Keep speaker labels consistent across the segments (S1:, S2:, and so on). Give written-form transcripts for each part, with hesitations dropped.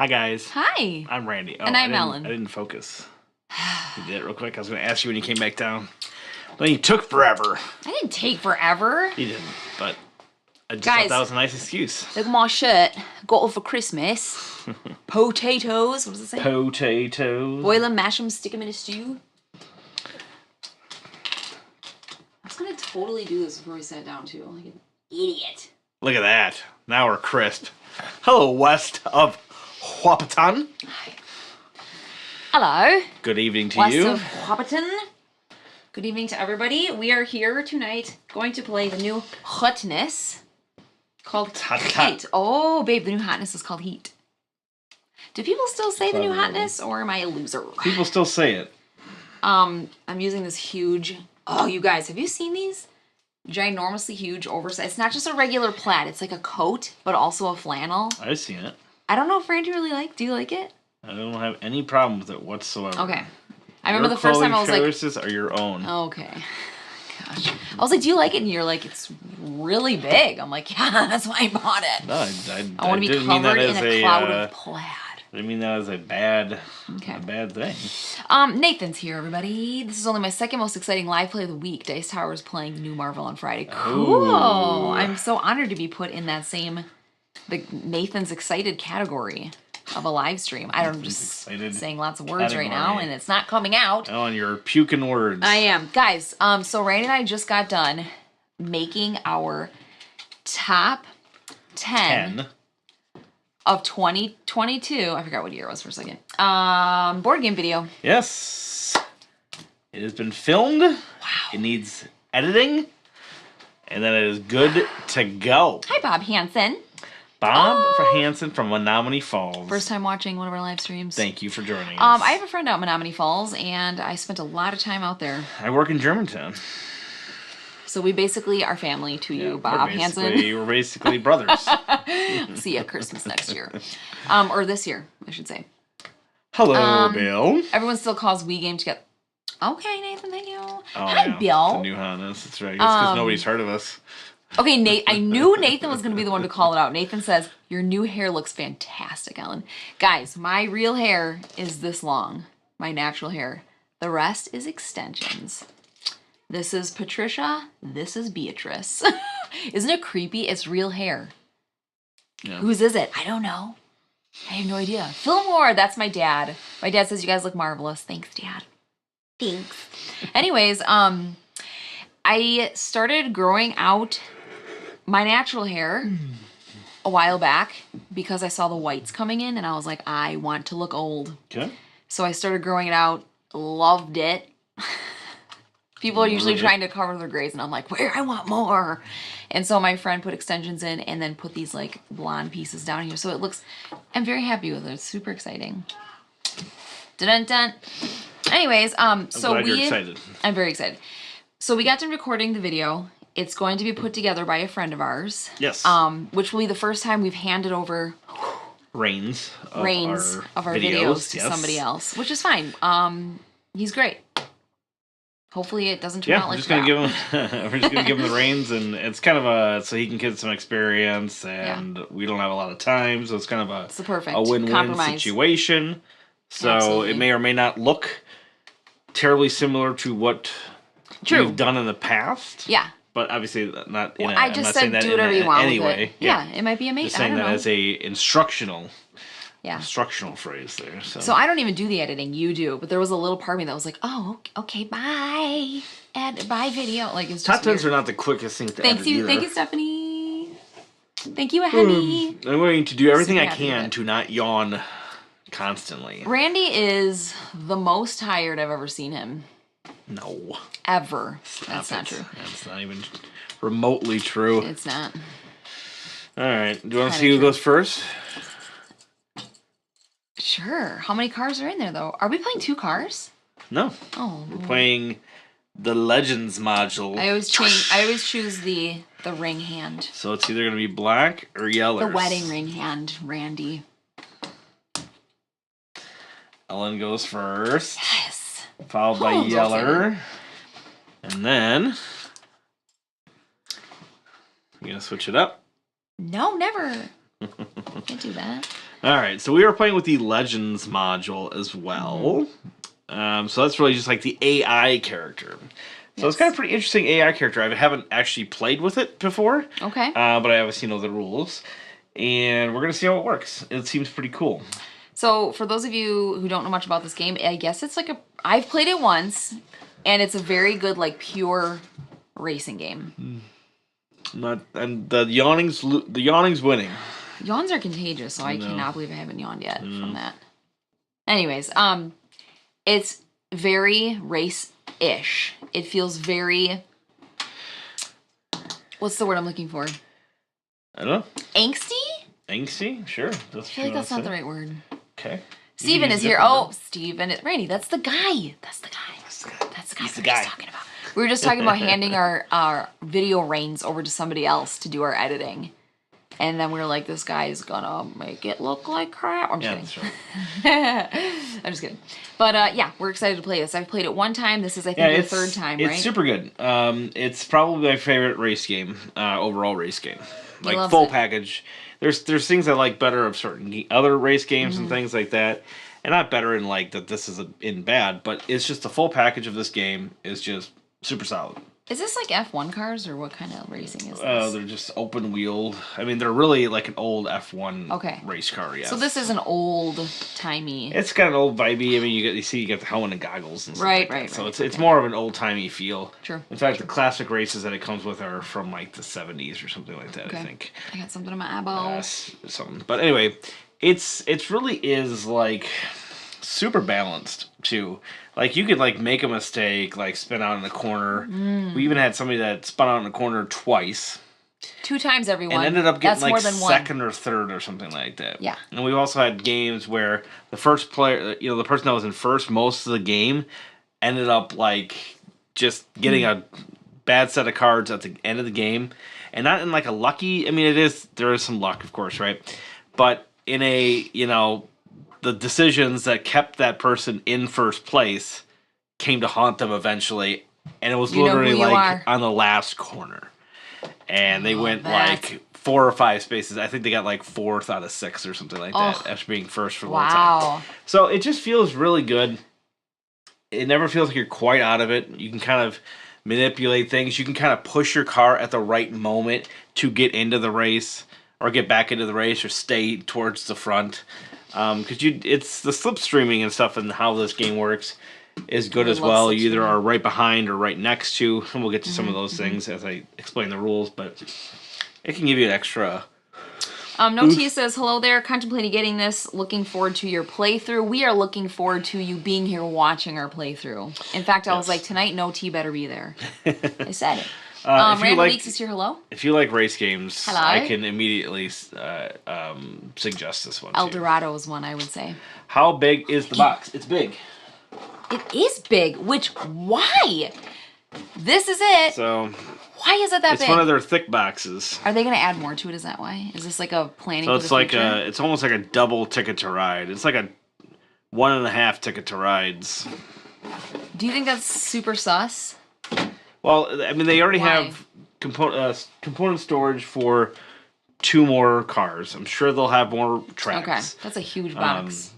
S1: Hi, guys.
S2: Hi.
S1: I'm Randy. Oh,
S2: And I'm Ellen.
S1: I didn't focus. You did it real quick. I was going to ask you when you came back down. But you took forever.
S2: I didn't take forever.
S1: You didn't, but I just
S2: Guys,
S1: thought that was a nice excuse.
S2: Look at my shirt. Got it for Christmas. Potatoes. What does it say?
S1: Potatoes.
S2: Boil them, mash them, stick them in a stew. I was going to totally do this before we sat down, too. Like an idiot.
S1: Look at that. Now we're crisp. Hello, west of Wahpeton.
S2: Hello.
S1: Good evening to
S2: West
S1: you.
S2: of Wahpeton. Good evening to everybody. We are here tonight going to play the new hotness called Heat. Oh, babe, the new hotness is called Heat. Do people still say the new hotness, or am I a loser?
S1: People still say it.
S2: I'm using this huge... Oh, you guys, have you seen these? Ginormously huge, oversized. It's not just a regular plaid. It's like a coat, but also a flannel.
S1: I've seen it.
S2: I don't know if Randy really liked. Do you like it?
S1: I don't have any problem with it whatsoever.
S2: Okay. I remember the first time I was like...
S1: Your choices are your own.
S2: Okay. Gosh. I was like, do you like it? And you're like, it's really big. I'm like, yeah, that's why I bought it.
S1: No,
S2: I want to be covered in a cloud of plaid.
S1: I didn't mean that as a bad thing.
S2: Nathan's here, everybody. This is only my second most exciting live play of the week. Dice Tower is playing New Marvel on Friday. Cool.
S1: Ooh.
S2: I'm so honored to be put in that same Nathan's excited category of a live stream. I'm just saying lots of words right now, and it's not coming out.
S1: Oh, and you're puking words.
S2: I am. Guys, so Randy and I just got done making our top 10. Of 2022, I forgot what year it was for a second. Board game video.
S1: Yes. It has been filmed. Wow. It needs editing. And then it is good to go.
S2: Hi, Bob Hansen.
S1: Bob Hansen from Menominee Falls.
S2: First time watching one of our live streams.
S1: Thank you for joining us.
S2: I have a friend out in Menominee Falls, and I spent a lot of time out there.
S1: I work in Germantown.
S2: So we basically are family to you, Bob Hansen.
S1: We're basically brothers.
S2: See you at Christmas next year. Or this year, I should say.
S1: Hello, Bill.
S2: Everyone still calls Wii Game together. Okay, Nathan, thank you.
S1: Oh,
S2: Hi,
S1: yeah.
S2: Bill.
S1: The new hotness. That's right. It's because nobody's heard of us.
S2: Okay, Nate. I knew Nathan was going to be the one to call it out. Nathan says, your new hair looks fantastic, Ellen. Guys, my real hair is this long. My natural hair. The rest is extensions. This is Patricia. This is Beatrice. Isn't it creepy? It's real hair. Yeah. Whose is it? I don't know. I have no idea. Fillmore. That's my dad. My dad says you guys look marvelous. Thanks, Dad. Thanks. Anyways, I started growing out my natural hair a while back because I saw the whites coming in, and I was like, I want to look old. Okay. So I started growing it out. Loved it. People are usually trying to cover their grays, and I'm like, where? I want more. And so my friend put extensions in and then put these like blonde pieces down here. So it looks, I'm very happy with it. It's super exciting. Dun-dun-dun. Anyways, so
S1: you're excited.
S2: I'm very excited. So we got done recording the video. It's going to be put together by a friend of ours.
S1: Yes.
S2: Which will be the first time we've handed over
S1: reins of our
S2: videos to somebody else, which is fine. He's great. Hopefully it doesn't turn out like that.
S1: We're just gonna give him the reins, and it's kind of so he can get some experience, and we don't have a lot of time, so it's kind of a win-win situation. So it may or may not look terribly similar to what we've done in the past. Yeah. But obviously not in
S2: I just said do whatever you want with it. Yeah, it might be amazing.
S1: Just saying that as a instructional phrase there.
S2: So I don't even do the editing. You do. But there was a little part of me that was like, oh, okay, bye. Bye video. Like, it's just
S1: Top 10s are not the quickest thing to edit either.
S2: Thank you, Stephanie. Thank you, honey.
S1: I'm going to do everything I can to not yawn constantly.
S2: Randy is the most tired I've ever seen him.
S1: No.
S2: Ever. That's not true.
S1: That's not even remotely true.
S2: It's not.
S1: All right. Do you want to see who goes first?
S2: Sure. How many cars are in there, though? Are we playing 2 cars?
S1: No.
S2: Oh.
S1: We're playing the Legends module.
S2: I always choose the ring hand.
S1: So it's either going to be black or yellow.
S2: The wedding ring hand, Randy.
S1: Ellen goes first.
S2: Yes.
S1: Followed by yeller. And then you gonna switch it up?
S2: No, never. Can't do that.
S1: All right, so we are playing with the Legends module as well. So that's really just like the AI character. So it's got a pretty interesting AI character. I haven't actually played with it before.
S2: Okay.
S1: But I obviously know the rules. And we're going to see how it works. It seems pretty cool.
S2: So for those of you who don't know much about this game, I guess it's like I've played it once, and it's a very good, like, pure racing game.
S1: And the yawning's winning.
S2: Yawns are contagious, so I cannot believe I haven't yawned yet from that. Anyways, it's very race-ish. It feels very... What's the word I'm looking for?
S1: I don't know.
S2: Angsty?
S1: Angsty? Sure.
S2: I feel like that's not the right word.
S1: Okay.
S2: Steven is here. Oh, Steven. Randy, that's the guy. That's the guy we were just talking about. We were just talking about handing our video reins over to somebody else to do our editing. And then we were like, this guy is going to make it look like crap. I'm just kidding. That's right. I'm just kidding. But yeah, we're excited to play this. I've played it one time. This is, I think, the third time, right?
S1: It's super good. It's probably my favorite race game, overall race game. Like, full package. There's things I like better of certain other race games and things like that. And not better in, like, that this is in bad, but it's just the full package of this game is just super solid.
S2: Is this like F1 cars, or what kind of racing is this?
S1: They're just open-wheeled. I mean, they're really like an old F1 race car, yes.
S2: So this is an old-timey...
S1: It's got an old vibey. I mean, you get the helmet and goggles and stuff like that. So it's more of an old-timey feel.
S2: True.
S1: In fact, the classic races that it comes with are from, like, the 70s or something like that, I think.
S2: I got something in my eyeball.
S1: Something. But anyway, it really is, like, super balanced, too. Like, you could, like, make a mistake, like, spin out in the corner. We even had somebody that spun out in the corner twice.
S2: 2 times, everyone.
S1: And ended up getting, like, second or third or something like that.
S2: Yeah.
S1: And we've also had games where the first player, the person that was in first most of the game ended up, like, just getting a bad set of cards at the end of the game. And not in, like, a lucky... I mean, there is some luck, of course, right? But in a, the decisions that kept that person in first place came to haunt them eventually, and it was literally like on the last corner, and they went like 4 or 5 spaces. I think they got like 4th out of 6 or something like that after being first for the whole time. So it just feels really good. It never feels like you're quite out of it. You can kind of manipulate things. You can kind of push your car at the right moment to get into the race or get back into the race or stay towards the front. Because it's the slipstreaming and stuff and how this game works is good as well. You either are right behind or right next to, and we'll get to some of those things as I explain the rules, but it can give you an extra...
S2: No T says, hello there, contemplating getting this, looking forward to your playthrough. We are looking forward to you being here watching our playthrough. In fact, I was like, tonight, No T better be there. I said it. Randall Leaks is here, hello?
S1: If you like race games, I can immediately suggest this one.
S2: El Dorado is one, I would say.
S1: How big is the box? It's big.
S2: It is big, why? This is it.
S1: So...
S2: Why is it that big?
S1: It's one of their thick boxes.
S2: Are they going to add more to it? Is that why? Is this like a planning for the future?
S1: So it's like it's almost like a double Ticket to Ride. It's like a 1.5 Ticket to Rides.
S2: Do you think that's super sus?
S1: Well, I mean, they already have component storage for 2 more cars. I'm sure they'll have more tracks.
S2: Okay, that's a huge box.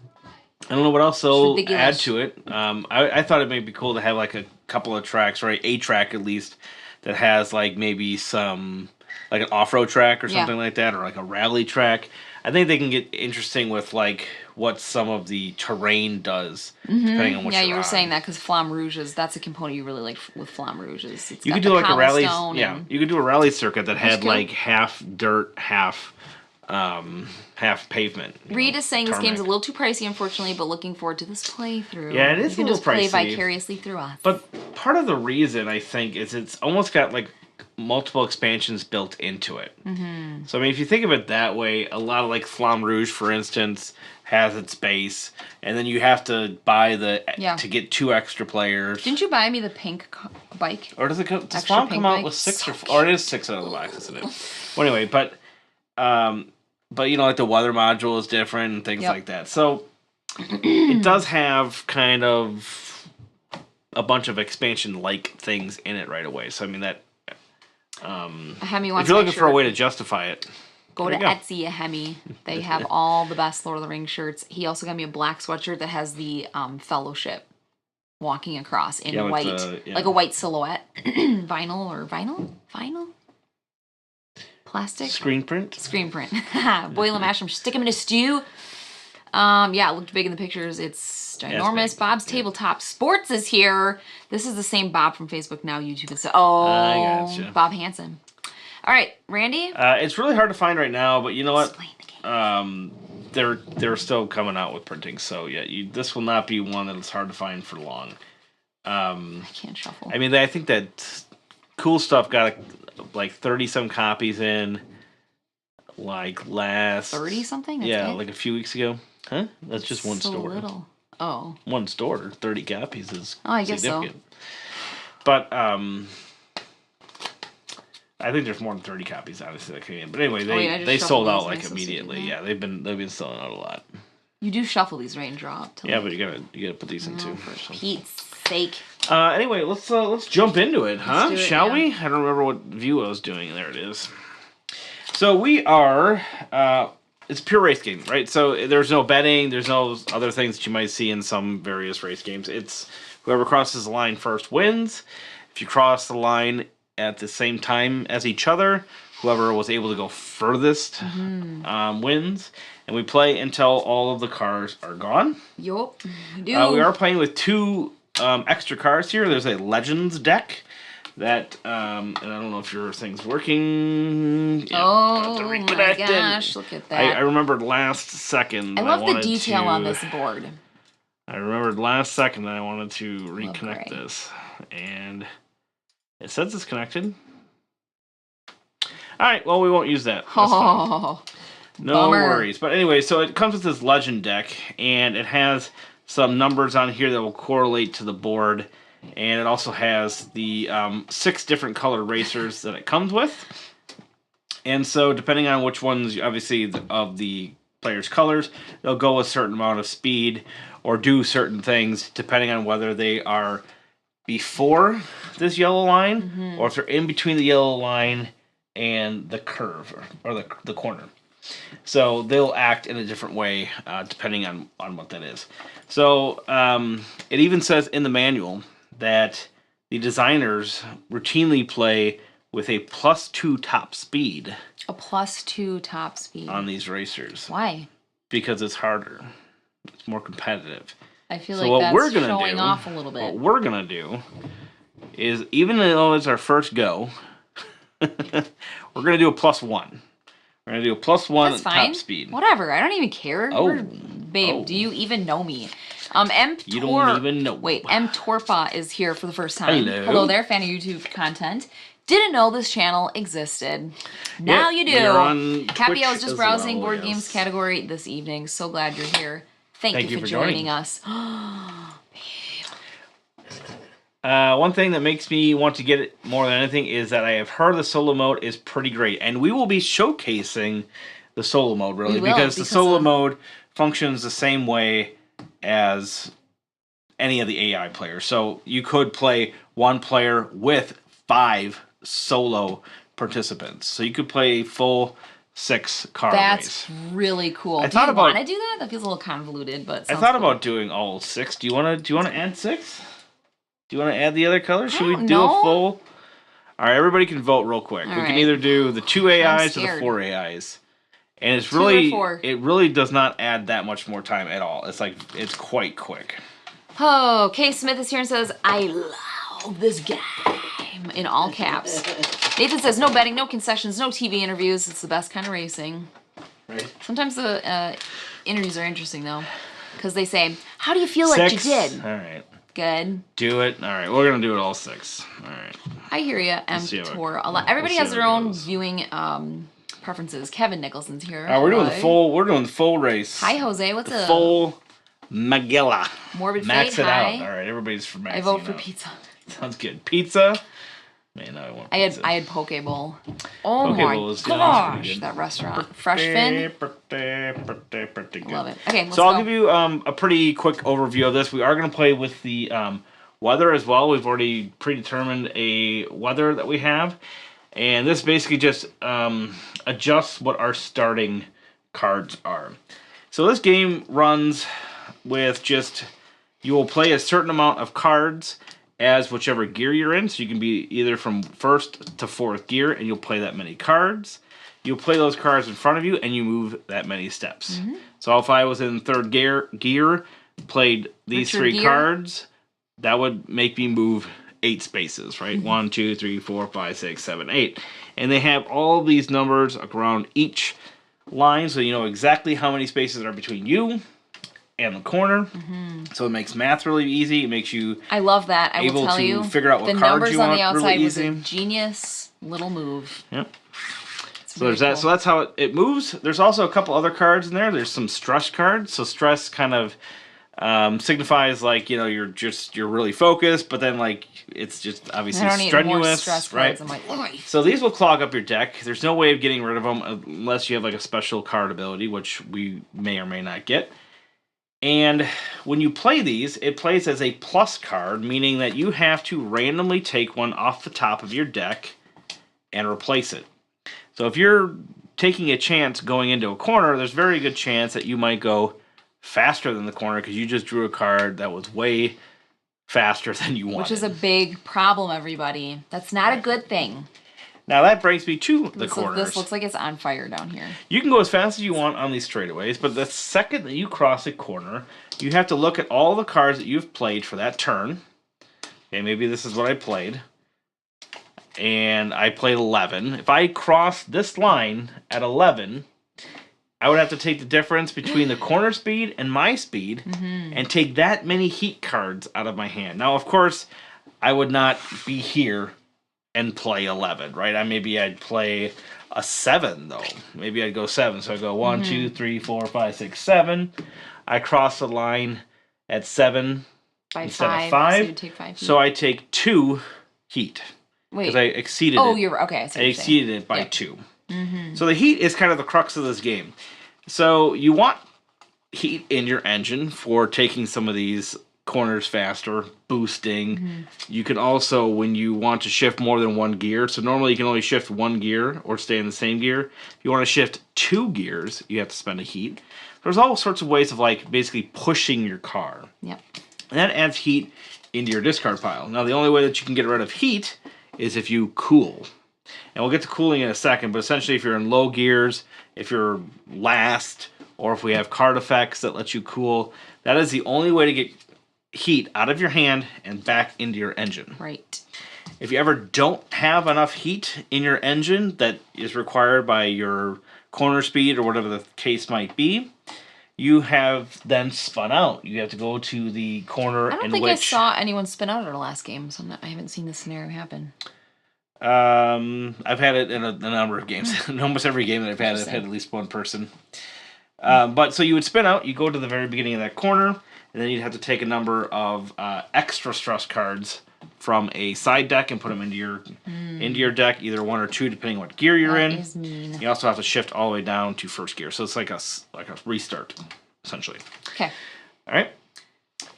S1: I don't know what else they'll add to it. I thought it may be cool to have like a couple of tracks, right? A track at least that has like maybe some like an off-road track or something like that, or like a rally track. I think they can get interesting with like what some of the terrain does, depending on what you're on.
S2: Yeah, you were saying that because Flamme Rouges, that's a component you really like with Flamme Rouges.
S1: You could do like a rally, you could do a rally circuit that had like half dirt, half pavement.
S2: Reed is saying this game's a little too pricey, unfortunately, but looking forward to this playthrough.
S1: Yeah, it is a little pricey.
S2: You can just play vicariously through us.
S1: But part of the reason, I think, is it's almost got like multiple expansions built into it. So, I mean, if you think of it that way, a lot of like Flamme Rouge, for instance, has its base, and then you have to buy to get 2 extra players.
S2: Didn't you buy me the pink bike?
S1: Or does Flamme come out with 6 or it is 6 out of the box, isn't it? Well, anyway, but like the weather module is different and things like that. So it does have kind of a bunch of expansion-like things in it right away. So I mean that. If you're looking for a way to justify it.
S2: Go to Etsy, Hemi. They have all the best Lord of the Rings shirts. He also got me a black sweatshirt that has the Fellowship walking across in white, like a white silhouette. Vinyl? Plastic?
S1: Screen print.
S2: Boil and mash them, stick them in a stew. Yeah, it looked big in the pictures. It's ginormous. Bob's Tabletop Sports is here. This is the same Bob from Facebook, now YouTube. I gotcha. Bob Hansen. All right, Randy?
S1: It's really hard to find right now, but you know what? They're still coming out with printing, so yeah, this will not be one that is hard to find for long.
S2: I can't shuffle.
S1: I mean, I think that Cool Stuff got like 30-some copies in, like last
S2: 30 something.
S1: Like a few weeks ago. Huh? That's just one store.
S2: Little. Oh.
S1: One store, 30 copies is
S2: I guess significant.
S1: So. But I think there's more than 30 copies, obviously, that came in. But anyway, they sold out like immediately. Yeah, they've been selling out a lot.
S2: You do shuffle these raindrops.
S1: Yeah, but you gotta put these in too.
S2: For Pete's sake.
S1: Anyway, let's jump into it, huh? Shall we? I don't remember what view I was doing. There it is. So we are. It's a pure race game, right? So there's no betting. There's no other things that you might see in some various race games. It's whoever crosses the line first wins. If you cross the line at the same time as each other, whoever was able to go furthest wins. And we play until all of the cars are gone.
S2: Yup, we do.
S1: We are playing with 2 extra cars here. There's a Legends deck that, and I don't know if your thing's working.
S2: Oh my gosh, look at that.
S1: I remembered last second.
S2: I love the detail on this board.
S1: I remembered last second that I wanted to reconnect this. And it says it's connected. All right, well, we won't use that. No
S2: bummer.
S1: Worries. But anyway, so it comes with this Legend deck, and it has some numbers on here that will correlate to the board. And it also has the 6 different color racers that it comes with. And so depending on which ones, obviously, of the players' colors, they'll go a certain amount of speed or do certain things depending on whether they are before this yellow line or if they're in between the yellow line and the curve or the corner. So they'll act in a different way depending on what that is. So it even says in the manual that the designers routinely play with a +2 top speed.
S2: A +2 top speed.
S1: On these racers.
S2: Why?
S1: Because it's harder. It's more competitive.
S2: I feel like that's showing off a little bit.
S1: What we're going to do is, even though it's our first go, we're going to do a +1. We're going to do a +1 top speed.
S2: Whatever. I don't even care. Babe, do you even know me?
S1: You don't even know.
S2: Wait, M. Torpa is here for the first time.
S1: Hello
S2: there, fan of YouTube content. Didn't know this channel existed. Now you do. Happy I was just browsing board games category this evening. So glad you're here. Thank you for joining us.
S1: One thing that makes me want to get it more than anything is that I have heard the solo mode is pretty great. And we will be showcasing the solo mode, really, because the solo mode functions the same way as any of the AI players. So you could play one player with 5 solo participants. So you could play full 6 car race.
S2: That's really cool. Do you want to do that? That feels a little convoluted, but
S1: I thought about doing all 6. Do you want to add 6? Do you want to add the other colors? Should we do a full? All right, everybody can vote real quick. We can either do the 2 AIs or the 4 AIs. And it's really, it really does not add that much more time at all. It's quite quick.
S2: Oh, Kay Smith is here and says, I love this game, in all caps. Nathan says, no betting, no concessions, no TV interviews. It's the best kind of racing.
S1: Right.
S2: Sometimes the interviews are interesting, though, because they say, how do you feel like you did?
S1: All right.
S2: Good.
S1: Do it. All right. We're going to do it all 6. All right.
S2: I hear you, M-Tor. Everybody has their own viewing preferences. Kevin Nicholson's here.
S1: We're doing the full race.
S2: Hi, Jose. What's up?
S1: Full Magella.
S2: Morbid
S1: Max
S2: Fate.
S1: it out. All right. Everybody's for maxing.
S2: I vote for pizza.
S1: Sounds good. Pizza. Man, I want pizza.
S2: I had Poke Bowl. Oh my gosh, that restaurant. Fresh Fin. Love it. Okay, let's
S1: go. I'll give you a pretty quick overview of this. We are going to play with the weather as well. We've already predetermined a weather that we have. And this basically just adjusts what our starting cards are. So this game runs with just, you will play a certain amount of cards as whichever gear you're in. So you can be either from 1st to 4th gear, and you'll play that many cards. You'll play those cards in front of you, and you move that many steps. Mm-hmm. So if I was in 3rd gear, played these 3 cards, that would make me move 8 spaces, right? Mm-hmm. 1, 2, 3, 4, 5, 6, 7, 8. And they have all these numbers around each line, so you know exactly how many spaces are between you and the corner. Mm-hmm. So it makes math really easy. It makes you
S2: I love that. I will tell you,
S1: figure out what cards you want. The numbers on the outside
S2: was a genius little move.
S1: Yep. So there's that. Cool. So that's how it moves. There's also a couple other cards in there. There's some stress cards. So stress kind of signifies like, you know, you're really focused, but then like it's just obviously strenuous, right? I'm like, oi. So these will clog up your deck. There's no way of getting rid of them unless you have like a special card ability, which we may or may not get. And when you play these, it plays as a plus card, meaning that you have to randomly take one off the top of your deck and replace it. So if you're taking a chance going into a corner, there's a very good chance that you might go faster than the corner because you just drew a card that was way faster than you wanted.
S2: Which is a big problem, everybody. That's not a good thing.
S1: Now that brings me to the corners.
S2: This looks like it's on fire down here.
S1: You can go as fast as you want on these straightaways, but the second that you cross a corner, you have to look at all the cards that you've played for that turn. Okay, maybe this is what I played. And I played 11. If I crossed this line at 11, I would have to take the difference between the corner speed and my speed and take that many heat cards out of my hand. Now, of course, I would not be here and play 11, right? Maybe I'd play a 7, though. Maybe I'd go 7. So I go 1, 2, 3, 4, 5, 6, 7. I cross the line at 7 instead of 5. So you take 5 heat. So I take 2 heat.
S2: Wait.
S1: Because I exceeded it.
S2: Oh, you're okay.
S1: I exceeded it by 2. So the heat is kind of the crux of this game. So you want heat in your engine for taking some of these corners faster, boosting. You can also, when you want to shift more than one gear, so normally you can only shift one gear or stay in the same gear. If you want to shift 2 gears, you have to spend a heat. There's all sorts of ways of like basically pushing your car.
S2: Yep.
S1: And that adds heat into your discard pile. Now the only way that you can get rid of heat is if you cool. And we'll get to cooling in a second, but essentially if you're in low gears, if you're last, or if we have card effects that let you cool, that is the only way to get heat out of your hand and back into your engine.
S2: Right.
S1: If you ever don't have enough heat in your engine that is required by your corner speed or whatever the case might be, you have then spun out. You have to go to the corner in which...
S2: I don't think I saw anyone spin out in our last game, so I haven't seen this scenario happen.
S1: I've had it in a number of games. In almost every game that I've had at least one person. But so you would spin out, you go to the very beginning of that corner, and then you'd have to take a number of extra stress cards from a side deck and put them into your deck, either 1 or 2, depending on what gear you're in.
S2: Is mean.
S1: You also have to shift all the way down to first gear, so it's like a restart, essentially.
S2: Okay.
S1: All right.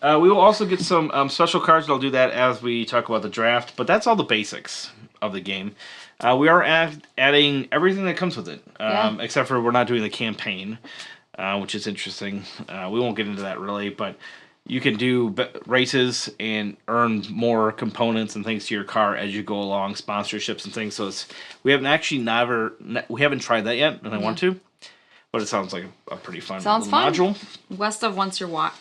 S1: We will also get some special cards, and I'll do that as we talk about the draft, but that's all the basics of the game. We are adding everything that comes with it, except for we're not doing the campaign, which is interesting. We won't get into that really, but you can do races and earn more components and things to your car as you go along, sponsorships and things. So we haven't tried that yet, and I want to, but it sounds like a pretty fun module.
S2: West of Once Your Watch.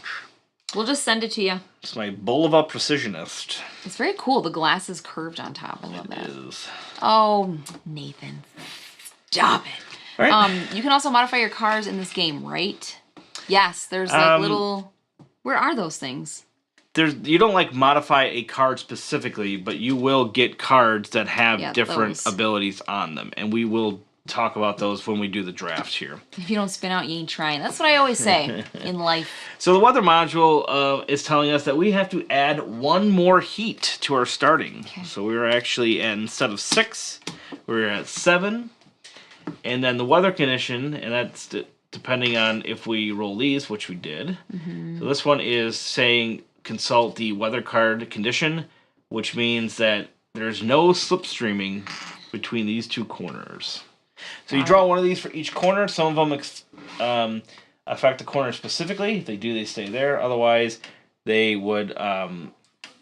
S2: We'll just send it to you.
S1: It's my Bulova Precisionist.
S2: It's very cool. The glass is curved on top. I love that.
S1: It is.
S2: Oh, Nathan. Stop it.
S1: All right.
S2: You can also modify your cars in this game, right? Yes, there's like little... Where are those things?
S1: You don't like modify a card specifically, but you will get cards that have different abilities on them. And we will talk about those when we do the draft here.
S2: If you don't spin out, you ain't trying. That's what I always say in life.
S1: So the weather module is telling us that we have to add 1 more heat to our starting. Okay. So we were actually instead of 6, we were at 7. And then the weather condition, and that's depending on if we roll these, which we did. So this one is saying consult the weather card condition, which means that there's no slipstreaming between these two corners. So you draw one of these for each corner. Some of them affect the corner specifically. If they do, they stay there. Otherwise, they would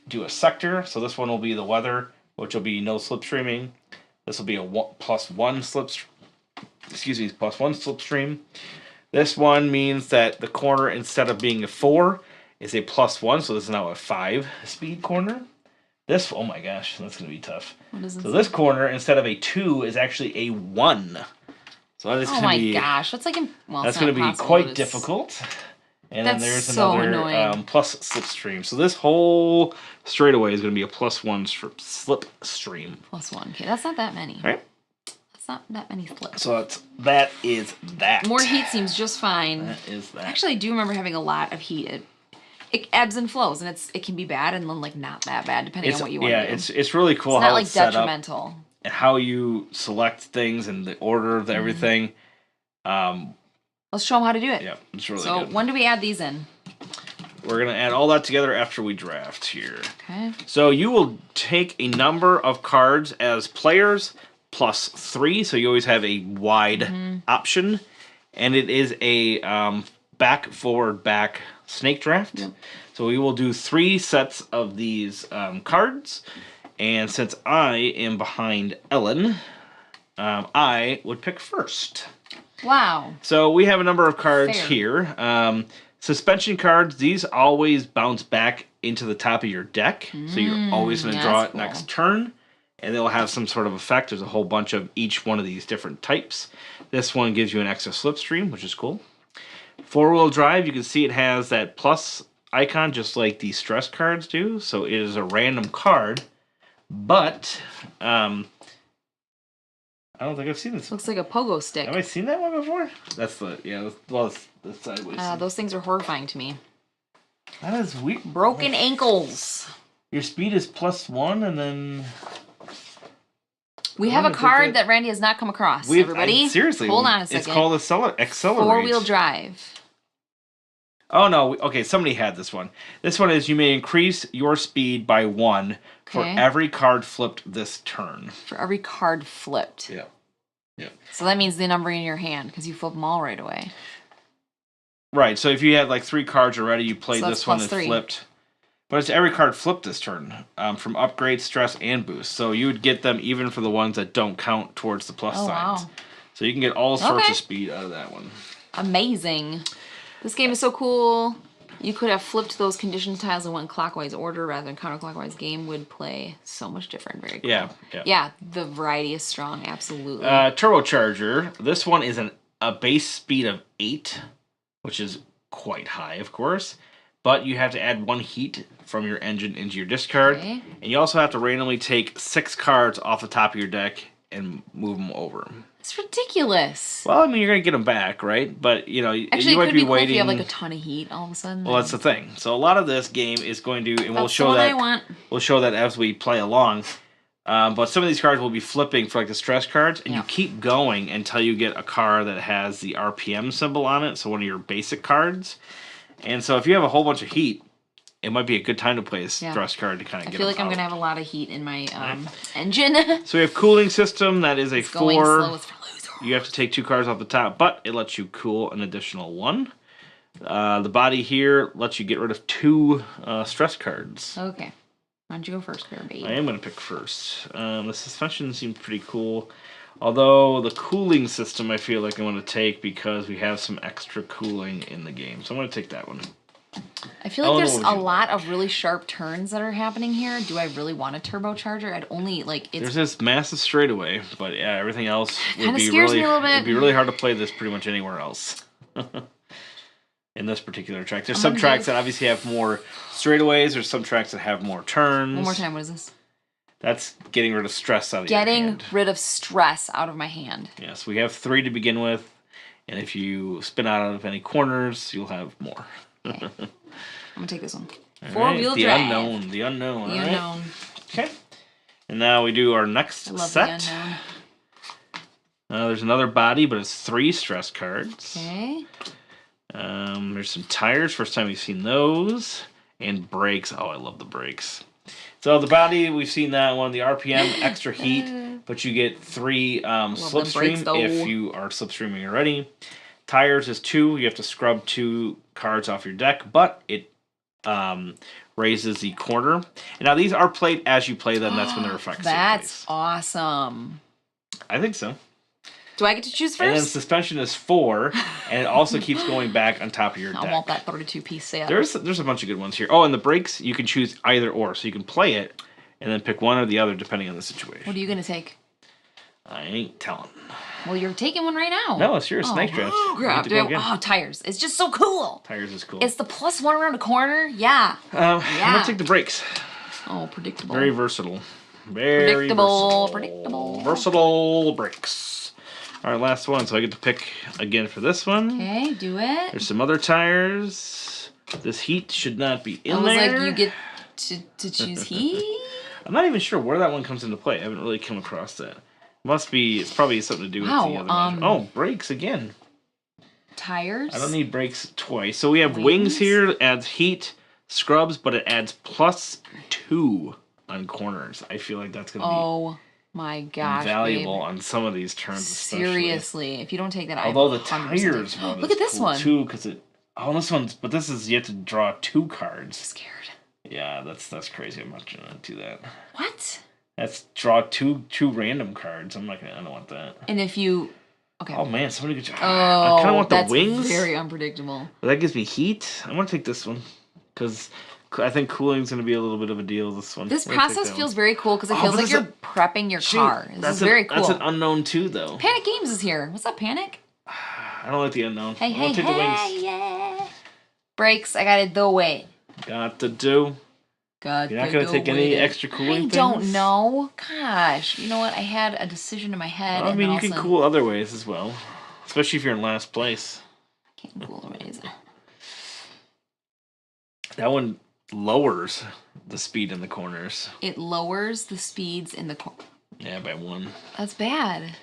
S1: do a sector. So this one will be the weather, which will be no slipstreaming. This will be a +1 slipstream. This one means that the corner, instead of being a 4, is a +1. So this is now a 5 speed corner. This, oh my gosh, that's going to be tough. So this corner, instead of a 2, is actually a 1. So that is
S2: oh my gosh, that's like
S1: that's going to be quite difficult. And then there's another plus slipstream. So this whole straightaway is going to be a +1 slipstream.
S2: +1. Okay, that's not that many.
S1: Right?
S2: That's not that many slips.
S1: So that is that.
S2: More heat seems just fine.
S1: That is that.
S2: Actually, I do remember having a lot of heat. It ebbs and flows, and it can be bad and then like not that bad depending on what you want to do.
S1: Yeah, it's really cool
S2: how it's
S1: set
S2: detrimental.
S1: Up and how you select things and the order of everything.
S2: Let's show them how to do it.
S1: Yeah, it's really
S2: good. So when do we add these in?
S1: We're going to add all that together after we draft here.
S2: Okay.
S1: So you will take a number of cards as players +3, so you always have a wide option. And it is a back, forward, back snake draft. Yep. So we will do 3 sets of these cards. And since I am behind Ellen, I would pick first.
S2: Wow.
S1: So we have a number of cards here. Suspension cards, these always bounce back into the top of your deck. So you're always going to draw it next turn. And they'll have some sort of effect. There's a whole bunch of each one of these different types. This one gives you an extra slipstream, which is cool. 4-wheel drive, you can see it has that plus icon just like the stress cards do. So it is a random card. But I don't think I've seen this.
S2: Looks like a pogo stick.
S1: Have I seen that one before? That's the sideways.
S2: Those things are horrifying to me.
S1: That is weird.
S2: Broken ankles.
S1: Your speed is +1, and then
S2: we have a card that Randy has not come across. Everybody,
S1: seriously,
S2: hold on a second.
S1: It's called Accelerate.
S2: 4-wheel drive.
S1: Oh no! Okay, somebody had this one. This one is you may increase your speed by 1 for every card flipped this turn.
S2: For every card flipped.
S1: Yeah. Yeah.
S2: So that means the number in your hand because you flip them all right away.
S1: Right. So if you had like 3 cards already, you played this one and flipped. But it's every card flipped this turn from upgrade, stress, and boost. So you would get them even for the ones that don't count towards the plus signs. Wow. So you can get all sorts of speed out of that one. Amazing.
S2: This game is so cool. You could have flipped those condition tiles and went clockwise order rather than counterclockwise. Game would play so much different. Very cool. Yeah, the variety is strong. Absolutely.
S1: Turbocharger. This one is a base speed of 8, which is quite high, of course. But you have to add 1 heat from your engine into your discard. And you also have to randomly take 6 cards off the top of your deck and move them over.
S2: It's ridiculous.
S1: Well, I mean, you're going to get them back, right? But, you know,
S2: actually,
S1: you might be waiting.
S2: If you have like a ton of heat all of a sudden.
S1: Well, that's the thing. So a lot of this game is going to, and we'll show that as we play along. But some of these cards will be flipping for like the stress cards, and you keep going until you get a card that has the RPM symbol on it, so one of your basic cards. And so if you have a whole bunch of heat, it might be a good time to play a stress card to kind of get
S2: I feel like I'm going to have a lot of heat in my engine.
S1: So we have cooling system. That is a 4.
S2: Going slow is for losers.
S1: You have to take 2 cards off the top, but it lets you cool an additional 1. The body here lets you get rid of 2 stress cards.
S2: Okay. Why don't you go first, baby?
S1: I am going to pick first. The suspension seems pretty cool. Although the cooling system I feel like I want to take because we have some extra cooling in the game. So I'm going to take that one.
S2: I feel like there's a lot of really sharp turns that are happening here. Do I really want a turbocharger? I'd only
S1: there's this massive straightaway, but yeah, everything else would be
S2: scares me a little bit.
S1: It'd be really hard to play this pretty much anywhere else. In this particular track, there's some tracks that obviously have more straightaways. There's some tracks that have more turns.
S2: One more time. What is this?
S1: That's getting rid of stress out of your hand.
S2: Getting rid of stress out of my hand.
S1: Yes, we have 3 to begin with, and if you spin out of any corners, you'll have more.
S2: Okay. I'm gonna take this one.
S1: 4-wheel drive. The unknown.
S2: The unknown.
S1: Okay. And now we do our next set.
S2: The unknown.
S1: There's another body, but it's 3 stress cards.
S2: Okay.
S1: There's some tires. First time we've seen those. And brakes. Oh, I love the brakes. So the body, we've seen that one. The RPM, extra heat. but you get 3 slipstream if you are slipstreaming already. Tires is 2. You have to scrub 2 cards off your deck, but it raises the corner. And now these are played as you play them. That's when their effects take place.
S2: That's awesome.
S1: I think so.
S2: Do I get to choose first?
S1: And then suspension is 4, and it also keeps going back on top of your deck.
S2: I want that 32-piece set.
S1: There's a bunch of good ones here. Oh, and the brakes, you can choose either or. So you can play it, and then pick one or the other depending on the situation.
S2: What are you going to take?
S1: I ain't telling.
S2: Well, you're taking one right now.
S1: No, it's yours. Snake draft.
S2: Oh, tires. It's just so cool.
S1: Tires is cool.
S2: It's the +1 around the corner. Yeah.
S1: I'm going to take the brakes.
S2: Oh, predictable.
S1: Very versatile. Very
S2: predictable.
S1: Versatile brakes. All right, last one. So I get to pick again for this one.
S2: Okay, do it.
S1: There's some other tires. This heat should not be in there.
S2: Like you get to choose heat?
S1: I'm not even sure where that one comes into play. I haven't really come across that. It's probably something to do with the other measure. Oh, brakes again.
S2: Tires?
S1: I don't need brakes twice. So we have wings here. It adds heat, scrubs, but it adds +2 on corners. I feel like that's going to be
S2: my gosh,
S1: valuable on some of these turns especially.
S2: Seriously. If you don't take that,
S1: although the tires
S2: look at this one.
S1: too, because this is you have to draw 2 cards.
S2: I'm scared.
S1: Yeah, that's crazy. I'm not going to do that.
S2: What?
S1: That's draw two random cards. I don't want that.
S2: And if you... Okay.
S1: Oh, man, somebody could... I kind of want the wings.
S2: That's very unpredictable.
S1: But that gives me heat. I'm going to take this one. Because I think cooling's going to be a little bit of a deal, this one.
S2: This process feels very cool because it feels like you're prepping your car. This is very cool.
S1: That's an unknown, too, though.
S2: Panic Games is here. What's up, Panic?
S1: I don't like the unknown.
S2: Hey, the wings. Yeah. Brakes, I got to do it.
S1: Got to do. You're not going to take any extra cooling things?
S2: I don't know. Gosh. You know what? I had a decision in my head.
S1: Well, I mean, you can cool other ways as well. Especially if you're in last place.
S2: I can't cool other ways.
S1: That one lowers the speed in the corners.
S2: It lowers the speeds in the corner.
S1: Yeah, by 1.
S2: That's bad.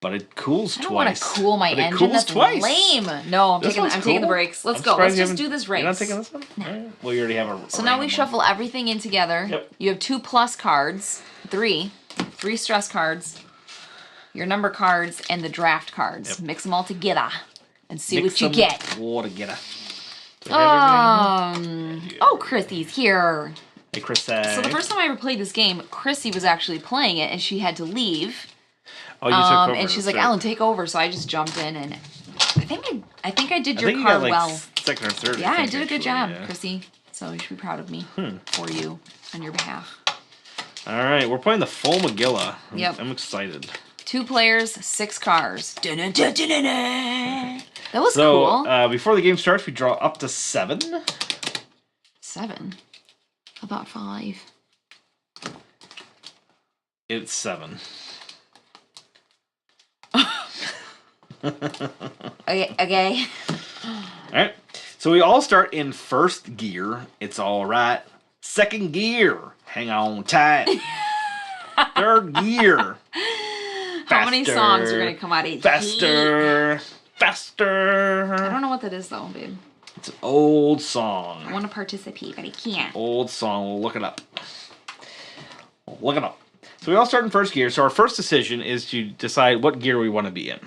S1: But it cools twice.
S2: I don't want to cool my engine. That's twice. Lame. No, I'm taking the brakes. Let's go. Let's just do this race.
S1: You're not taking this one? No. Right. Well, you already have a
S2: So now we shuffle everything in together.
S1: Yep.
S2: You have 2 plus cards, 3 stress cards, your number cards, and the draft cards. Yep. Mix them all together and see what you get.
S1: All together.
S2: Chrissy's here.
S1: Hey, Chrissy.
S2: So the first time I ever played this game, Chrissy was actually playing it, and she had to leave.
S1: Oh, you took over.
S2: And she's like, Alan, take over. So I just jumped in, and I think I did your card well.
S1: Second or third.
S2: Yeah, I did a good job, Chrissy. So you should be proud of me for you on your behalf.
S1: All right, we're playing the full Magilla.
S2: Yep.
S1: I'm excited.
S2: 2 players, 6 cars. That was cool.
S1: So before the game starts, we draw up to 7.
S2: 7? How about 5?
S1: It's 7.
S2: Okay.
S1: Alright. So we all start in first gear. It's alright. Second gear. Hang on tight. Third gear.
S2: How many songs are going to come out of
S1: Faster.
S2: I don't know what that is, though, babe.
S1: It's an old song.
S2: I want to participate, but I can't.
S1: Old song. We'll look it up. So we all start in first gear. So our first decision is to decide what gear we want to be in.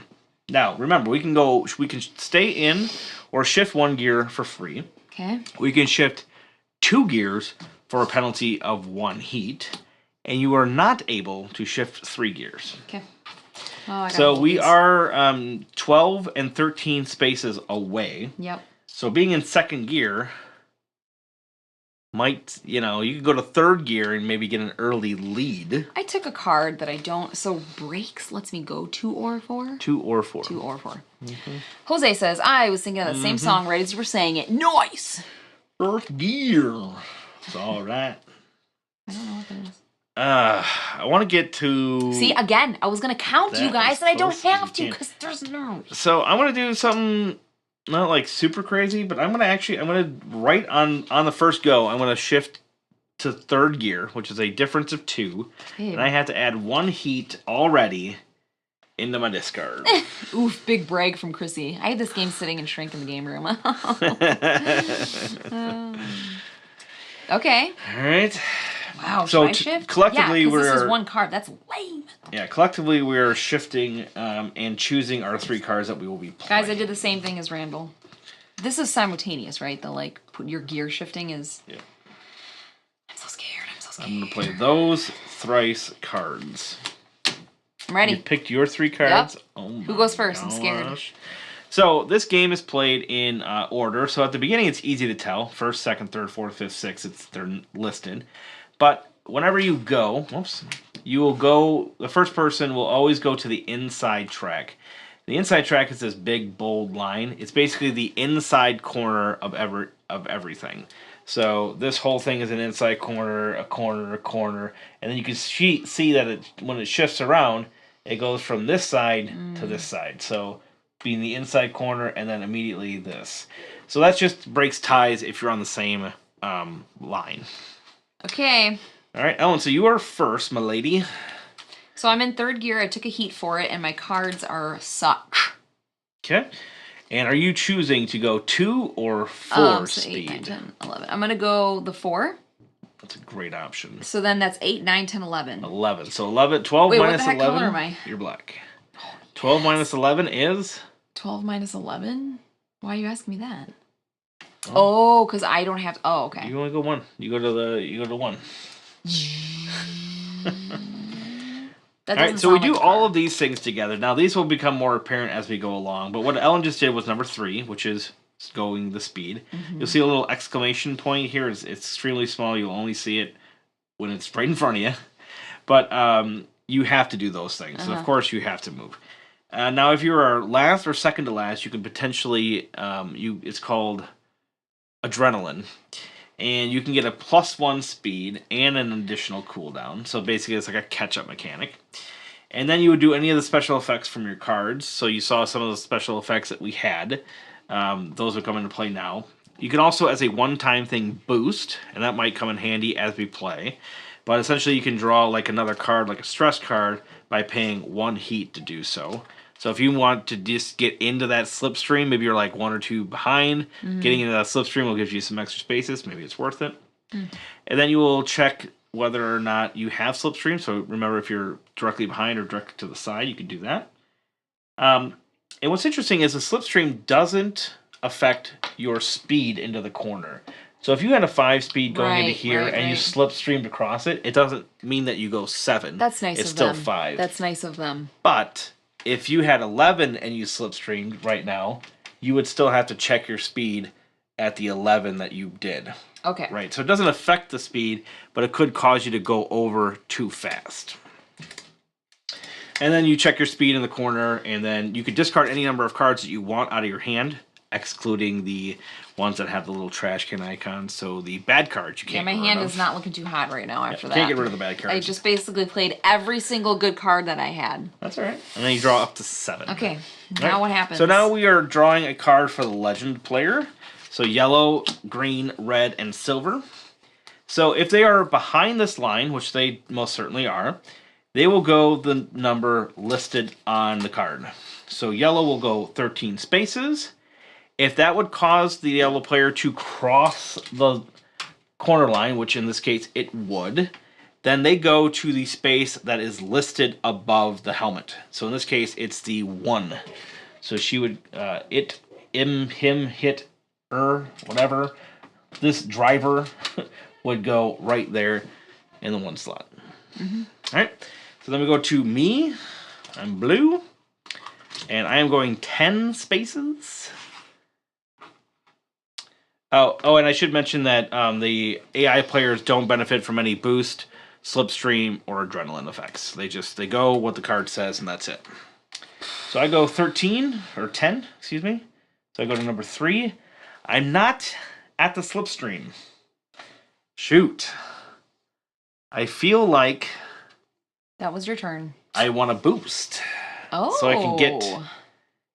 S1: Now, remember, we can stay in or shift 1 gear for free.
S2: Okay.
S1: We can shift 2 gears for a penalty of 1 heat. And you are not able to shift 3 gears.
S2: Okay. Oh,
S1: so we are 12 and 13 spaces away.
S2: Yep.
S1: So being in second gear might, you could go to third gear and maybe get an early lead.
S2: I took a card that I don't... So brakes lets me go 2 or 4?
S1: 2 or 4.
S2: 2 or 4. Mm-hmm. Jose says, I was thinking of that same song right as you were saying it. Nice!
S1: First gear. It's all right.
S2: I don't know what that is.
S1: I want to get to...
S2: See, again, I was going to count you guys, and I don't have to because there's no...
S1: So I want to do something not like super crazy, but I'm going to right on the first go, I'm going to shift to third gear, which is a difference of 2. Babe. And I have to add 1 heat already into my discard.
S2: Oof, big brag from Chrissy. I had this game sitting and shrink in the game room.
S1: All
S2: Okay.
S1: right.
S2: Wow, so shift?
S3: Collectively,
S2: this is one card. That's lame.
S3: Yeah, collectively we're shifting and choosing our 3 cards that we will be playing.
S2: Guys, I did the same thing as Randall. This is simultaneous, right? Your gear shifting is...
S3: Yeah.
S2: I'm so scared.
S3: I'm going to play those thrice cards.
S2: I'm ready.
S3: You picked your 3 cards?
S2: Yep.
S3: Oh
S2: Who goes first? I'm scared.
S3: So this game is played in order. So at the beginning, it's easy to tell. First, second, third, fourth, fifth, sixth, they're listed. But whenever you go, you will go, the first person will always go to the inside track. The inside track is this big, bold line. It's basically the inside corner of everything. So this whole thing is an inside corner, a corner, a corner. And then you can see that when it shifts around, it goes from this side to this side. So being the inside corner and then immediately this. So that just breaks ties if you're on the same line.
S2: Okay.
S3: All right, Ellen, so you are first, my lady.
S2: So I'm in 3rd gear. I took a heat for it, and my cards are suck.
S3: Okay. And are you choosing to go 2 or 4 speed?
S2: 8, 9, 10, 11. I'm going to go the 4.
S3: That's a great option.
S2: So then that's 8, 9, 10, 11.
S3: 11. So 11, 12
S2: Wait,
S3: minus
S2: what the heck
S3: 11,
S2: color am I?
S3: You're black. 12 minus 11 is?
S2: 12 minus 11? Why are you asking me that? Oh, because I don't have to. Oh, okay.
S3: You only go 1. You go to 1. All right, so we do all of these things together. Now, these will become more apparent as we go along. But what Ellen just did was number 3, which is going the speed. Mm-hmm. You'll see a little exclamation point here. It's extremely small. You'll only see it when it's right in front of you. But you have to do those things. Uh-huh. So, of course, you have to move. Now, if you are last or second to last, you can potentially, it's called adrenaline. And you can get a +1 speed and an additional cooldown. So basically it's like a catch-up mechanic. And then you would do any of the special effects from your cards. So you saw some of the special effects that we had. Those would come into play now. You can also, as a one-time thing, boost. And that might come in handy as we play. But essentially you can draw like another card, like a stress card, by paying 1 heat to do so. So if you want to just get into that slipstream, maybe you're like 1 or 2 behind, getting into that slipstream will give you some extra spaces. Maybe it's worth it. And then you will check whether or not you have slipstream. So remember, if you're directly behind or directly to the side, you can do that. And what's interesting is the slipstream doesn't affect your speed into the corner. So if you had a 5 speed going into here and you slipstreamed across it, it doesn't mean that you go 7.
S2: That's nice
S3: of
S2: them.
S3: It's still 5.
S2: That's nice of them.
S3: But if you had 11 and you slipstreamed right now, you would still have to check your speed at the 11 that you did.
S2: Okay.
S3: Right, so it doesn't affect the speed, but it could cause you to go over too fast. And then you check your speed in the corner, and then you could discard any number of cards that you want out of your hand, excluding the ones that have the little trash can icons. So the bad cards you can't
S2: get rid of. Yeah, my hand is not looking too hot right now after that.
S3: You can't get rid of the bad cards.
S2: I just basically played every single good card that I had.
S3: That's all right. And then you draw up to 7.
S2: Okay, now what happens?
S3: So now we are drawing a card for the legend player. So yellow, green, red, and silver. So if they are behind this line, which they most certainly are, they will go the number listed on the card. So yellow will go 13 spaces. If that would cause the yellow player to cross the corner line, which in this case it would, then they go to the space that is listed above the helmet. So in this case, it's the 1. So she would, him, hit, whatever. This driver would go right there in the 1 slot. Mm-hmm. All right. So then we go to me. I'm blue. And I am going 10 spaces. Oh, and I should mention that the AI players don't benefit from any boost, slipstream, or adrenaline effects. They go what the card says, and that's it. So I go 13, or 10, excuse me. So I go to number 3. I'm not at the slipstream. Shoot. I feel like...
S2: That was your turn.
S3: I want to boost.
S2: Oh.
S3: So I can get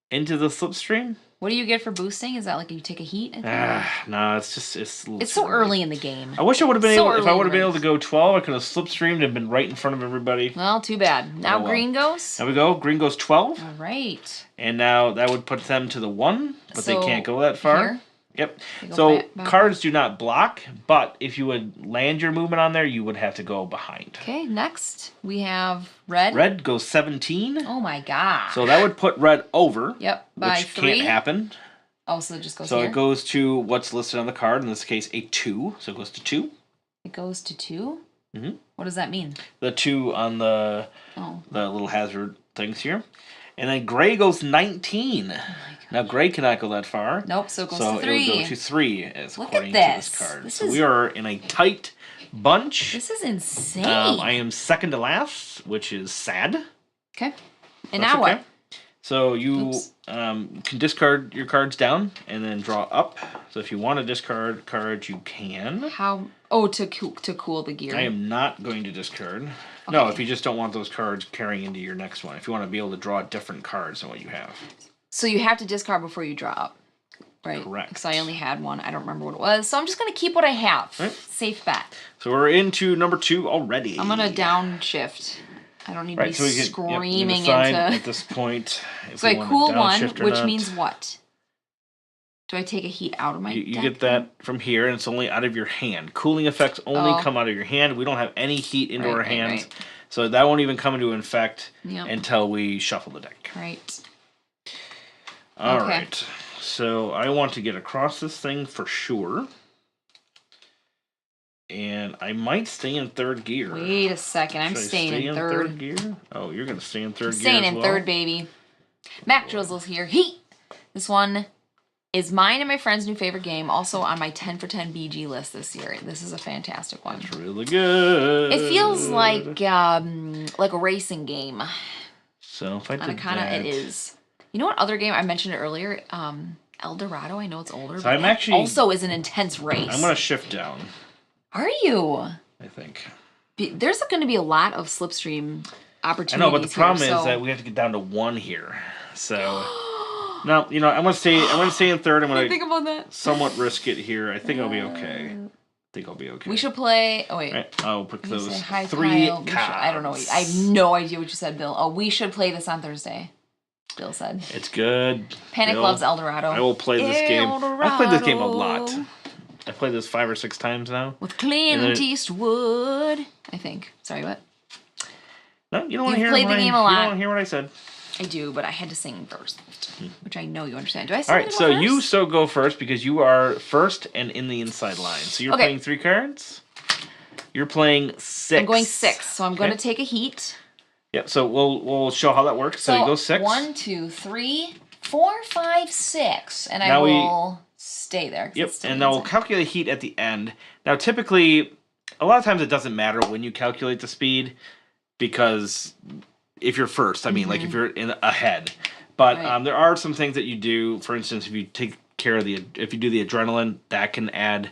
S3: into the slipstream.
S2: What do you get for boosting? Is that like you take a heat?
S3: No, it's just
S2: it's so early in the game.
S3: I wish I would have been able. If I would have been able to go 12, I could have slipstreamed and been right in front of everybody.
S2: Well, too bad. Now green goes.
S3: There we go. Green goes 12.
S2: All right.
S3: And now that would put them to the 1, but they can't go that far.
S2: Here?
S3: Yep. So cards do not block, but if you would land your movement on there, you would have to go behind.
S2: Okay, next we have red.
S3: Red goes 17.
S2: Oh my god.
S3: So that would put red over.
S2: Yep, by
S3: which
S2: 3.
S3: Can't happen.
S2: Oh, so it just goes
S3: So
S2: here?
S3: it goes to what's listed on the card, in this case a 2. So it goes to 2.
S2: It goes to 2?
S3: Mm-hmm.
S2: What does that mean?
S3: The 2 on the little hazard things here. And then gray goes 19. Oh now gray cannot go that far.
S2: Nope, so it goes to 3.
S3: So it will go to 3 as
S2: Look
S3: according
S2: at
S3: to this card. So we are in a tight bunch.
S2: This is insane.
S3: I am second to last, which is sad.
S2: Okay. And now what?
S3: So you can discard your cards down and then draw up. So if you want to discard cards, you can.
S2: How? Oh, to cool the gear.
S3: I am not going to discard. Okay. No, if you just don't want those cards carrying into your next one. If you want to be able to draw different cards than what you have.
S2: So you have to discard before you draw up. Right.
S3: Correct.
S2: Because I only had one. I don't remember what it was. So I'm just going to keep what I have. Right. Safe bet.
S3: So we're into number 2 already.
S2: I'm going to downshift. I don't need to be screaming into...
S3: at this point.
S2: So I cool 1, which means what? Do I take a heat out of my deck?
S3: You get that from here, and it's only out of your hand. Cooling effects only come out of your hand. We don't have any heat into our hands. Right. So that won't even come into effect until we shuffle the deck.
S2: Right.
S3: All right. So I want to get across this thing for sure. And I might stay in third gear.
S2: Wait a second. I'm staying in third
S3: gear. Oh, you're going to stay in third gear
S2: staying in third, baby. Mac Drizzle's here. Heat! This one is mine and my friend's new favorite game. Also on my 10 for 10 BG list this year. This is a fantastic one.
S3: It's really good.
S2: It feels like a racing game.
S3: So if I did
S2: it is. You know what other game? I mentioned it earlier. El Dorado. I know it's older.
S3: So I'm actually...
S2: also is an intense race.
S3: I'm going to shift down.
S2: Are you?
S3: I think.
S2: There's going to be a lot of slipstream opportunities. I know,
S3: but the problem is that we have to get down to 1 here. So no, I'm going to stay in third. I'm going to think about that. Somewhat risk it here. I think I'll be okay.
S2: We should play. Oh wait.
S3: Right. I'll pick those 3 cards.
S2: I don't know. I have no idea what you said, Bill. Oh, we should play this on Thursday. Bill said.
S3: It's good.
S2: Panic
S3: Bill,
S2: loves El Dorado.
S3: I will play this game. I've played this game a lot. I played this 5 or 6 times now.
S2: With Clint Eastwood, I think. Sorry, what?
S3: No, you don't want to hear.
S2: Played the game a lot.
S3: You don't want to hear what I said.
S2: I do, but I had to sing first, which I know you understand. Do I sing?
S3: All right, so first? You go first because you are first and in the inside line. So you're playing 3 cards. You're playing 6.
S2: I'm going 6, so I'm going to take a heat.
S3: Yep. So we'll show how that works. So you go 6.
S2: 1, 2, 3, 4, 5, 6, and I will stay there.
S3: Yep, and then we'll calculate heat at the end. Now, typically, a lot of times it doesn't matter when you calculate the speed because if you're first, I mean, like if you're ahead. But there are some things that you do. For instance, if you take care of if you do the adrenaline, that can add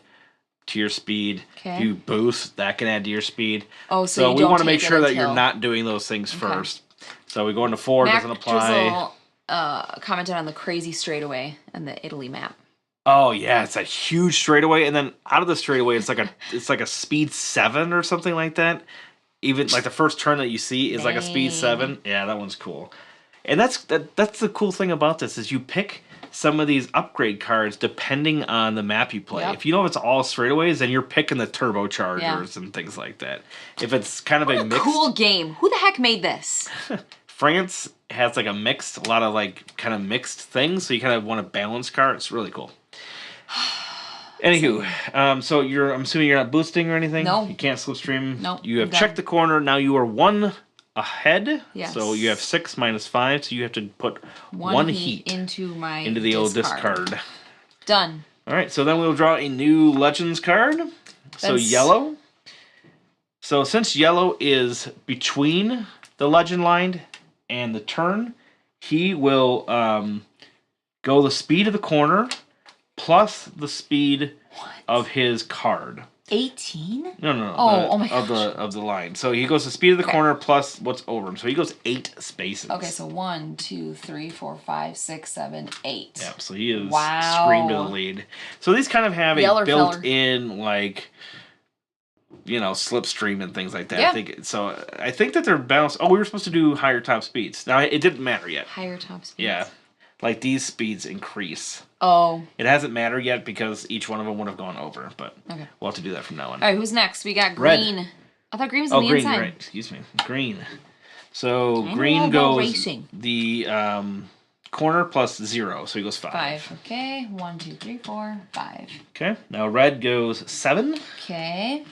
S3: to your speed. Okay. If you boost, that can add to your speed.
S2: Oh, so
S3: we want to make sure that you're not doing those things first. So we go into 4, doesn't apply.
S2: Drizzle commented on the crazy straightaway and the Italy map.
S3: Oh yeah, it's a huge straightaway, and then out of the straightaway, it's like a speed 7 or something like that. Even like the first turn that you see is like a speed 7. Yeah, that one's cool. And that's the cool thing about this is you pick some of these upgrade cards depending on the map you play. Yep. If you know it's all straightaways, then you're picking the turbochargers and things like that. If it's kind of a
S2: cool game. Who the heck made this?
S3: France has like a lot of like kind of mixed things, so you kind of want to balance cards. It's really cool. Anywho, so I'm assuming you're not boosting or anything?
S2: No.
S3: You can't slipstream?
S2: No.
S3: You have checked the corner. Now you are 1 ahead. Yes. So you have 6 minus 5, so you have to put 1 heat into the old discard.
S2: Done.
S3: All right, so then we'll draw a new Legends card. So yellow. So since yellow is between the legend line and the turn, he will go the speed of the corner plus the speed of his card.
S2: 18?
S3: No.
S2: Oh my gosh.
S3: Of the line. So he goes the speed of the corner plus what's over him. So he goes 8 spaces.
S2: Okay, so 1, 2, 3, 4, 5, 6, 7, 8.
S3: Yeah, so he is screamed to the lead. So these kind of have a built-in like slipstream and things like that. Yeah. I think that they're balanced. Oh, we were supposed to do higher top speeds. Now it didn't matter yet.
S2: Higher top speeds.
S3: Yeah. Like these speeds increase
S2: Oh.
S3: It hasn't mattered yet because each one of them would have gone over, but we'll have to do that from now on.
S2: All right, who's next? We got green. Red. I thought green was on the inside.
S3: Right. Excuse me. Green. So green goes the corner plus 0, so he goes 5.
S2: 5. Okay. 1, 2, 3, 4, 5.
S3: Okay. Now red goes 7.
S2: Okay.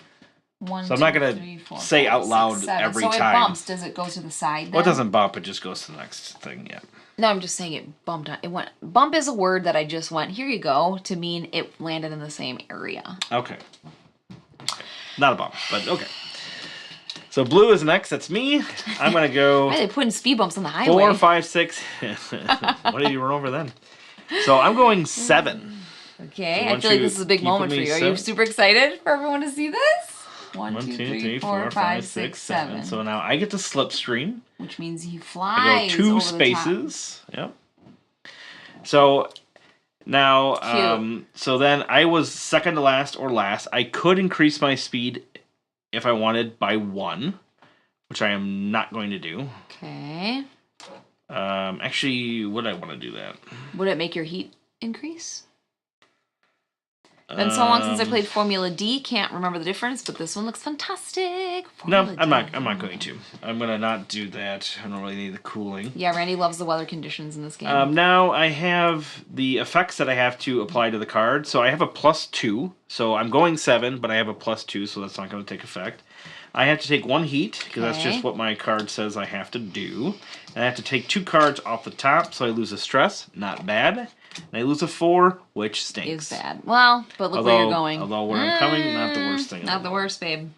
S2: 1,
S3: so I'm not gonna say 5, out loud 6, every time.
S2: So it bumps. Does it go to the side? Then?
S3: Well, it doesn't bump. It just goes to the next thing. Yeah.
S2: No, I'm just saying it bumped on. It went. Bump is a word that I just went. Here you go to mean it landed in the same area.
S3: Okay. Not a bump, but okay. So blue is next. That's me. I'm gonna go.
S2: Why are they putting speed bumps on the highway?
S3: 4, 5, 6. What did you run over then? So I'm going 7.
S2: Okay, I feel like this is a big moment for you. 7? Are you super excited for everyone to see this? 1, 2, 3, 4, 5, 6, 7.
S3: So now I get to slipstream,
S2: which means he flies.
S3: I go 2 spaces. Yep. So now, so then I was second to last or last. I could increase my speed if I wanted by 1, which I am not going to do.
S2: Okay.
S3: Actually, would I want to do that?
S2: Would it make your heat increase? Been so long since I played Formula D, can't remember the difference, but this one looks fantastic.
S3: Formula I'm not going to. I'm gonna not do that. I don't really need the cooling.
S2: Yeah, Randy loves the weather conditions in this game.
S3: Now I have the effects that I have to apply to the card. So I have a +2. So I'm going 7, but I have a +2, so that's not going to take effect. I have to take 1 heat, because that's just what my card says I have to do. And I have to take 2 cards off the top, so I lose a stress. Not bad. And I lose a 4, which stinks.
S2: Is bad. Well, but look where you're going.
S3: Although where I'm coming, not the worst thing.
S2: Not the worst, babe.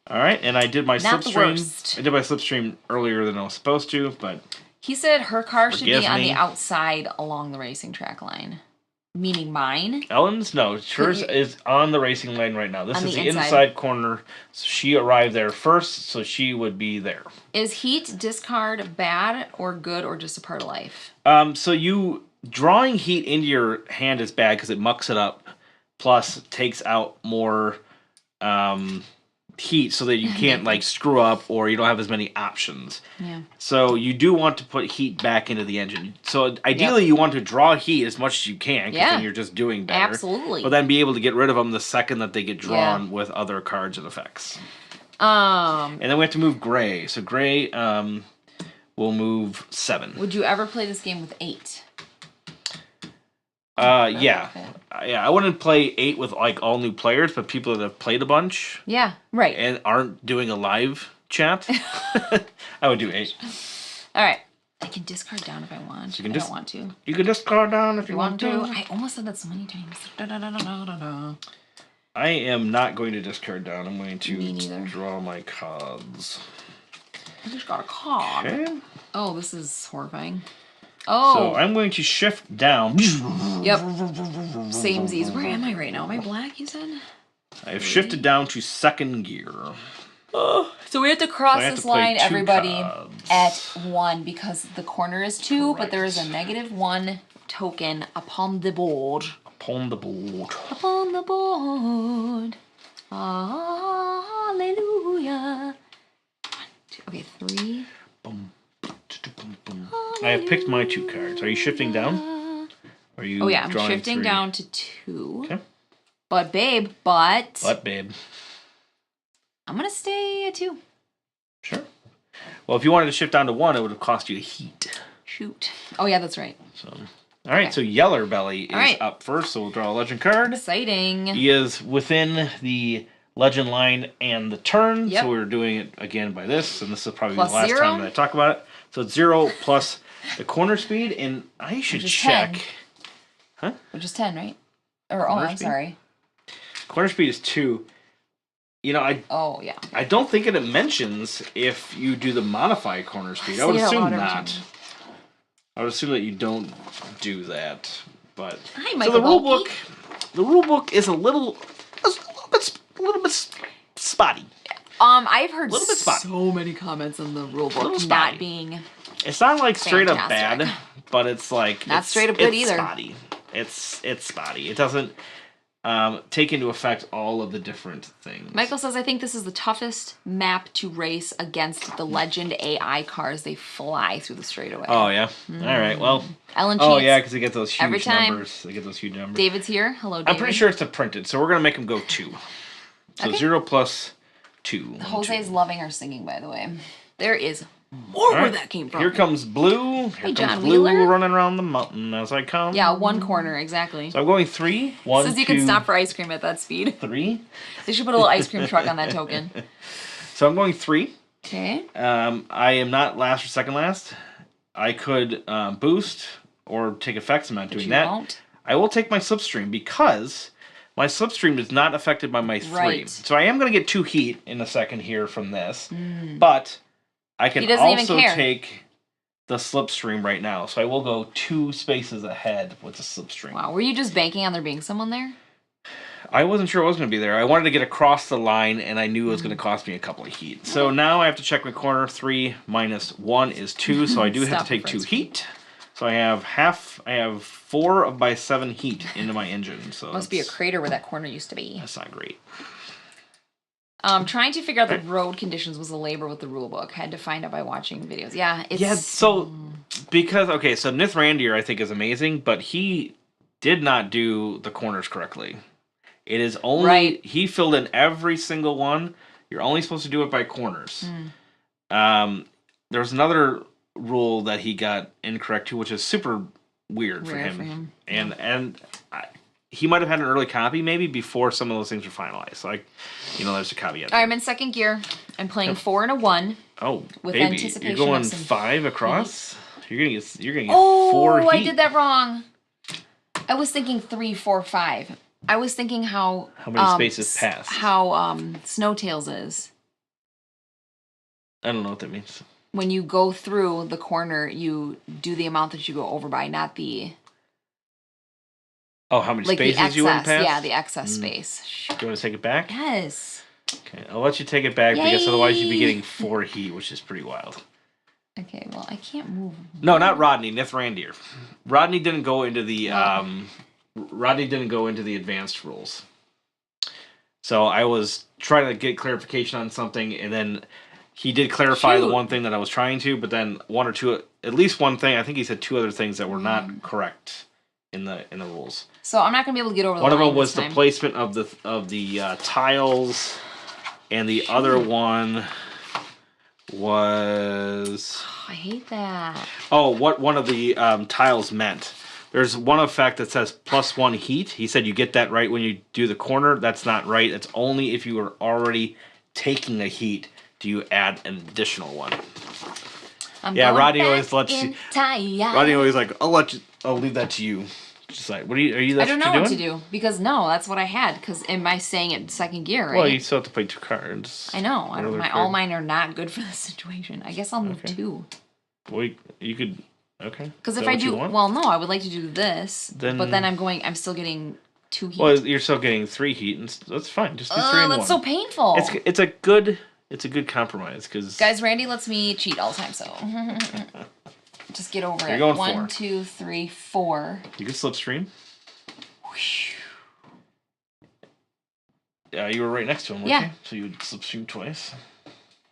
S3: All right, and I did my slipstream. I did my slipstream earlier than I was supposed to, but
S2: he said her car should be on the outside along the racing track line. Meaning mine?
S3: Ellen's? No, hers is on the racing line right now. This is the inside corner. So she arrived there first, so she would be there.
S2: Is heat discard bad or good or just a part of life?
S3: So you drawing heat into your hand is bad because it mucks it up, plus takes out more heat so that you can't like screw up or you don't have as many options.
S2: Yeah.
S3: So you do want to put heat back into the engine. So ideally you want to draw heat as much as you can because then you're just doing better.
S2: Absolutely.
S3: But then be able to get rid of them the second that they get drawn with other cards and effects. And then we have to move gray. So gray will move 7.
S2: Would you ever play this game with 8?
S3: Yeah. I wouldn't play 8 with like all new players, but people that have played a bunch.
S2: Yeah, right.
S3: And aren't doing a live chat. I would do 8.
S2: All right. I can discard down if I want. So I don't want to.
S3: You can discard down if you want to.
S2: I almost said that so many times.
S3: I am not going to discard down. I'm going to draw my cards.
S2: I just got a card.
S3: Okay.
S2: Oh, this is horrifying. Oh.
S3: So I'm going to shift down.
S2: Yep. Samesies. Where am I right now? Am I black, you said?
S3: I have shifted down to second gear.
S2: So we have to cross this line, everybody, at 1 because the corner is 2, but there is a -1 token upon the board.
S3: Upon the board.
S2: Upon the board. Hallelujah. 1, 2. Okay, 3.
S3: Boom. I have picked my 2 cards. Are you shifting down? Are you
S2: I'm shifting down to 2.
S3: Okay.
S2: But babe,
S3: But
S2: I'm going to stay at 2.
S3: Sure. Well, if you wanted to shift down to 1, it would have cost you a heat.
S2: Shoot. Oh, yeah, that's right.
S3: So, all right, so Yeller Belly is up first, so we'll draw a legend card.
S2: Exciting.
S3: He is within the legend line and the turn, so we're doing it again by this, and this is probably plus the last
S2: 0?
S3: time that I talk about it. So it's 0 plus the corner speed, and I should check.
S2: 10.
S3: Huh?
S2: Which is 10, right? Or I'm sorry.
S3: Corner speed is 2. You know, I don't think it mentions if you do the modified corner speed. I would assume not. I would assume that you don't do that. But so the rule book is a little bit spotty.
S2: I've heard so many comments on the rule book not being.
S3: It's not like straight up bad, but it's like
S2: not straight up good either.
S3: Spotty. It's spotty. It doesn't. take into effect all of the different things.
S2: Michael says, I think this is the toughest map to race against the Legend AI cars. They fly through the straightaway.
S3: Oh, yeah? All right, well.
S2: Ellen
S3: Oh, yeah, because they get those huge
S2: every time
S3: numbers. They get those huge numbers.
S2: David's here. Hello, David.
S3: I'm pretty sure it's a printed, so we're going to make them go 2. So 0 plus 2.
S2: Jose's loving our singing, by the way. There is more where that came from.
S3: Here comes Blue. Here comes Blue running around the mountain as I come.
S2: Yeah, one corner, exactly.
S3: So I'm going 3. 1,
S2: says you can stop for ice cream at that speed.
S3: 3.
S2: They should put a little ice cream truck on that token.
S3: So I'm going 3.
S2: Okay.
S3: I am not last or second last. I could boost or take effects. I'm not doing that. Won't. I will take my slipstream because my slipstream is not affected by my 3. Right. So I am going to get 2 heat in a second here from this. But I can also take the slipstream right now. So I will go 2 spaces ahead with the slipstream.
S2: Wow. Were you just banking on there being someone there?
S3: I wasn't sure it was going to be there. I wanted to get across the line, and I knew it was going to cost me a couple of heat. So now I have to check my corner. 3 minus 1 is 2, so I do have to take 2 heat. So I have 4 of my 7 heat into my engine. So
S2: must be a crater where that corner used to be.
S3: That's not great.
S2: Trying to figure out the road conditions was a labor with the rule book. Had to find out by watching videos. Yeah, it's...
S3: Yeah, so... Because, okay, so Nith Randier, I think, is amazing, but he did not do the corners correctly. It is only... Right. He filled in every single one. You're only supposed to do it by corners. There was another rule that he got incorrect, too, which is super weird for him. And he might have had an early copy, maybe, before some of those things were finalized. Like, there's a caveat.
S2: All right, I'm in second gear. I'm playing 4 and a 1.
S3: Oh,
S2: with
S3: baby.
S2: Anticipation.
S3: You're going 5 across? You're gonna get 4 heat.
S2: Oh, I did that wrong. I was thinking 3, 4, 5. I was thinking how
S3: many spaces pass.
S2: How Snowtails is.
S3: I don't know what that means.
S2: When you go through the corner, you do the amount that you go over by, not the...
S3: Oh, how many spaces you went past?
S2: Yeah, the excess space.
S3: Do you want to take it back?
S2: Yes.
S3: Okay, I'll let you take it back because otherwise you'd be getting 4 heat, which is pretty wild.
S2: Okay, well, I can't move.
S3: No, not Rodney. Nith Randier. Rodney didn't go into the advanced rules. So I was trying to get clarification on something, and then he did clarify the one thing that I was trying to, but then one or two, at least one thing. I think he said 2 other things that were not correct in the rules.
S2: So I'm not gonna be able to get over the
S3: one
S2: line.
S3: One of them was the placement of the tiles, and the other one was...
S2: I hate that.
S3: Oh, what one of the tiles meant. There's one effect that says +1 heat. He said you get that right when you do the corner. That's not right. It's only if you are already taking a heat do you add an additional one. Rodney always lets you... Rodney always like, I'll leave that to you. Just like, are you?
S2: I don't know what to do because that's what I had. Because am I saying it second gear? Right?
S3: Well, you still have to play 2 cards.
S2: I know. All mine are not good for this situation. I guess I'll move 2.
S3: Well, you could. Okay.
S2: Because if I do, I would like to do this. But then I'm still getting 2 heat.
S3: Well, you're still getting 3 heat, and that's fine. Just do 3 and 1.
S2: That's so painful.
S3: It's a good compromise because
S2: guys, Randy lets me cheat all the time, so. Just get over it.
S3: Going
S2: 1, 2, 3, 4.
S3: You can slipstream. Yeah, you were right next to him, weren't you? So you would slipstream twice.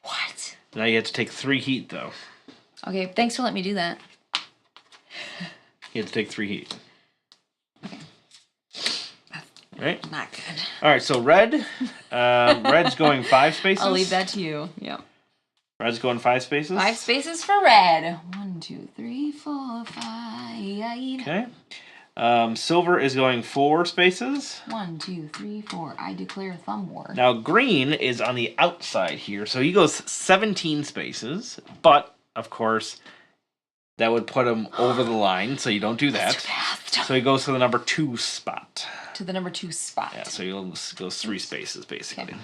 S2: What?
S3: Now you have to take 3 heat, though.
S2: Okay, thanks for letting me do that.
S3: You have to take 3 heat.
S2: Okay.
S3: Right?
S2: Not good.
S3: All right, so red. Red's going 5 spaces.
S2: I'll leave that to you. Yep.
S3: Red's going 5 spaces.
S2: 5 spaces for red. 1, 2, 3, 4, 5.
S3: Okay. Silver is going 4 spaces.
S2: 1, 2, 3, 4. I declare thumb war.
S3: Now green is on the outside here, so he goes 17 spaces. But of course, that would put him over the line, so you don't do that. So he goes to the number 2 spot.
S2: To the number 2 spot.
S3: Yeah, so he goes 3 spaces basically.
S2: Okay.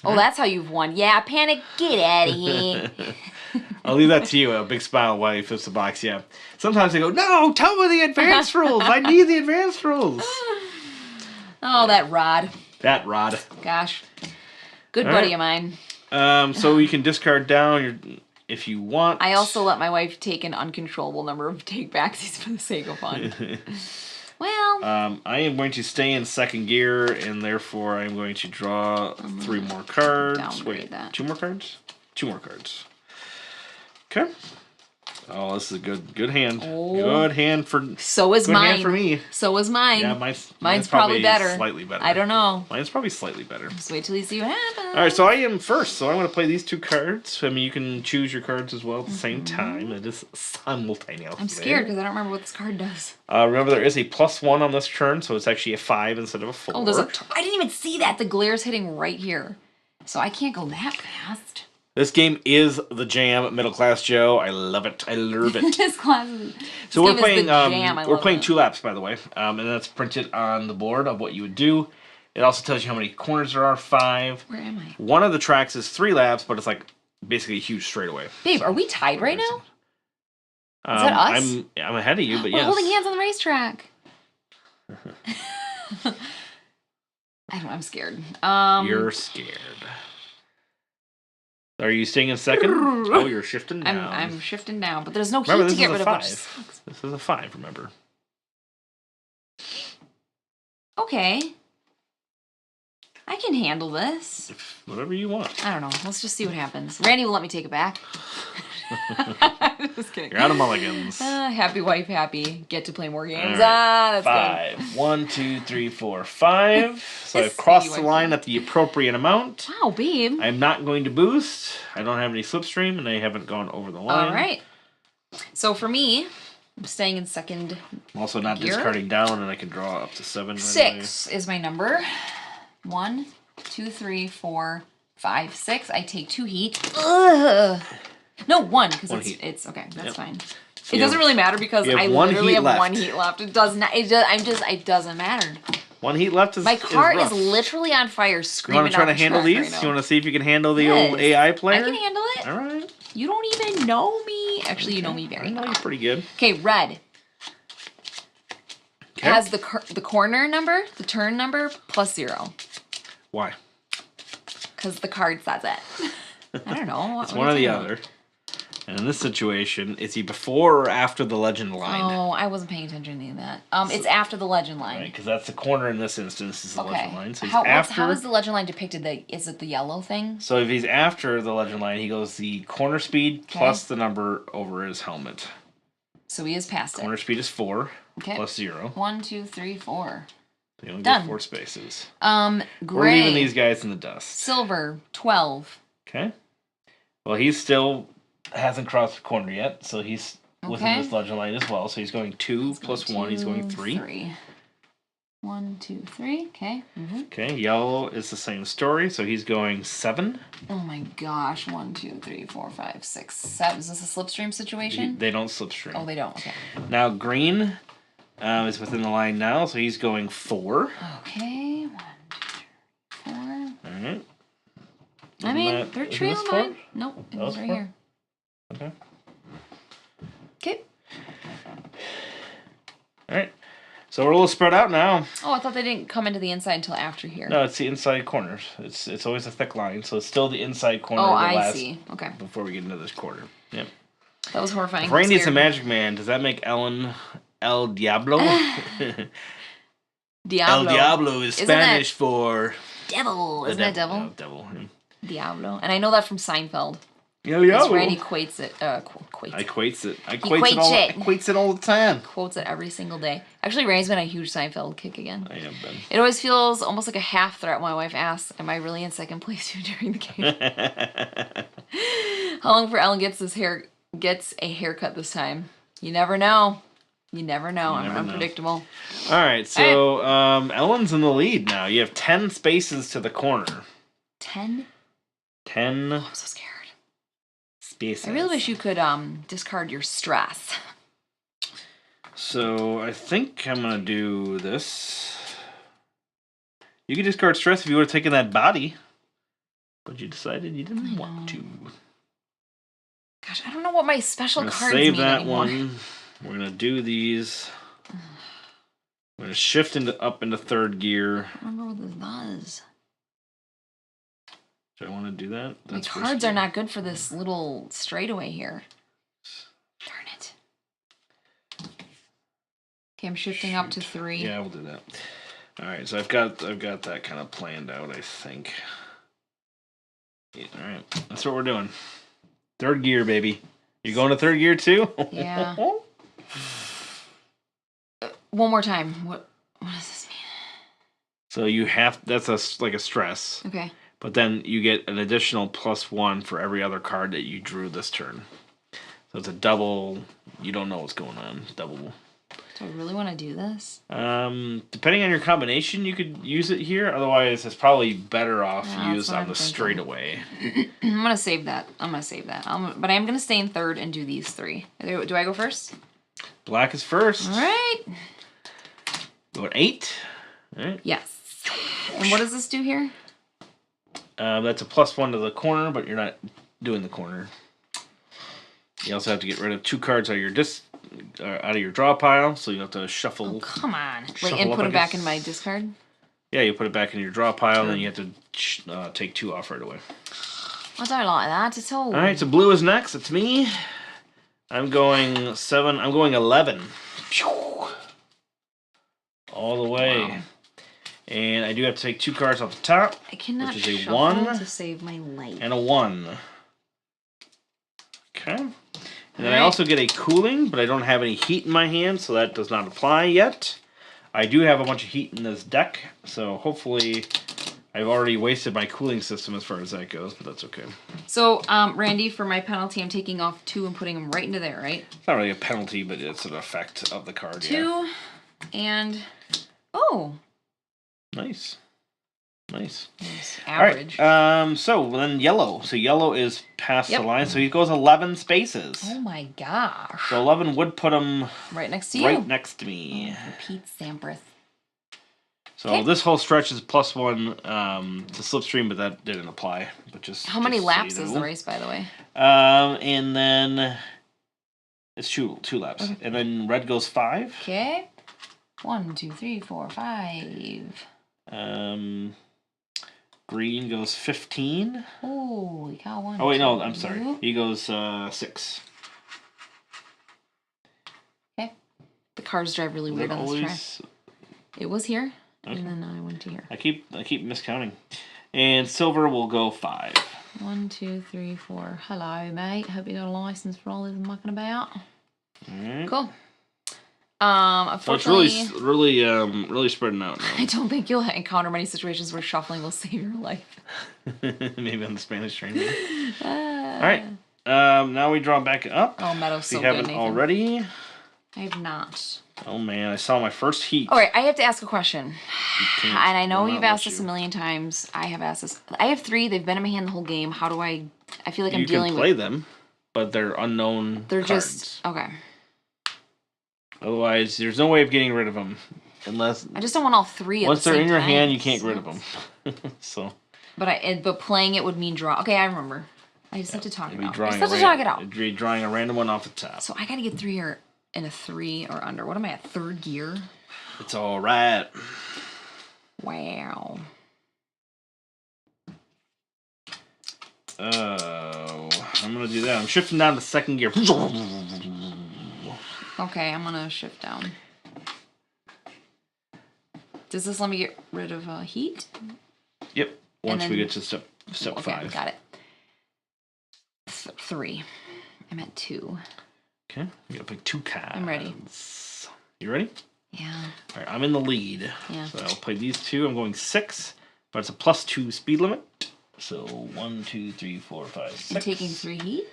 S2: Oh, that's how you've won. Yeah, Panic, get out of here.
S3: I'll leave that to you. A big smile while he flips the box, yeah. Sometimes they go, no, tell me the advanced rules. I need the advanced rules.
S2: Oh, that Rod.
S3: That Rod.
S2: Gosh. Good buddy of mine.
S3: So you can discard down if you want.
S2: I also let my wife take an uncontrollable number of take-backsies for the sake of fun. Well.
S3: I am going to stay in second gear, and therefore I'm going to draw 3 more cards. Wait, that. 2 more cards? 2 more cards. Okay. Oh, this is a good hand. Oh. Good hand for.
S2: So is mine.
S3: Hand for me.
S2: So is mine.
S3: Yeah,
S2: mine's probably better.
S3: Slightly better.
S2: I don't know.
S3: Mine's probably slightly better.
S2: Just wait till you see what happens.
S3: All right, so I am first. So I'm going to play these 2 cards. I mean, you can choose your cards as well at the same time. It is simultaneous.
S2: I'm scared because I don't remember what this card does.
S3: Remember, there is a +1 on this turn, so it's actually a 5 instead of a 4.
S2: Oh, there's I didn't even see that. The glare's hitting right here, so I can't go that fast.
S3: This game is the jam, Middle Class Joe. I love it. I love it.
S2: This class is,
S3: so we're playing. We're playing 2 laps, by the way, and that's printed on the board of what you would do. It also tells you how many corners there are. 5.
S2: Where am I?
S3: One of the tracks is 3 laps, but it's like basically a huge straightaway.
S2: Babe, are we tied right now? Is that us?
S3: I'm ahead of you, but
S2: we're
S3: yes.
S2: Holding hands on the racetrack. I'm scared.
S3: You're scared. Are you staying in second? Oh, you're shifting down.
S2: I'm shifting down, but there's no heat to get rid of.
S3: This is a 5, remember.
S2: Okay. I can handle this.
S3: Whatever you want.
S2: I don't know. Let's just see what happens. Randy will let me take it back. Just kidding.
S3: You're out of mulligans.
S2: Happy wife, happy. Get to play more games.
S3: Right.
S2: That's
S3: 5.
S2: good.
S3: 1, 2, 3, 4, 5. So I've crossed the line at the appropriate amount.
S2: Wow, babe.
S3: I'm not going to boost. I don't have any slipstream, and I haven't gone over the line.
S2: All right. So for me, I'm staying in second.
S3: I'm also not discarding down, and I can draw up to 7.
S2: 6 is my number. 1, 2, 3, 4, 5, 6. I take 2 heat. Ugh. No, 1 because it's okay. That's fine. So it doesn't really matter because I literally have 1 heat left. It does not. It doesn't matter.
S3: 1 heat left is
S2: my car is literally on fire, screaming.
S3: You want to try to handle these?
S2: Right,
S3: you want to see if you can handle the old AI player?
S2: I can handle it.
S3: All right.
S2: You don't even know me. Actually, you know me very well.
S3: I know you're pretty good.
S2: Okay, red. Okay. Has the corner number, the turn number, +0.
S3: Why?
S2: Because the card says it. I don't know.
S3: It's one or the other. And in this situation, is he before or after the legend line?
S2: Oh, I wasn't paying attention to any of that. It's after the legend line.
S3: Right, because that's the corner in this instance is the legend line. So
S2: how is the legend line depicted? Is it the yellow thing?
S3: So if he's after the legend line, he goes the corner speed plus the number over his helmet.
S2: So he is past it.
S3: Corner speed is 4 plus 0.
S2: 1, 2, 3, 4.
S3: So you only get 4 spaces.
S2: Gray.
S3: We're leaving these guys in the dust.
S2: Silver, 12.
S3: Okay. Well, he's still hasn't crossed the corner yet, so he's within this legend line as well. So he's going 2 plus 1. He's going 3.
S2: 1, 2, 3. Okay.
S3: Okay. Yellow is the same story, so he's going 7.
S2: Oh my gosh! 1, 2, 3, 4, 5, 6, 7. Is this a slipstream situation?
S3: They don't slipstream.
S2: Oh, they don't. Okay.
S3: Now green is within the line now, so he's going 4.
S2: Okay. 1, 2, 3, 4.
S3: All right.
S2: I mean, they're trailing mine. Nope, it was right here.
S3: Okay.
S2: Okay.
S3: All right. So we're a little spread out now.
S2: Oh, I thought they didn't come into the inside until after here.
S3: No, it's the inside corners. It's always a thick line, so it's still the inside corner.
S2: Oh, I see. Okay.
S3: Before we get into this quarter. Yep.
S2: That was horrifying.
S3: If Randy's a magic man, does that make Ellen El Diablo?
S2: Diablo.
S3: El Diablo is Spanish for
S2: devil. Isn't that devil?
S3: No, devil.
S2: Diablo. And I know that from Seinfeld.
S3: El Diablo.
S2: Randy equates it.
S3: I equates it all the time.
S2: Quotes it every single day. Actually, Randy's been a huge Seinfeld kick again.
S3: I have been.
S2: It always feels almost like a half threat when my wife asks, "Am I really in second place during the game?" How long before Ellen gets a haircut this time? You never know. I'm unpredictable.
S3: All right, so Ellen's in the lead now. You have 10 spaces to the corner.
S2: 10?
S3: 10.
S2: Oh, I'm so scared.
S3: Spaces.
S2: I really wish you could discard your stress.
S3: So I think I'm going to do this. You can discard stress if you would have taken that body. But you decided you didn't want to.
S2: Gosh, I don't know what my special cards mean
S3: save that
S2: anymore.
S3: one. We're going to do these. We're going to shift up into third gear.
S2: I don't remember what this does.
S3: Do I want to do that?
S2: My cards are not good for this little straightaway here. Darn it. Okay, I'm shifting up to 3.
S3: Yeah, we'll do that. All right, so I've got that kind of planned out, I think. Yeah, all right, that's what we're doing. Third gear, baby. You going to third gear too?
S2: Yeah. One more time. What does this mean?
S3: So that's like a stress.
S2: Okay.
S3: But then you get an additional +1 for every other card that you drew this turn. So it's a double. You don't know what's going on. Double.
S2: Do I really want to do this?
S3: Depending on your combination, you could use it here. Otherwise, it's probably better off used on the straightaway.
S2: I'm gonna save that. But I'm gonna stay in third and do these 3. Do I go first?
S3: Black is first.
S2: All right.
S3: Go at 8. All right.
S2: Yes. And what does this do here?
S3: That's a +1 to the corner, but you're not doing the corner. You also have to get rid of 2 cards out of your draw pile, so you have to shuffle.
S2: Oh, come on! And put it back in my discard.
S3: Yeah, you put it back in your draw pile, and then you have to take 2 off right away.
S2: I don't like that at all.
S3: All right, so blue is next. It's me. I'm going 7. I'm going 11. All the way. Wow. And I do have to take 2 cards off the top.
S2: I cannot
S3: which is a
S2: shuffle
S3: 1
S2: to save my life.
S3: And a 1. Okay. And then I also get a cooling, but I don't have any heat in my hand, so that does not apply yet. I do have a bunch of heat in this deck, so hopefully I've already wasted my cooling system as far as that goes, but that's okay.
S2: So, Randy, for my penalty, I'm taking off 2 and putting them right into there, right?
S3: It's not really a penalty, but it's an effect of the card,
S2: 2 and... Oh!
S3: Nice.
S2: Average.
S3: All right. So then yellow. So yellow is past the line. So he goes 11 spaces.
S2: Oh my gosh.
S3: So 11 would put him
S2: right next to you.
S3: Right next to me.
S2: Oh, Pete Sampras.
S3: So this whole stretch is +1 to slipstream, but that didn't apply. But just
S2: how many laps is the race, by the way?
S3: And then it's two laps, and then red goes 5.
S2: Okay. 1, 2, 3, 4, 5.
S3: Green goes 15.
S2: Oh, we got 1.
S3: Oh wait, no, I'm sorry. He goes 6.
S2: Okay. The cars drive really weird on this track. It was here, and then I went to here.
S3: I keep miscounting. And silver will go 5.
S2: 1, 2, 3, 4. Hello, mate. Hope you got a license for all this mucking about.
S3: Alright.
S2: Cool. Unfortunately,
S3: so it's really spreading out now.
S2: I don't think you'll encounter many situations where shuffling will save your life.
S3: Maybe on the Spanish train. All right. Now we draw back up.
S2: Oh, Meadow's so
S3: good, Nathan. If you haven't already.
S2: I have not.
S3: Oh, man. I saw my first heat.
S2: All right. I have to ask a question. And I know you've asked this a million times. I have asked this. I have 3. They've been in my hand the whole game. How do I feel like I'm dealing with...
S3: You can play them, but they're unknown cards.
S2: Just... Okay.
S3: Otherwise, there's no way of getting rid of them. Unless...
S2: I just don't want all 3 at the same time.
S3: Once they're in your hand, you can't get rid of them. So...
S2: But playing it would mean draw. Okay, I remember. I just have to talk it out. I just have to
S3: talk it out. You're drawing a random one off the top.
S2: So I gotta get 3 or in a 3 or under. What am I at? 3rd gear?
S3: It's all right.
S2: Wow.
S3: Oh, I'm gonna do that. I'm shifting down to 2nd gear.
S2: Okay, I'm gonna shift down. Does this let me get rid of heat?
S3: Yep. Once we get to step 5.
S2: Got it. 3. I'm at 2.
S3: Okay. You gotta pick 2 cards.
S2: I'm ready.
S3: You ready?
S2: Yeah.
S3: All right. I'm in the lead.
S2: Yeah.
S3: So I'll play these 2. I'm going 6, but it's a +2 speed limit. So 1, 2, 3, 4, 5, 6.
S2: I'm taking 3 heat?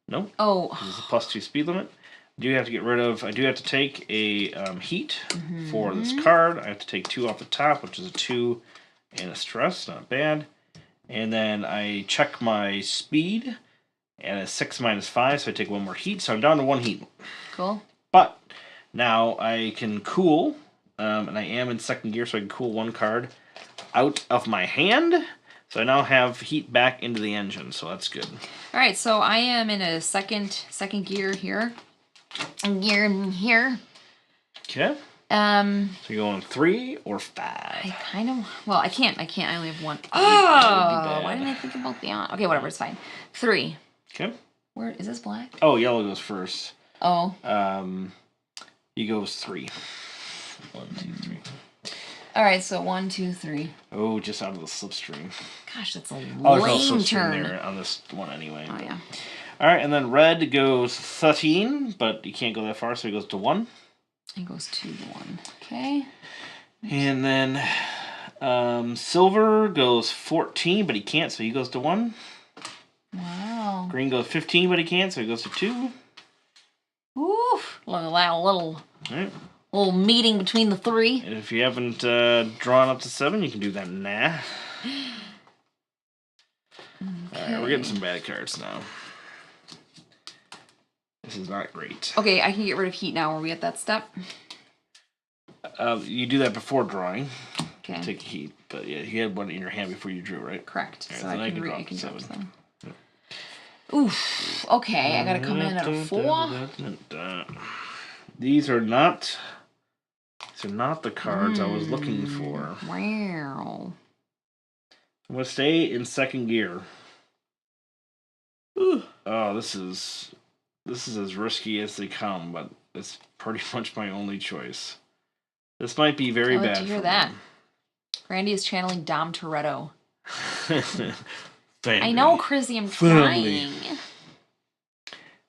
S3: No.
S2: Oh.
S3: This is a +2 speed limit. I do have to take a heat for this card. I have to take 2 off the top, which is a 2 and a stress. Not bad. And then I check my speed, and it's 6 minus 5, so I take 1 more heat. So I'm down to 1 heat.
S2: Cool.
S3: But now I can cool, and I am in 2nd gear, so I can cool 1 card out of my hand. So I now have heat back into the engine, so that's good.
S2: All right, so I am in a second gear here. Gear here.
S3: Okay. So you're going 3 or 5?
S2: I kind of... Well, I can't. I only have 1. Oh! Why didn't I think about the... Okay, whatever. It's fine. 3.
S3: Okay.
S2: Where... Is this black?
S3: Oh, yellow goes first.
S2: Oh.
S3: He goes 3. 1, 2, 3.
S2: All right, so 1, 2, 3.
S3: Oh, just out of the slipstream.
S2: Gosh, that's a lame
S3: no
S2: turn.
S3: there on this one anyway.
S2: Oh, yeah.
S3: All right, and then red goes 13, but you can't go that far, so he goes to 1.
S2: He goes to 1. Okay.
S3: And then silver goes 14, but he can't, so he goes to 1.
S2: Wow.
S3: Green goes 15, but he can't, so he goes to 2.
S2: Oof. Look at that little meeting between the 3.
S3: And if you haven't drawn up to 7, you can do that now. Okay. All right, we're getting some bad cards now. This is not great.
S2: Okay, I can get rid of heat now. Are we at that step?
S3: You do that before drawing.
S2: Okay.
S3: Take heat, but yeah, you had one in your hand before you drew, right?
S2: Correct.
S3: Right,
S2: so I can
S3: drop
S2: 7. Them. Oof. Okay, I gotta come in at a 4.
S3: These are not the cards I was looking for.
S2: Wow.
S3: I'm gonna stay in second gear. Ooh. Oh, this is as risky as they come, but it's pretty much my only choice. This might be very bad.
S2: To hear that. Randy is channeling Dom Toretto. I know, Chrissy, I'm trying.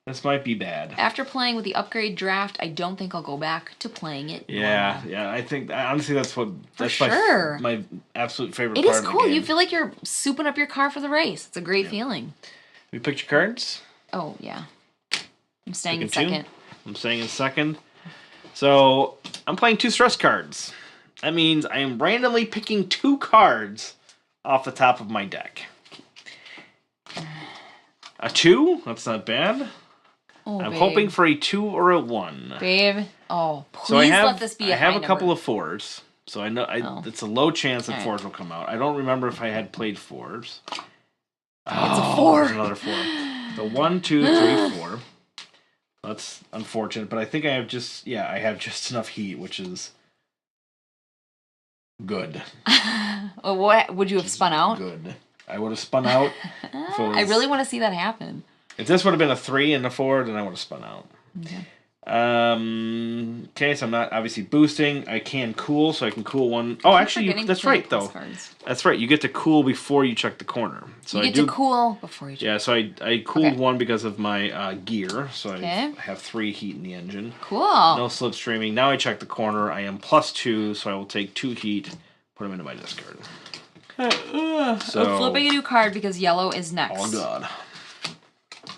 S3: This might be bad.
S2: After playing with the upgrade draft, I don't think I'll go back to playing it.
S3: Yeah, I think honestly that's
S2: sure.
S3: my absolute favorite.
S2: It is cool. You feel like you're souping up your car for the race. It's a great feeling.
S3: We picked your cards.
S2: Oh yeah, I'm staying in second.
S3: I'm staying in second. So I'm playing 2 stress cards. That means I am randomly picking 2 cards off the top of my deck. A 2? That's not bad.
S2: Oh,
S3: I'm hoping for a 2 or a 1.
S2: Babe. Oh, please let this be a high
S3: I have a couple of 4s. So I know it's a low chance that 4s will come out. I don't remember if I had played 4s.
S2: It's a 4.
S3: There's another 4. The 1, 2, 3, 4. That's unfortunate, but I think I have just enough heat, which is good.
S2: What would you have spun out?
S3: Good. I would have spun out.
S2: I really want to see that happen.
S3: If this would have been a 3 and a 4, then I would have spun out.
S2: Okay.
S3: Okay, so I'm not obviously boosting. I can cool, so I can cool 1. Oh, actually, that's right, though. That's right. You get to cool before you check the corner. So
S2: you get to cool before you check.
S3: Yeah, so I cooled 1 because of my gear, so I have 3 heat in the engine.
S2: Cool.
S3: No slipstreaming. Now I check the corner. I am +2, so I will take 2 heat, put them into my discard.
S2: So I'm flipping a new card because yellow is next.
S3: Oh, God.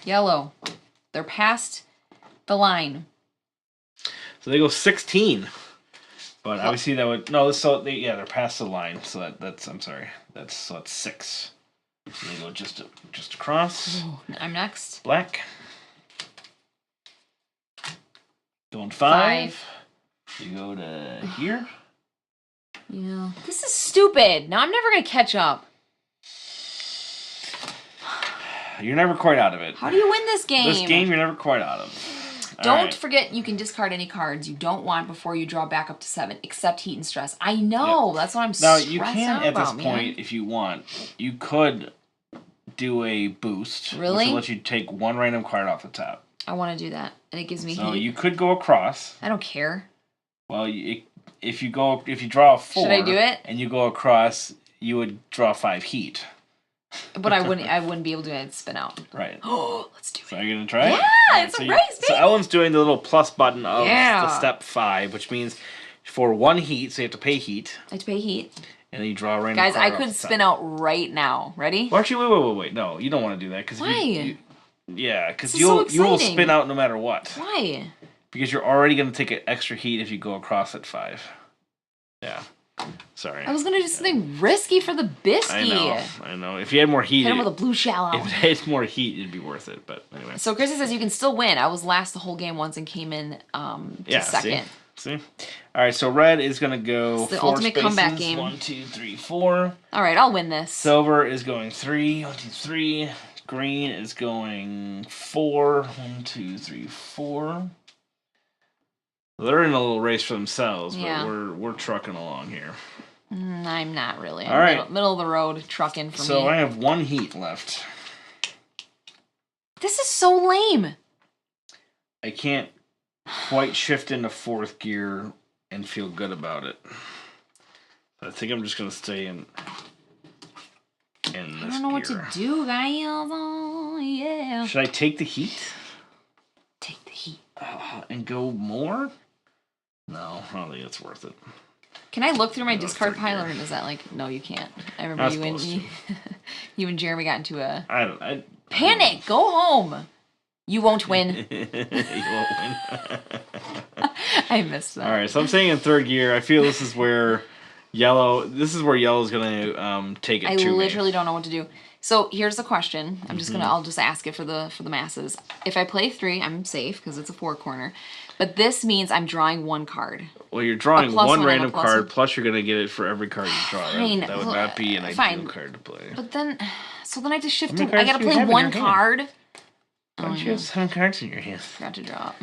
S2: Yellow. They're past the line.
S3: So they go 16. But obviously that would... No, they're past the line. So that's... I'm sorry. That's 6. So they go just across.
S2: Ooh, I'm next.
S3: Black. Going 5. You go to here.
S2: Yeah. This is stupid. Now I'm never going to catch up.
S3: You're never quite out of it.
S2: How do you win this game?
S3: This game you're never quite out of.
S2: Don't forget you can discard any cards you don't want before you draw back up to 7, except heat and stress. I know. Yep. That's what I'm stressed out about,
S3: Now, you can, at this point, if you want, you could do a boost.
S2: Really?
S3: Which will let you take 1 random card off the top.
S2: I want to do that. And it gives me heat.
S3: So you could go across.
S2: I don't care.
S3: Well, if you draw a 4...
S2: Should I do it?
S3: And you go across, you would draw 5 heat.
S2: But I wouldn't be able to do it. I'd spin out.
S3: Right.
S2: Oh, let's do it.
S3: So are you going to try it?
S2: Yeah, it's a race, baby.
S3: So Ellen's doing the little plus button of the step 5, which means for 1 heat, so you have to pay heat.
S2: I have to pay heat.
S3: And then you draw a random
S2: Guys,
S3: card
S2: I could spin out right now. Ready?
S3: Well, actually, wait. No, you don't want to do that.
S2: Why?
S3: Because you will spin out no matter what.
S2: Why?
S3: Because you're already going to take an extra heat if you go across at 5. Yeah. Sorry.
S2: I was going to do something risky for the biscuit.
S3: I know. If you had more heat...
S2: Hit him with a blue shallow.
S3: If it had more heat, it'd be worth it. But anyway.
S2: So Chrissy says you can still win. I was last the whole game once and came in to second.
S3: See? All right, so red is going to go
S2: it's the
S3: 4
S2: ultimate
S3: spaces.
S2: comeback game.
S3: 1, 2, 3, 4.
S2: All right, I'll win this.
S3: Silver is going 3. 1, 2, 3. Green is going 4. 1, 2, 3, 4. They're in a little race for themselves, but we're trucking along here.
S2: I'm not really.
S3: All right.
S2: Middle of the road trucking for me.
S3: So I have 1 heat left.
S2: This is so lame.
S3: I can't quite shift into 4th gear and feel good about it. I think I'm just gonna stay in this gear.
S2: I don't know what to do, guys. Oh, yeah.
S3: Should I take the heat?
S2: Take the heat.
S3: And go more? No, I don't think it's worth it.
S2: Can I look through my discard pile, or is that like... No, you can't. I remember you and Jeremy got into a... Panic! Go home! You won't win.
S3: You won't win.
S2: I missed that.
S3: All right, so I'm saying in third gear, I feel this is where yellow's going to take it to me.
S2: I literally don't know what to do. So here's the question. I'll just ask it for the masses. If I play 3, I'm safe because it's a 4-corner. But this means I'm drawing 1 card.
S3: Well, you're drawing one random card, plus you're going to get it for every card you draw. Right? That would not be an ideal card to play.
S2: But then I have to shift to... I got to play 1 card.
S3: Why don't you have 7 cards in your hand?
S2: Forgot to draw.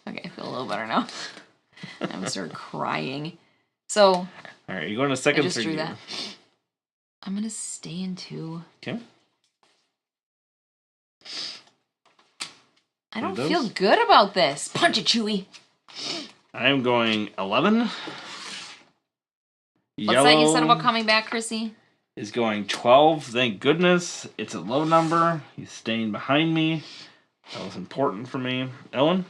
S2: Okay, I feel a little better now. I'm going to start crying. So...
S3: All right, you're going to second,
S2: I just
S3: third
S2: drew
S3: gear.
S2: that. I'm going to stay in 2.
S3: Okay.
S2: I don't feel good about this. Punch it, Chewy.
S3: I'm going 11.
S2: What's
S3: Yellow
S2: that you said about coming back, Chrissy?
S3: Is going 12. Thank goodness. It's a low number. He's staying behind me. That was important for me. Ellen?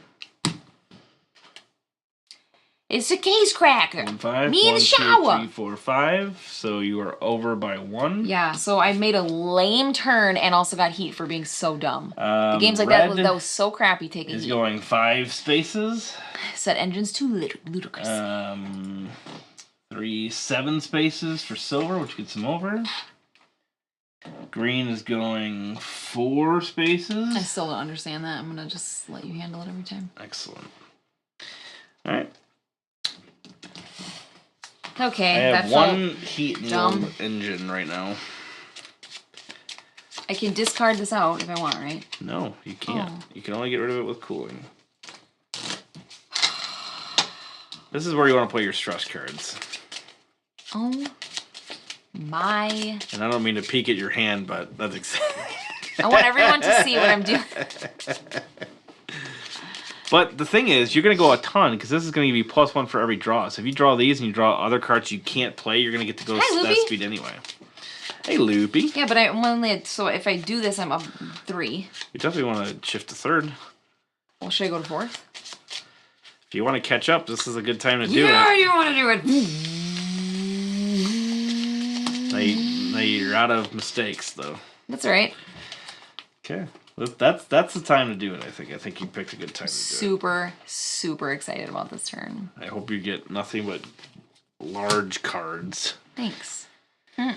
S2: It's a case cracker.
S3: 1, 5.
S2: Me in the shower.
S3: 2, 3, 4, 5. So you are over by 1.
S2: Yeah, so I made a lame turn and also got heat for being so dumb. The games like that was so crappy taking heat.
S3: Is going 5 spaces.
S2: Set engines too ludicrous.
S3: 3, 7 spaces for silver, which gets him over. Green is going 4 spaces.
S2: I still don't understand that. I'm going to just let you handle it every time.
S3: Excellent. All right.
S2: Okay,
S3: I have 1 heat in the engine right now.
S2: I can discard this out if I want, right?
S3: No, you can't. Oh. You can only get rid of it with cooling. This is where you want to play your stress cards.
S2: Oh my.
S3: And I don't mean to peek at your hand, but that's exactly...
S2: I want everyone to see what I'm doing.
S3: But the thing is, you're going to go a ton, because this is going to give you +1 for every draw. So if you draw these and you draw other cards you can't play, you're going to get to go that speed anyway. Hey, Loopy.
S2: Yeah, but so if I do this, I'm up 3.
S3: You definitely want to shift to 3rd.
S2: Well, should I go to 4th?
S3: If you want to catch up, this is a good time to do it.
S2: Yeah, you want to do it.
S3: Now you're out of mistakes, though.
S2: That's all right.
S3: Okay. That's the time to do it, I think. I think you picked a good time to do
S2: it. Super excited about this turn.
S3: I hope you get nothing but large cards.
S2: Thanks.
S3: All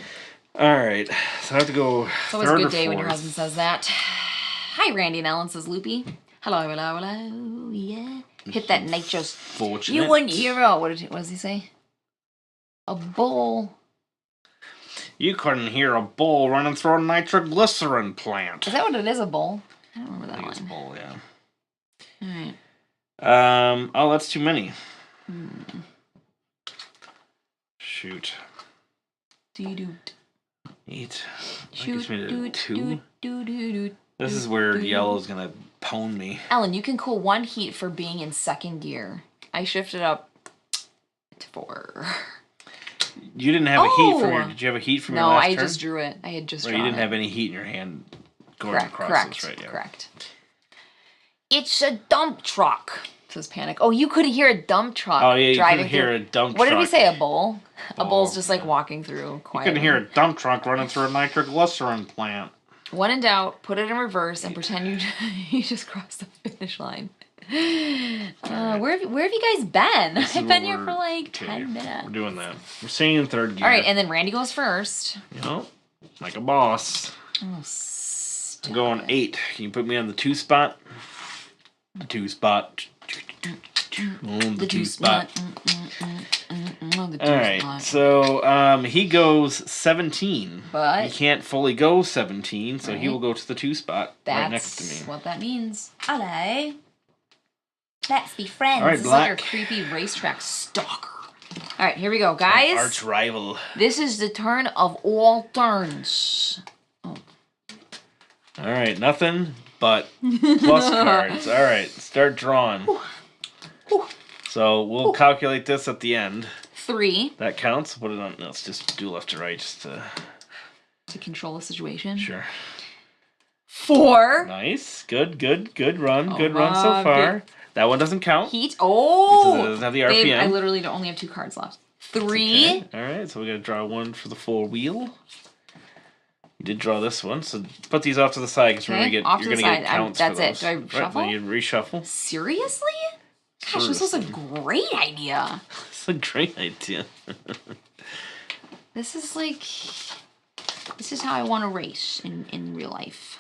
S3: right. So I have to go
S2: It's always a good day when your husband says that. Hi, Randy and Ellen, says Loopy. Hello, yeah. Hit that nitro.
S3: Fortunate.
S2: You 1 hero. What does he say? A bull.
S3: You couldn't hear a bull running through a nitroglycerin plant.
S2: Is that what it is, a bull? I don't remember that one.
S3: It's a bull, yeah.
S2: Alright.
S3: Oh, that's too many. Shoot. 8.
S2: Shoot.
S3: Me to 2. This is where yellow's gonna pwn me.
S2: Ellen, you can cool 1 heat for being in 2nd gear. I shifted up to 4.
S3: You didn't have a heat from your... Did you have a heat from your last turn?
S2: No, I just drew it. I had just drawn it.
S3: You didn't have any heat in your hand going across this, right? Yeah.
S2: Correct. It's a dump truck, says Panic. Oh, you could hear a dump truck
S3: driving through.
S2: You couldn't
S3: hear a dump truck.
S2: What did we say, a bull? A bull's just like walking through quietly.
S3: You couldn't hear a dump truck running through a nitroglycerin plant.
S2: When in doubt, put it in reverse and pretend you just crossed the finish line. Where have you guys been? I've been here for like 10 minutes.
S3: We're doing that. We're staying in 3rd gear.
S2: All right, and then Randy goes first.
S3: You know, like a boss.
S2: Oh,
S3: I'm going 8. Can you put me on the 2 spot? The 2 spot. The 2 spot. All right, so he goes 17.
S2: But
S3: he can't fully go 17, so he will go to the 2 spot right next to me.
S2: That's what that means. Hello. Let's be friends.
S3: All right,
S2: this is like your creepy racetrack stalker. All right, here we go, guys.
S3: My arch rival.
S2: This is the turn of all turns. Oh.
S3: All right, nothing but plus cards. All right, start drawing. So we'll calculate this at the end.
S2: 3.
S3: That counts. Put it on. Let's just do left to right just to
S2: control the situation.
S3: Sure.
S2: 4.
S3: Nice. Good run. Good run so far. That one doesn't count.
S2: Heat. Oh.
S3: It doesn't have the RPM.
S2: Babe, I literally only have 2 cards left. 3.
S3: Okay. All right. So we got to draw one for the full wheel. You did draw this one, so put these off to the side because you're gonna get counts
S2: that's
S3: for those.
S2: it. Do I shuffle?
S3: Right, then you reshuffle.
S2: Seriously? Gosh, this was a great idea.
S3: It's a great idea.
S2: This is how I want to race in real life.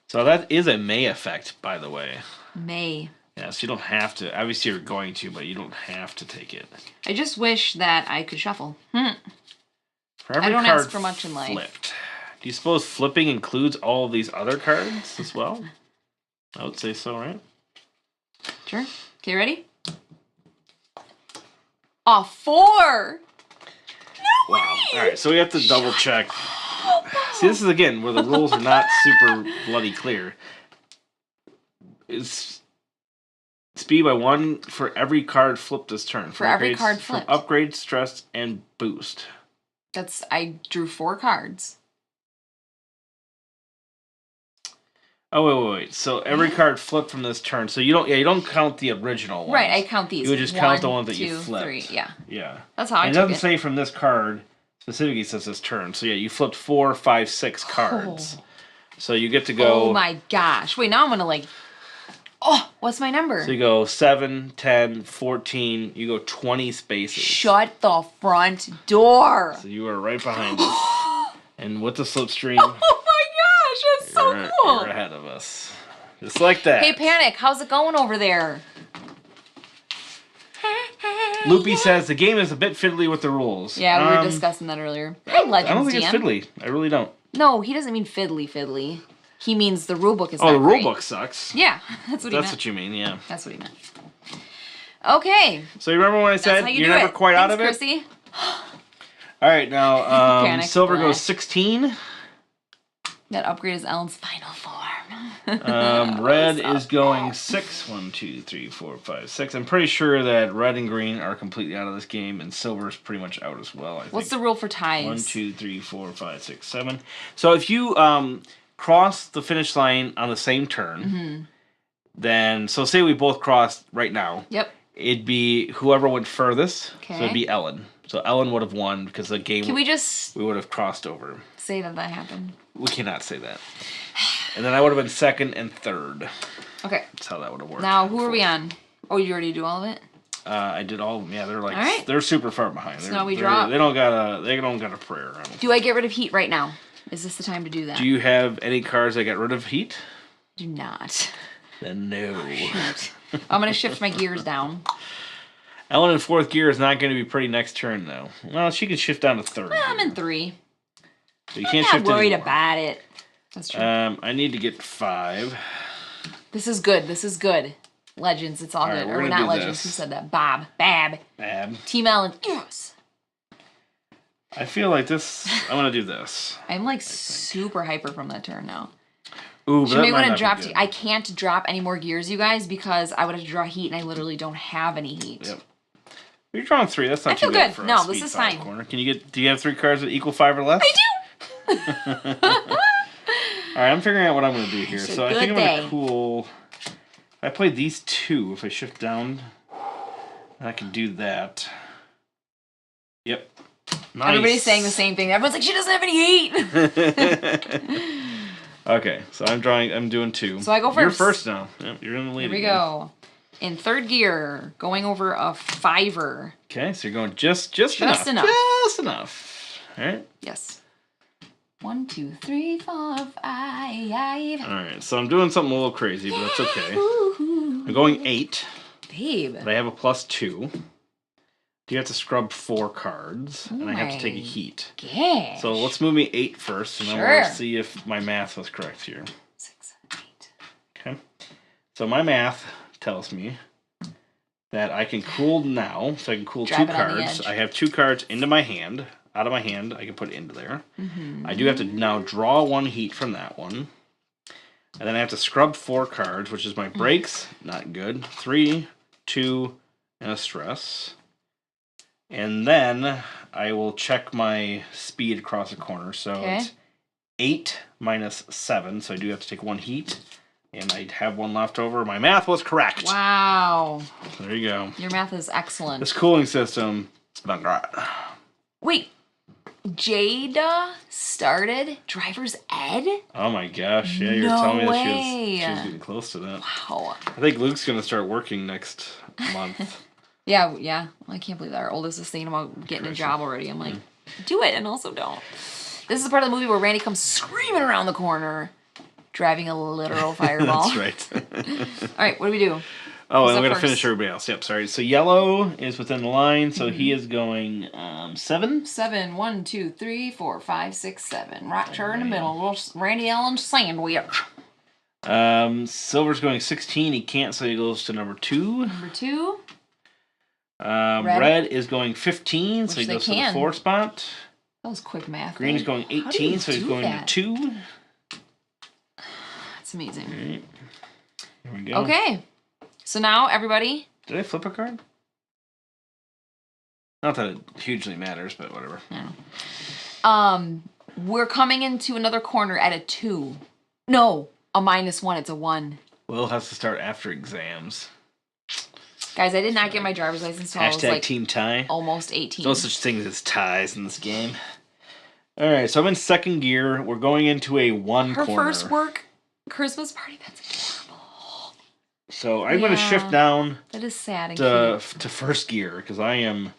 S3: So that is a May effect, by the way.
S2: May.
S3: Yeah, so you don't have to. Obviously, you're going to, but you don't have to take it.
S2: I just wish that I could shuffle.
S3: For every
S2: I don't
S3: card
S2: ask for much in life.
S3: Flipped. Do you suppose flipping includes all of these other cards as well? I would say so, right?
S2: Sure. Okay, ready? Oh, 4! No
S3: way! All right, so we have to double check. See, this is, again, where the rules are not super bloody clear. It's speed by 1 for every card flipped this turn.
S2: For every card flipped.
S3: Upgrade, stress, and boost.
S2: I drew 4 cards.
S3: Oh wait. So every card flipped from this turn. So you don't count the original ones.
S2: Right, I count these.
S3: You would just count the ones that you flipped.
S2: 3, yeah.
S3: Yeah.
S2: That's how I took it.
S3: It doesn't say from this card specifically. It says this turn. So yeah, you flipped 4, 5, 6 cards. Oh. So you get to go.
S2: Oh my gosh! Wait, now I'm gonna what's my number?
S3: So you go 7, 10, 14. You go 20 spaces.
S2: Shut the front door.
S3: So you are right behind us. And with the slipstream.
S2: Oh my gosh, that's so cool.
S3: You're ahead of us. Just like that.
S2: Hey, Panic, how's it going over there?
S3: Loopy says the game is a bit fiddly with the rules.
S2: Yeah, we were discussing that earlier. Hi, Legends
S3: I don't think
S2: DM.
S3: it's fiddly. I really don't.
S2: No, he doesn't mean fiddly. He means the rulebook is
S3: not great. Oh, the rulebook sucks.
S2: Yeah, that's what he meant.
S3: That's what you mean, yeah.
S2: That's what he meant. Okay.
S3: So you remember when I said you're never quite out of it?
S2: Chrissy.
S3: All right, now silver goes 16.
S2: That upgrade is Ellen's final form.
S3: Red is going 6. 1, 2, 3, 4, 5, 6. I'm pretty sure that red and green are completely out of this game, and silver is pretty much out as well.
S2: What's the rule for ties?
S3: 1, 2, 3, 4, 5, 6, 7. So if you cross the finish line on the same turn, then so say we both crossed right now.
S2: Yep.
S3: It'd be whoever went furthest. Okay. So it'd be Ellen. So Ellen would have won because the game.
S2: Can we just?
S3: We would have crossed over.
S2: Say that happened.
S3: We cannot say that. And then I would have been second and third.
S2: Okay.
S3: That's how that would have worked.
S2: Now who are we on? Oh, you already do all of it?
S3: I did all of them. Yeah, they're they're super far behind.
S2: So now we drop.
S3: They don't got a prayer.
S2: Do I get rid of heat right now? Is this the time to do that?
S3: Do you have any cards that got rid of heat?
S2: Do not.
S3: Then no.
S2: Oh, shoot. I'm gonna shift my gears down.
S3: Ellen in 4th gear is not going to be pretty next turn, though. Well, she can shift down to 3rd.
S2: Well, I'm in 3.
S3: So you can't shift
S2: I'm not worried about it. That's true.
S3: I need to get 5.
S2: This is good. Legends, it's all good. Or not Legends. Who said that? Bab. Team Ellen. Yes.
S3: I feel like this. I'm going to do this.
S2: I'm like super hyper from that turn now.
S3: Ooh,
S2: she may want to drop. I can't drop any more gears, you guys, because I would have to draw heat, and I literally don't have any heat.
S3: Yep. You're drawing 3. That's not
S2: too
S3: bad.
S2: I feel good. No, this is fine.
S3: Corner. Can you get? Do you have 3 cards that equal 5 or less?
S2: I do.
S3: All right, I'm figuring out what I'm going to do here. So I think I'm going to cool. If I play these 2, if I shift down, I can do that. Yep. Nice.
S2: Everybody's saying the same thing. Everyone's like, she doesn't have any heat.
S3: Okay, so I'm doing 2.
S2: So I go first.
S3: You're first now. Yep, you're in the lead.
S2: Here we go. In 3rd gear, going over a 5-er.
S3: Okay, so you're going just enough. Just enough. All right.
S2: Yes. 1, 2, 3, 4, 5.
S3: All right, so I'm doing something a little crazy, but that's okay. I'm going 8.
S2: Babe.
S3: But I have a +2. You have to scrub 4 cards, and I have to take a heat.
S2: Gosh.
S3: So let's move me 8 first, and then we'll see if my math was correct here.
S2: 6, 8.
S3: Okay. So my math tells me that I can cool now, so I can cool 2 cards. I have 2 cards into my hand. Out of my hand, I can put it into there. I do have to now draw 1 heat from that one. And then I have to scrub 4 cards, which is my breaks. Not good. 3, 2, and a stress. And then I will check my speed across the corner. So it's 8 minus 7, so I do have to take 1 heat. And I have 1 left over. My math was correct.
S2: Wow.
S3: There you go.
S2: Your math is excellent.
S3: This cooling system, it's not right.
S2: Wait, Jada started driver's ed?
S3: Oh my gosh, yeah, you're telling me that she was getting close to that.
S2: Wow.
S3: I think Luke's going to start working next month.
S2: Yeah. Well, I can't believe that. Our oldest is thinking about getting a job already. I'm like, do it, and also don't. This is the part of the movie where Randy comes screaming around the corner, driving a literal fireball.
S3: That's right.
S2: All right, what do we do?
S3: Oh, and we're going to finish everybody else. Yep, sorry. So Yellow is within the line, so he is going 7.
S2: 7. 1, 2, 3, 4, 5, 6, 7. Right there in the middle. Little Randy Allen sandwich.
S3: Silver's going 16. He can't, so he goes to number 2.
S2: Number 2.
S3: Red is going 15, so he goes to the 4 spot.
S2: That was quick math.
S3: Green is going 18, so he's going to 2.
S2: That's amazing.
S3: All right. Here we go.
S2: Okay. So now, everybody...
S3: Did I flip a card? Not that it hugely matters, but whatever.
S2: We're coming into another corner at a 2. No, a -1. It's a 1.
S3: Will has to start after exams.
S2: Guys, I did not get my driver's license until I was like
S3: team tie.
S2: Almost 18.
S3: No such things as ties in this game. All right, so I'm in second gear. We're going into a 1 corner.
S2: Her first work Christmas party. That's adorable.
S3: So I'm going to shift down.
S2: That is sad and
S3: to first gear because I am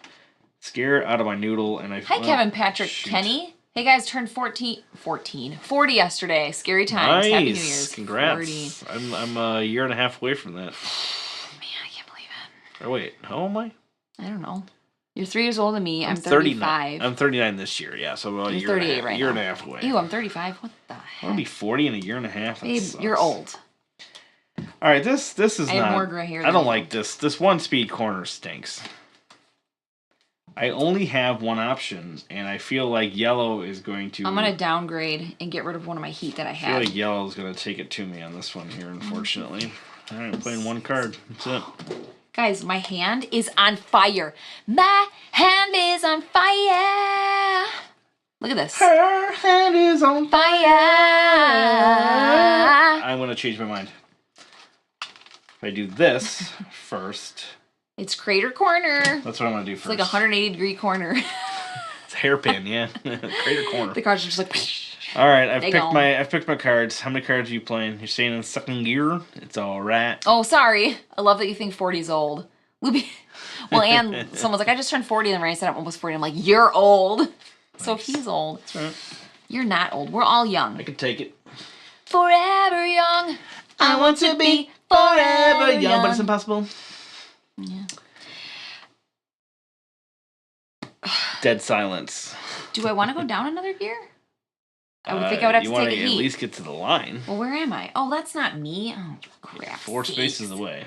S3: scared out of my noodle. And
S2: Hi, Kevin Patrick Kenny. Hey guys, turned 40 yesterday. Scary times.
S3: Nice.
S2: Happy New Year's.
S3: Congrats.
S2: 40.
S3: I'm a year and a half away from that. Oh, wait, how am I?
S2: I don't know. You're 3 years older than me. I'm 35.
S3: I'm 39 this year, yeah. So a
S2: you're 38 right now.
S3: Year and a half away.
S2: Ew, I'm 35. What the heck?
S3: I'm going to be 40 in a year and a half. That
S2: Babe,
S3: sucks.
S2: you're old.
S3: All right, this is not... I
S2: have more gray hair
S3: I don't like this. This 1-speed corner stinks. I only have 1 option, and I feel like Yellow is going to...
S2: I'm going to downgrade and get rid of one of my heat that I have.
S3: I feel like Yellow is going to take it to me on this one here, unfortunately. All right, I'm playing 1 card. That's it.
S2: Guys, my hand is on fire. My hand is on fire. Look at this.
S3: Her hand is on
S2: fire.
S3: I'm going to change my mind. If I do this first.
S2: It's crater corner.
S3: That's what I'm going to do first.
S2: It's like a 180-degree corner.
S3: It's a hairpin, yeah. Crater corner.
S2: The cards are just like...
S3: All right, I've picked my cards. How many cards are you playing? You're staying in second gear? It's all right.
S2: Oh, sorry. I love that you think 40's old. Well, and someone's like, I just turned 40, and when I said I'm almost 40, I'm like, you're old. Nice. So if he's old,
S3: that's right.
S2: You're not old. We're all young.
S3: I can take it.
S2: Forever young. I want to be forever young.
S3: But it's impossible.
S2: Yeah.
S3: Dead silence.
S2: Do I want to go down another gear? I would think I would have to take a heat.
S3: You want to at least get to the line.
S2: Well, where am I? Oh, that's not me. Oh, crap.
S3: 4 spaces away.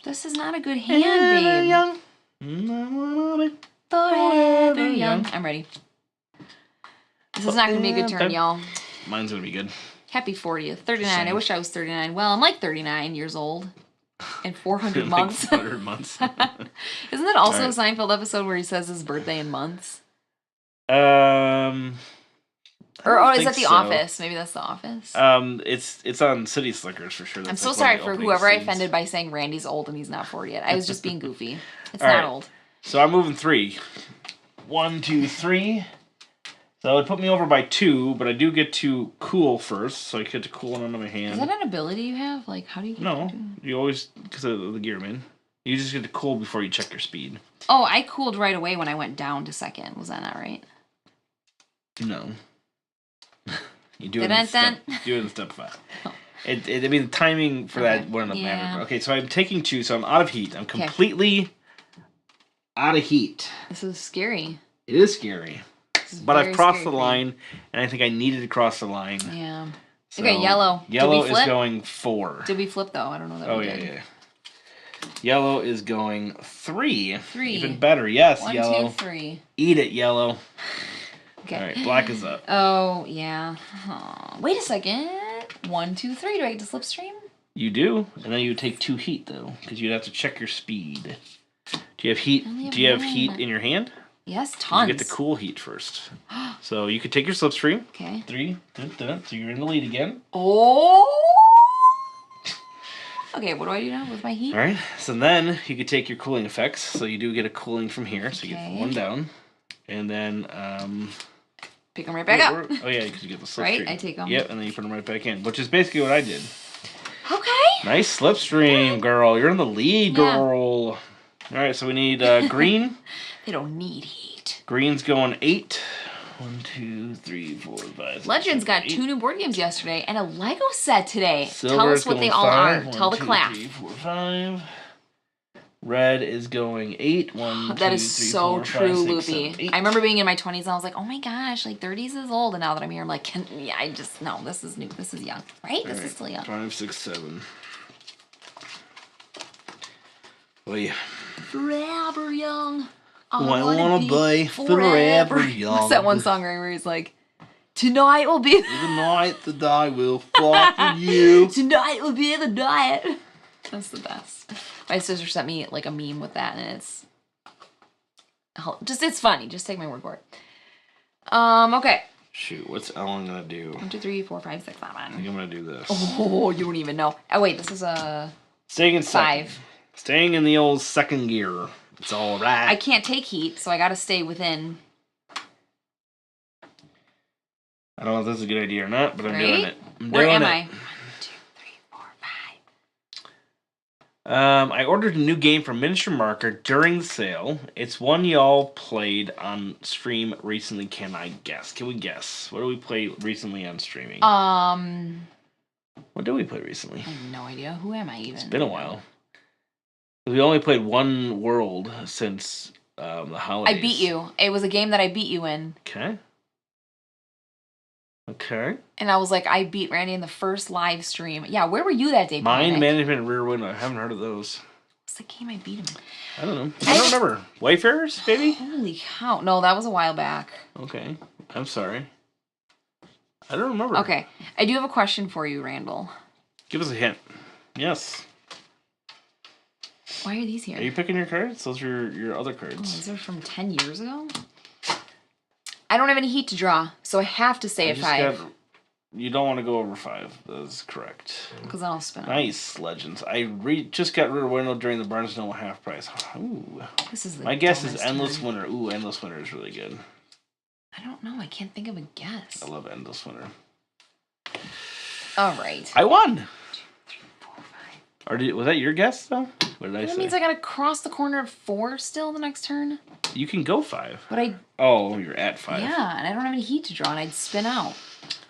S2: This is not a good hand, babe. Young. Forever young. I'm ready. This is not going to be a good turn, y'all.
S3: Mine's going to be good.
S2: Happy 40th. 39. Same. I wish I was 39. Well, I'm like 39 years old. In 400 months.
S3: 400 months.
S2: Isn't that also a Seinfeld episode where he says his birthday in months?
S3: Or
S2: is that The Office? Maybe that's The Office.
S3: It's on City Slickers for sure. That's
S2: I'm so sorry for whoever I offended by saying Randy's old and he's not 40 yet. I was just being goofy. It's not old.
S3: So I'm moving 3. 1, 2, 3. So it would put me over by 2, but I do get to cool first, so I get to cool one under my hand.
S2: Is that an ability you have? Like, how do you get
S3: No, you always, because of the gearman. You just get to cool before you check your speed.
S2: Oh, I cooled right away when I went down to second. Was that not right?
S3: No. You do it in step 5. Oh. I mean, the timing for that wouldn't have mattered. Okay, so I'm taking 2, so I'm out of heat. I'm completely out of heat.
S2: This is scary.
S3: It is scary. But I've crossed the line, and I think I needed to cross the line.
S2: Yeah. So okay, Yellow.
S3: Yellow is going 4.
S2: Did we flip, though? I don't know that we did.
S3: Yeah. Yellow is going 3.
S2: 3.
S3: Even better. Yes,
S2: 1,
S3: Yellow.
S2: 2, 3.
S3: Eat it, Yellow.
S2: Okay.
S3: All right, Black is up.
S2: Oh, yeah. Oh. Wait a second. 1, 2, 3. Do I get to slipstream?
S3: You do, and then you take 2 heat though, because you'd have to check your speed. Do you have heat? Do you have heat in your hand?
S2: Yes, tons.
S3: You get the cool heat first. So you could take your slipstream.
S2: Okay.
S3: 3. So you're in the lead again.
S2: Oh. Okay, what do I do now with my heat?
S3: All right. So then you could take your cooling effects. So you do get a cooling from here. So you get 1 down, and then
S2: pick them right back up.
S3: Oh yeah, because you get the slipstream.
S2: Right, I take them.
S3: Yep, and then you put them right back in, which is basically what I did.
S2: Okay.
S3: Nice slipstream, girl. You're in the lead, girl. All right, so we need green.
S2: They don't need heat.
S3: Green's going 8. 1, 2, 3, 4, 5.
S2: Legends got 2 new board games yesterday and a Lego set today.
S3: Silver's
S2: Tell us what they all
S3: 5.
S2: are. Tell the class.
S3: 3, 4, 5. Red is going 8. 1,
S2: that
S3: 2,
S2: is
S3: 3,
S2: so
S3: 4,
S2: true,
S3: 5, 6,
S2: Loopy.
S3: 7, 8.
S2: I remember being in my 20s and I was like, oh my gosh, like 30s is old. And now that I'm here, I'm like, no, this is new. This is young, right? This is still young.
S3: 5, 6, 7. Oh yeah.
S2: Forever young.
S3: I wanna be forever young.
S2: What's that one song where he's like, tonight will be
S3: the night that I will fall for you.
S2: Tonight will be the night. That's the best. My sister sent me like a meme with that, and it's funny. Just take my word for it. Okay.
S3: Shoot, what's Ellen gonna do?
S2: 1, 2, 3, 4, 5, 6, 7.
S3: I think I'm gonna do this.
S2: Oh, you don't even know. Oh wait, this is a
S3: staying in
S2: 5.
S3: Staying in the old second gear. It's all right.
S2: I can't take heat, so I gotta stay within.
S3: I don't know if this is a good idea or not, but I'm doing it.
S2: Where am I? 1, 2, 3, 4, 5.
S3: I ordered a new game from Miniature Marker during the sale. It's one y'all played on stream recently. Can I guess? Can we guess? What did we play recently on streaming? What did we play recently?
S2: I have no idea. Who am I even?
S3: It's been a while. We only played one world since the holidays.
S2: I beat you. It was a game that I beat you in.
S3: Okay.
S2: And I was like, I beat Randy in the first live stream. Yeah, where were you that day?
S3: Mind Management Rear Window. I haven't heard of those.
S2: What's the game I beat him in?
S3: I don't know. I don't remember. Wayfarers, maybe?
S2: Holy cow. No, that was a while back.
S3: Okay. I'm sorry. I don't remember.
S2: Okay. I do have a question for you, Randall.
S3: Give us a hint. Yes.
S2: Why are these here?
S3: Are you picking your cards? Those are your other cards.
S2: Oh, these are from 10 years ago? I don't have any heat to draw, so I have to stay at 5.
S3: You don't want to go over 5. That is correct.
S2: Because then I'll spin
S3: Nice, Legends. I just got Rear Window during the Barnes & Noble half price. Ooh.
S2: This is
S3: my guess is Endless Winter. Ooh, Endless Winter is really good.
S2: I don't know. I can't think of a guess.
S3: I love Endless Winter.
S2: All right.
S3: I won. 2, 3, 4, 5. Was that your guess, though? What did I say?
S2: That means I got to cross the corner at 4 still the next turn?
S3: You can go 5.
S2: But
S3: Oh, you're at 5.
S2: Yeah, and I don't have any heat to draw, and I'd spin out.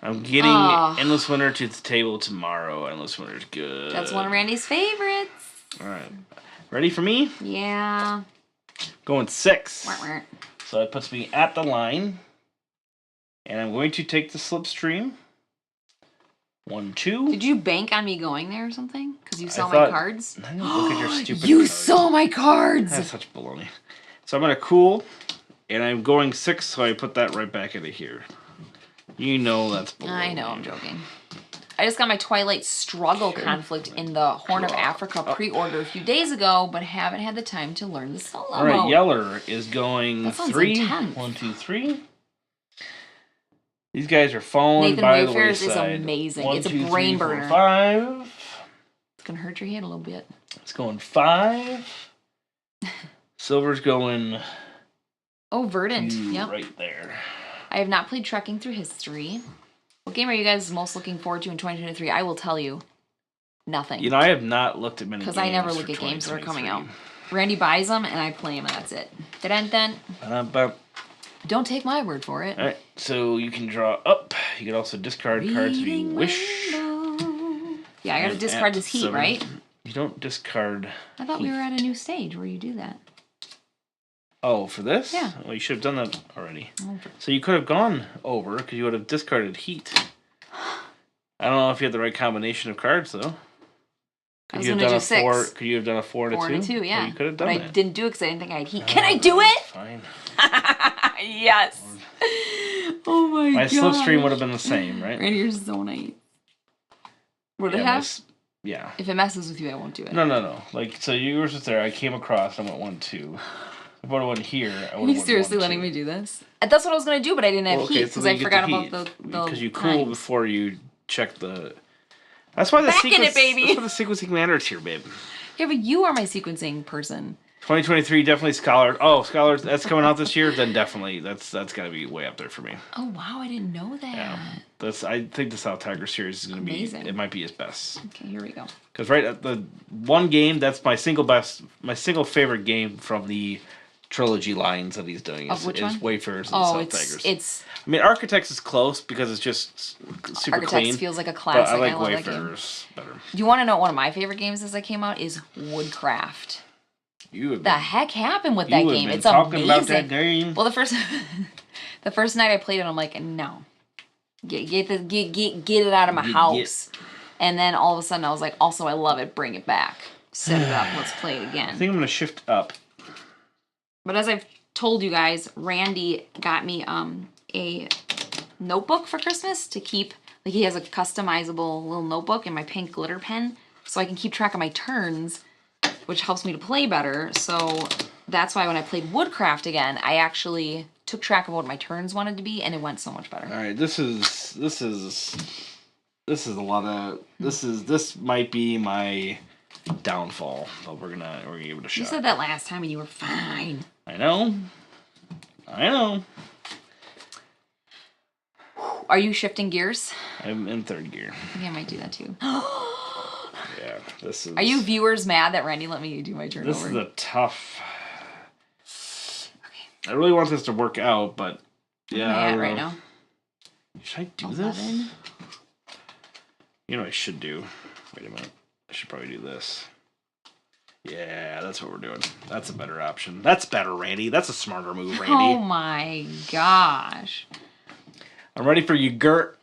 S3: I'm getting Endless Winter to the table tomorrow. Endless Winter's good.
S2: That's one of Randy's favorites.
S3: All right. Ready for me?
S2: Yeah.
S3: Going 6.
S2: Wah-wah.
S3: So that puts me at the line. And I'm going to take the slipstream. 1, 2.
S2: Did you bank on me going there or something? Because you saw my cards?
S3: I didn't look at your stupid
S2: You
S3: cards.
S2: saw my cards!
S3: That's such baloney. So I'm going to cool. And I'm going 6, so I put that right back into here. You know that's baloney.
S2: I know, I'm joking. I just got my Twilight Struggle conflict in the Horn of Africa pre-order a few days ago, but haven't had the time to learn the solo mode.
S3: All right, Yeller is going 3.
S2: Intense.
S3: 1, 2, 3. These guys are falling
S2: Nathan
S3: by
S2: Wayfarers
S3: the wayside.
S2: is amazing.
S3: 1,
S2: it's
S3: 2,
S2: a brain
S3: 3, 4,
S2: burner.
S3: 5.
S2: It's gonna hurt your head a little bit.
S3: It's going 5. Silver's going.
S2: Oh, Verdant. Yep.
S3: Right there.
S2: I have not played Trekking Through History. What game are you guys most looking forward to in 2023? I will tell you. Nothing.
S3: You know, I have not looked at many games.
S2: Because I never look at games that are coming out. Randy buys them and I play them and that's it. Dun-dun-dun. Don't take my word for it.
S3: Alright, so you can draw up. You can also discard cards if you wish.
S2: Yeah, I gotta discard this heat,
S3: 7.
S2: right?
S3: You don't discard.
S2: I thought we were at a new stage where you do that.
S3: Oh, for this?
S2: Yeah.
S3: Well, you should have done that already. So you could have gone over because you would have discarded heat. I don't know if you had the right combination of cards though.
S2: I was gonna do 6.
S3: Could you have done a 4 and a 2?
S2: 4 and a 2, yeah.
S3: Well, you could have done
S2: but
S3: that.
S2: I didn't do it because I didn't think I had heat. Can I do it?
S3: Fine.
S2: Yes. Oh my god.
S3: My slipstream would have been the same, right?
S2: Randy, you're so nice. What did it have?
S1: Yeah.
S2: If it messes with you, I won't do it.
S1: No. Like, so yours was there. I came across. I went 1, 2. If I would have went here, I would have.
S2: Are you seriously letting me do this? That's what I was gonna do, but I didn't have heat because I forgot about the
S1: because you cool before you check the. That's why the
S2: Back in it, baby.
S1: That's why the sequencing matters here, babe.
S2: Yeah, but you are my sequencing person.
S1: 2023 definitely Scholar. Oh, Scholars, that's coming out this year. Then definitely that's got to be way up there for me.
S2: Oh wow, I didn't know that.
S1: Yeah, I think the South Tiger series is going to be. It might be his best.
S2: Okay, here we go.
S1: Because right at the one game, that's my single favorite game from the trilogy lines that he's doing is Wayfarers and South Tigers.
S2: It's.
S1: I mean, Architects is close because it's just super
S2: Architects
S1: clean.
S2: Feels like a classic.
S1: But I like Wayfarers better.
S2: Do you want to know what one of my favorite games as I came out is Woodcraft? The heck happened with that game? It's amazing. About that game. Well, the first night I played it, I'm like, no, get it out of my house. And then all of a sudden, I was like, also, I love it. Bring it back. Set it up. Let's play it again.
S1: I think I'm gonna shift up.
S2: But as I've told you guys, Randy got me a notebook for Christmas to keep. Like he has a customizable little notebook and my pink glitter pen, so I can keep track of my turns, which helps me to play better. So that's why when I played Woodcraft again, I actually took track of what my turns wanted to be, and it went so much better.
S1: All right, this is a lot of this might be my downfall, but we're gonna give it a shot.
S2: You said that last time, and you were fine.
S1: I know.
S2: Are you shifting gears?
S1: I'm in third gear.
S2: I think I might do that too.
S1: Yeah, this is.
S2: Are you viewers mad that Randy let me do my turn over?
S1: This is a tough. Okay. I really want this to work out, but yeah.
S2: Where am I at right now?
S1: Should I do 11? This? You know what I should do? Wait a minute. I should probably do this. Yeah, that's what we're doing. That's a better option. That's better, Randy. That's a smarter move, Randy.
S2: Oh my gosh.
S1: I'm ready for you, Gert.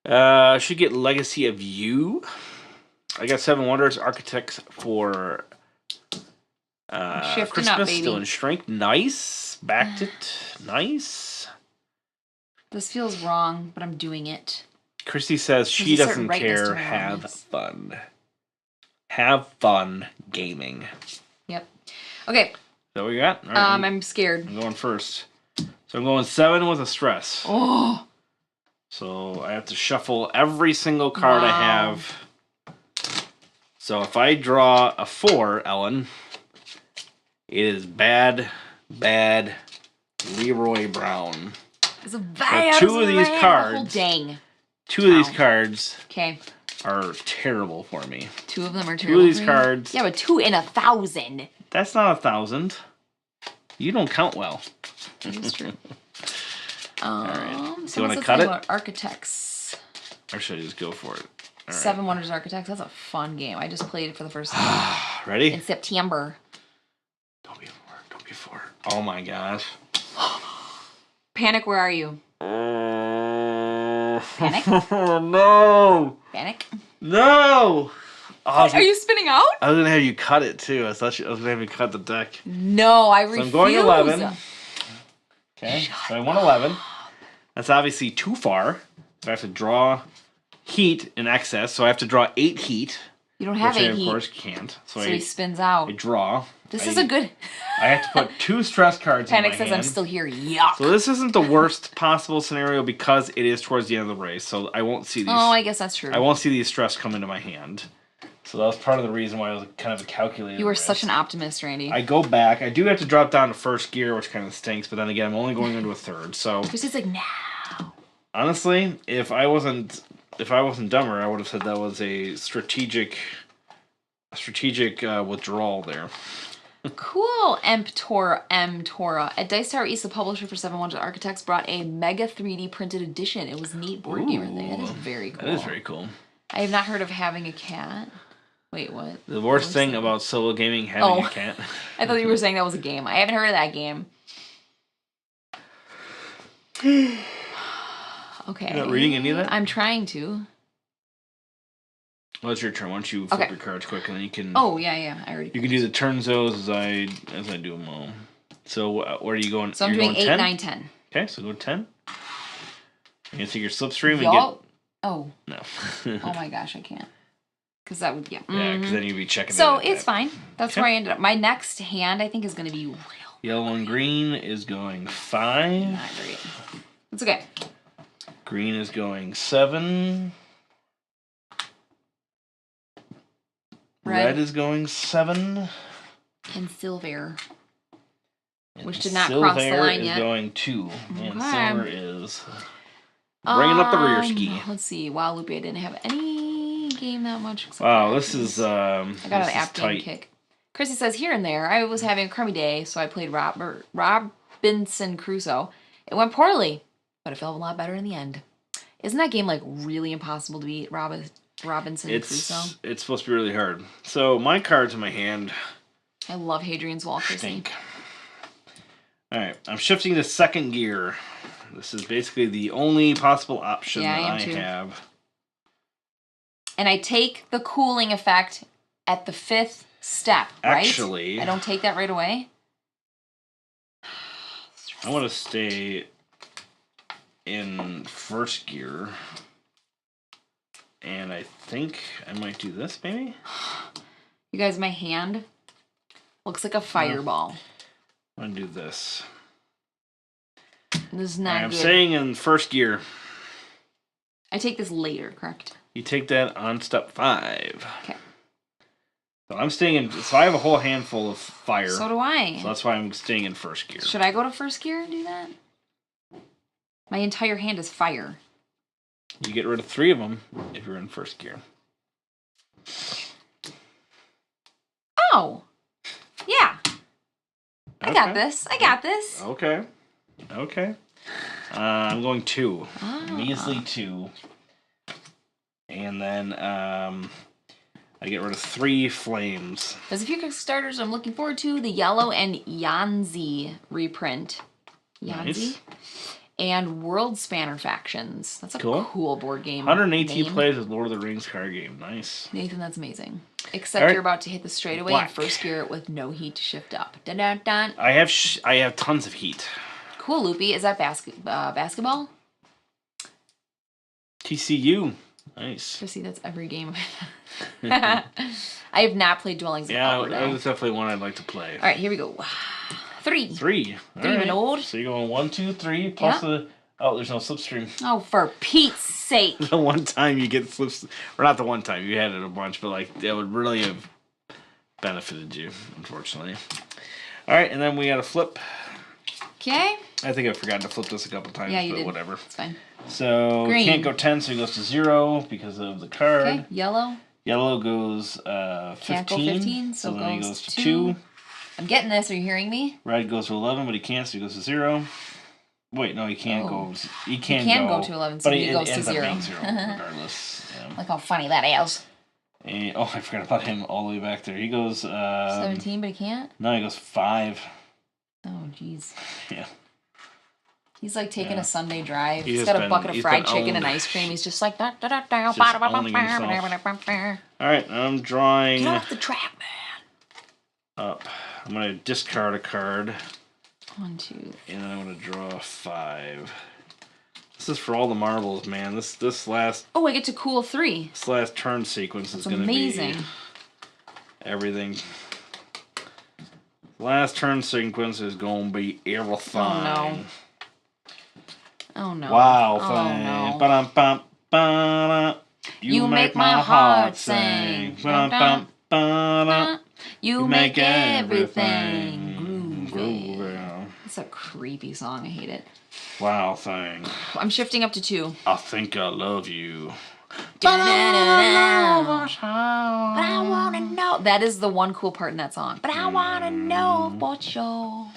S1: Should get Legacy of You. I got 7 Wonders Architects for Christmas.
S2: Up,
S1: still in strength. Nice. Backed it. Nice.
S2: This feels wrong, but I'm doing it.
S1: Christy says she doesn't care. Have fun. Have fun gaming.
S2: Yep. Okay.
S1: Is that what you got?
S2: All right, I'm scared.
S1: I'm going first. So I'm going 7 with a stress.
S2: Oh.
S1: So I have to shuffle every single card I have. So if I draw a 4, Ellen, it is bad Leroy Brown.
S2: It's a bad.
S1: Two of these cards.
S2: Oh, dang.
S1: Two of these cards.
S2: Okay.
S1: Are terrible for me.
S2: 2 of them are terrible.
S1: 2 of these cards.
S2: Yeah, but 2 in 1,000.
S1: That's not 1,000. You don't count well.
S2: That is true.
S1: All right.
S2: So
S1: you want to cut it?
S2: Architects.
S1: Or should I just go for it?
S2: All 7 Wonders Architects. That's a fun game. I just played it for the first time.
S1: Ready?
S2: In September.
S1: Don't be a 4. Don't be a 4. Oh my gosh.
S2: Panic, where are you? Panic?
S1: No.
S2: Panic?
S1: No.
S2: Oh, are you spinning out?
S1: I was gonna have you cut it too. I thought I was gonna have you cut the deck.
S2: No, I refuse.
S1: So I'm going 11. Okay, so I want 11. That's obviously too far. So I have to draw heat in excess. So I have to draw 8 heat.
S2: You don't have 8 heat.
S1: Of course, can't. So
S2: he spins out.
S1: I draw.
S2: This is a good.
S1: I have to put 2 stress cards
S2: Panic
S1: in my
S2: says
S1: hand.
S2: I'm still here. Yuck.
S1: So this isn't the worst possible scenario because it is towards the end of the race. So I won't see these.
S2: Oh, I guess that's true.
S1: I won't see these stress come into my hand. So that was part of the reason why I was kind of a calculated.
S2: You were such an optimist, Randy.
S1: I go back. I do have to drop down to first gear, which kind of stinks. But then again, I'm only going into a third. So.
S2: Chrissy's like, now.
S1: Honestly, if I wasn't dumber, I would have said that was a strategic withdrawal there.
S2: Cool. M Tora. At Dice Tower East, the publisher for 7 Wonders Architects brought a mega 3D printed edition. It was neat board game right there. That is very cool.
S1: That is very cool.
S2: I have not heard of having a cat. Wait, what?
S1: The worst thing about solo gaming having a cat.
S2: I thought you were saying that was a game. I haven't heard of that game. Okay.
S1: You're not reading any of that?
S2: I'm trying to.
S1: Well, it's your turn. Why don't you flip your cards quick and then you can...
S2: Oh, yeah. I already...
S1: You can do the turns as I do them all. So where are you going?
S2: So I'm doing 8, 9, 10.
S1: Okay, so go 10. You're going to take your slipstream and
S2: Oh.
S3: No.
S2: Oh my gosh, I can't. Because that would,
S3: Yeah, because then you'd be checking
S2: So it's fine. That's where I ended up. My next hand, I think, is going to be real.
S3: Yellow and green is going 5.
S2: Not great. It's okay.
S3: Green is going 7. Red is going 7.
S2: And silver.
S3: And
S2: which did not cross the line yet.
S3: Silver is going 2. Okay. And silver is bringing up the rear ski.
S2: Let's see. Wow, Lupe, I didn't have any game that much.
S3: Wow, this is
S2: I got an app game kick. Chrissy says, here and there, I was having a crummy day, so I played Robinson Crusoe. It went poorly, but it felt a lot better in the end. Isn't that game, like, really impossible to beat, Robinson Crusoe?
S3: It's supposed to be really hard. So, my cards in my hand...
S2: I love Hadrian's Wall, Chrissy.
S3: Alright, I'm shifting to second gear. This is basically the only possible option that I have.
S2: And I take the cooling effect at the 5th step, right?
S3: Actually...
S2: I don't take that right away?
S3: I want to stay in first gear. And I think I might do this, maybe?
S2: You guys, my hand looks like a fireball.
S3: I'm going to do this.
S2: This is not good.
S3: I'm staying in first gear.
S2: I take this later, correct?
S3: You take that on step 5.
S2: Okay.
S3: So I'm staying in... So I have a whole handful of fire.
S2: So do I.
S3: So that's why I'm staying in first gear.
S2: Should I go to first gear and do that? My entire hand is fire.
S3: You get rid of 3 of them if you're in first gear.
S2: Oh! Yeah. I got this. I got this.
S3: Okay. Okay. I'm going 2. Measly 2. And then I get rid of 3 flames.
S2: There's a few Kickstarters I'm looking forward to. The Yellow and Yanzi reprint. Yanzi? Nice. And World Spanner Factions. That's a cool board game.
S3: 118 plays with Lord of the Rings card game. Nice.
S2: Nathan, that's amazing. Except you're about to hit the straightaway in first gear with no heat to shift up. Dun, dun, dun.
S3: I have tons of heat.
S2: Cool, Loopy. Is that basketball?
S3: TCU. Nice.
S2: See, that's every game. I have not played Dwellings of Power.
S3: Yeah, that's definitely one I'd like to play.
S2: All right, here we go. 3.
S3: 3.
S2: Even old.
S3: So you're going 1, 2, 3 plus the... Oh, there's no slipstream.
S2: Oh, for Pete's sake.
S3: The one time you get slipstream... Or not the one time. You had it a bunch, but like that would really have benefited you, unfortunately. All right, and then we got to flip.
S2: Okay.
S3: I think I forgot to flip this a couple times, but whatever.
S2: It's fine.
S3: So Green. Can't go 10, so he goes to 0 because of the card.
S2: Okay, yellow.
S3: Yellow goes 15.
S2: Can't go 15,
S3: so then he goes to 2.
S2: I'm getting this. Are you hearing me?
S3: Red goes to 11, but he can't, so he goes to 0. Wait, no, he can't go. He can
S2: go to 11, so he goes to 0.
S3: Regardless. Yeah.
S2: Look how funny that is.
S3: And, I forgot about him all the way back there. He goes
S2: 17, but he can't?
S3: No, he goes 5.
S2: Oh, jeez.
S3: Yeah.
S2: He's like taking a Sunday drive. He's got a bucket of fried chicken and ice cream. He's just like... All
S3: right, I'm drawing...
S2: Get off the track, man.
S3: Up. I'm going to discard a card.
S2: 1, 2, 3.
S3: And then I'm going to draw 5. This is for all the marbles, man. This last...
S2: Oh, I get to cool 3.
S3: This last turn sequence is going to be...
S2: amazing.
S3: Everything. Last turn sequence is going to be everything.
S2: Oh, no. Oh, no.
S3: Wow,
S2: oh,
S3: thing.
S2: No.
S3: Ba-dum-bum-ba-da. You make my heart sing. Ba-dum-bum-ba-da.
S2: You make everything groovy. It's a creepy song. I hate it.
S3: Wow, thing.
S2: I'm shifting up to 2.
S3: I think I love you.
S2: But I want to know. That is the one cool part in that song. But I want to know for sure.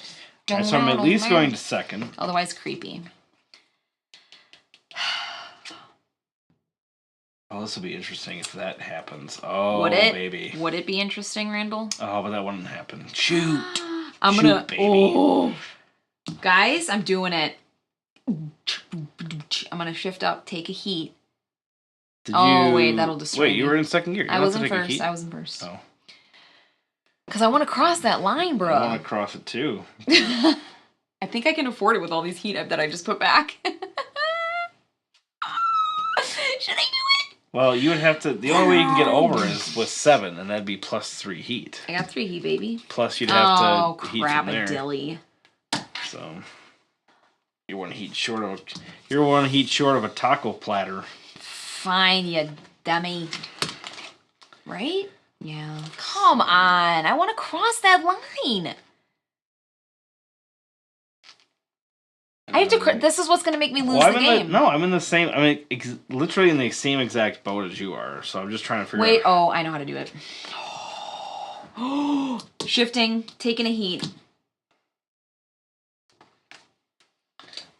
S3: Right, so I'm at least going to second.
S2: Otherwise, creepy.
S3: Oh, this will be interesting if that happens. Oh, baby.
S2: Would it be interesting, Randall?
S3: Oh, but that wouldn't happen. Shoot.
S2: I'm
S3: Shoot,
S2: gonna.
S3: baby.
S2: Oh. Guys, I'm doing it. I'm gonna shift up, take a heat. Wait, that'll destroy me.
S3: Wait, you were in second gear.
S2: I was in first. Oh. Because I want to cross that line, bro.
S3: I want to cross it too.
S2: I think I can afford it with all these heat that I just put back. Should
S3: Well, you would have to. The only way you can get over is with 7, and that'd be plus 3 heat.
S2: I got 3 heat, baby.
S3: Plus, you'd have to heat
S2: crap,
S3: from there.
S2: a dilly.
S3: So you're one heat short of a taco platter.
S2: Fine, you dummy. Right? Yeah. Come on, I want to cross that line. I have to. This is what's going to make me lose the game.
S3: I'm in the same. I mean, literally in the same exact boat as you are. So I'm just trying to figure out.
S2: Wait. Oh, I know how to do it. Shifting, taking a heat.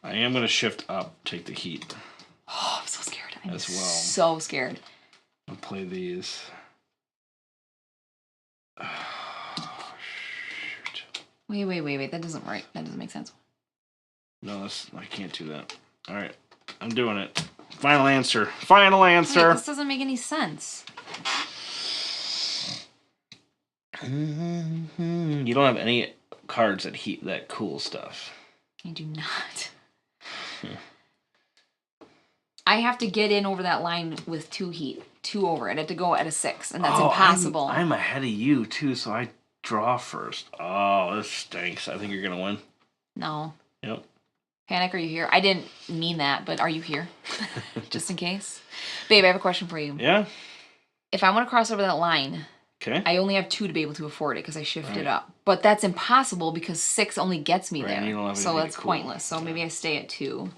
S3: I am going to shift up, take the heat.
S2: Oh, I'm so scared. I'm
S3: as well.
S2: So scared.
S3: I'll play these. Oh, shoot.
S2: Wait. That doesn't make sense.
S3: No, I can't do that. All right, I'm doing it. Final answer. Wait,
S2: this doesn't make any sense.
S3: You don't have any cards that cool stuff.
S2: I do not. I have to get in over that line with 2 heat. 2 over it. I have to go at a 6, and that's impossible.
S3: I'm ahead of you, too, so I draw first. Oh, this stinks. I think you're going to win.
S2: No.
S3: Yep.
S2: Panic, are you here? I didn't mean that, but are you here? Just in case. Babe, I have a question for you.
S3: Yeah?
S2: If I want to cross over that line,
S3: okay,
S2: I only have 2 to be able to afford it because I shifted up. But that's impossible because 6 only gets me there. So that's pointless. So maybe I stay at 2.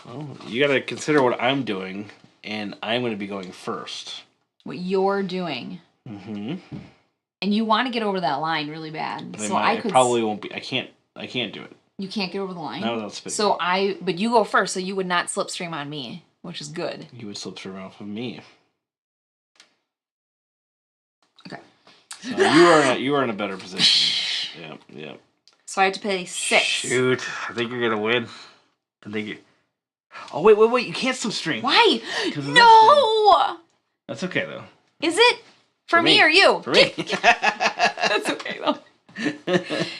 S3: Well, you got to consider what I'm doing, and I'm going to be going first.
S2: What you're doing.
S3: Mm-hmm.
S2: And you want to get over that line really bad.
S3: I probably won't be. I can't do it.
S2: You can't get over the line?
S3: No, that's spitting.
S2: But you go first, so you would not slipstream on me, which is good.
S3: You would slipstream off of me.
S2: Okay.
S3: So you are in a better position. Yeah.
S2: So I have to pay 6.
S3: Shoot, I think you're gonna win. Oh wait! You can't slipstream.
S2: Why? No.
S3: That's okay though.
S2: Is it for me or you?
S3: For me.
S2: That's okay though.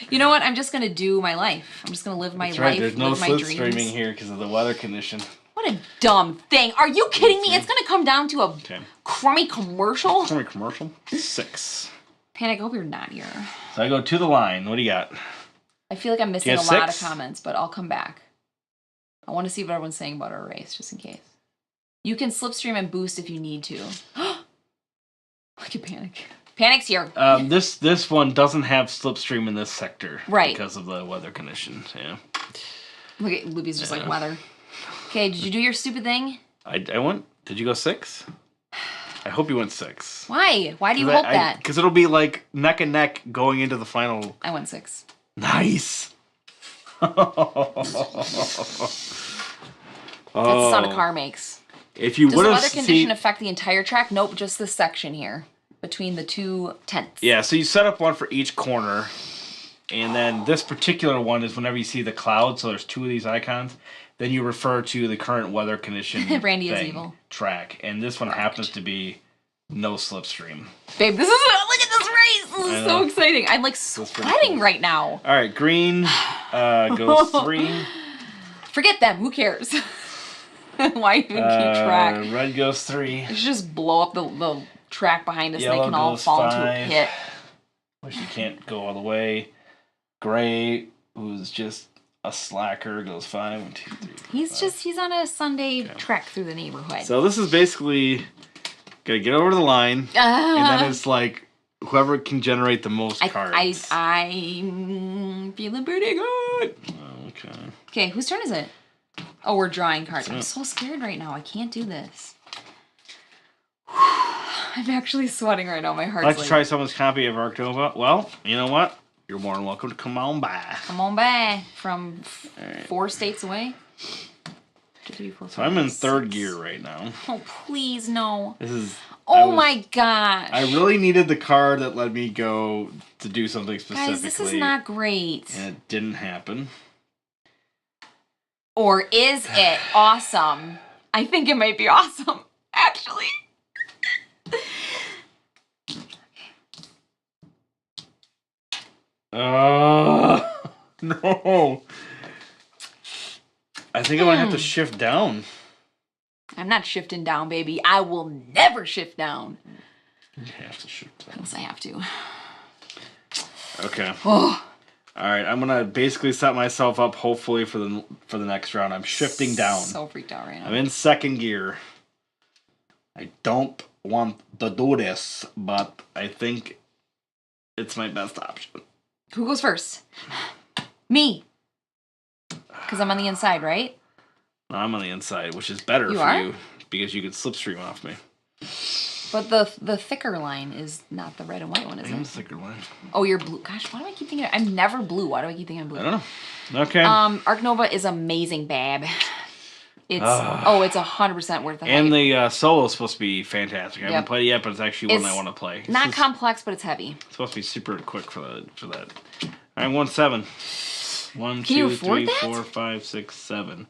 S2: You know what? I'm just gonna do my life. I'm just gonna live my life.
S3: There's no slipstreaming here because of the weather condition.
S2: What a dumb thing! Are you kidding me? It's gonna come down to a crummy commercial.
S3: 6.
S2: Panic. I hope you're not here.
S3: So I go to the line. What do you got?
S2: I feel like I'm missing a lot of comments, but I'll come back. I want to see what everyone's saying about our race, just in case. You can slipstream and boost if you need to. Look at Panic. Panic's here.
S3: This one doesn't have slipstream in this sector.
S2: Right.
S3: Because of the weather conditions, yeah.
S2: Look at Luby's just like weather. Okay, did you do your stupid thing?
S3: I went. Did you go 6? I hope you went 6.
S2: Why? Why do you hope that?
S3: Because it'll be like neck and neck going into the final.
S2: I went 6.
S3: Nice.
S2: That's the sound a car makes.
S3: If you
S2: Does the weather condition affect the entire track? Nope, just this section here between the 2 tents.
S3: Yeah, so you set up one for each corner, and then this particular one is whenever you see the cloud. So there's 2 of these icons. Then you refer to the current weather condition.
S2: Randy is evil.
S3: Track, and this one happens to be no slipstream.
S2: Babe, look at this race. This is so exciting. I'm like sweating right now.
S3: All right, green goes 3.
S2: Forget them. Who cares? Why even keep track?
S3: Red goes 3.
S2: Let's just blow up the track behind us, and they can all fall into a pit.
S3: Wish you can't go all the way. Gray, who's just a slacker, goes 5. 1, 2, 3.
S2: He's on a Sunday trek through the neighborhood.
S3: So this is basically gonna get over the line, and then it's like whoever can generate the most cards.
S2: I'm feeling pretty good.
S3: Okay.
S2: Okay, whose turn is it? Oh, we're drawing cards. I'm so scared right now. I can't do this. I'm actually sweating right now. My heart's
S3: like to try someone's copy of Arctova? Well, you know what? You're more than welcome to come on by.
S2: Come on by. From 4 states away. 2, 3, 4, 5,
S3: so I'm in
S2: 6.
S3: 3rd gear right now.
S2: Oh, please, no.
S3: This is...
S2: my gosh.
S3: I really needed the card that let me go to do something specifically.
S2: Guys, this is not great.
S3: And it didn't happen.
S2: Or is it awesome? I think it might be awesome, actually.
S3: No. I think I might have to shift down.
S2: I'm not shifting down, baby. I will never shift down.
S3: You have to shift down.
S2: Yes, I have to.
S3: Okay. Oh. All right, I'm gonna basically set myself up. Hopefully for the next round, I'm shifting down.
S2: So freaked out right now.
S3: I'm in second gear. I don't want to do this, but I think it's my best option.
S2: Who goes first? Me. Because I'm on the inside, right?
S3: No, I'm on the inside, which is better you because you can slipstream off me.
S2: But the thicker line is not the red and white one, is it?
S3: I'm the thicker line.
S2: Oh, you're blue. Gosh, why do I keep thinking... I'm never blue. Why do I keep thinking I'm blue?
S3: I don't know. Okay.
S2: Arc Nova is amazing, babe. It's it's 100% worth the hype.
S3: And the solo is supposed to be fantastic. I haven't played it yet, but it's actually one I want to play.
S2: Not complex, but it's heavy.
S3: It's supposed to be super quick for that. All right, 1-7. 1,
S2: Can
S3: 2, 3, 4, 5, 6, 7.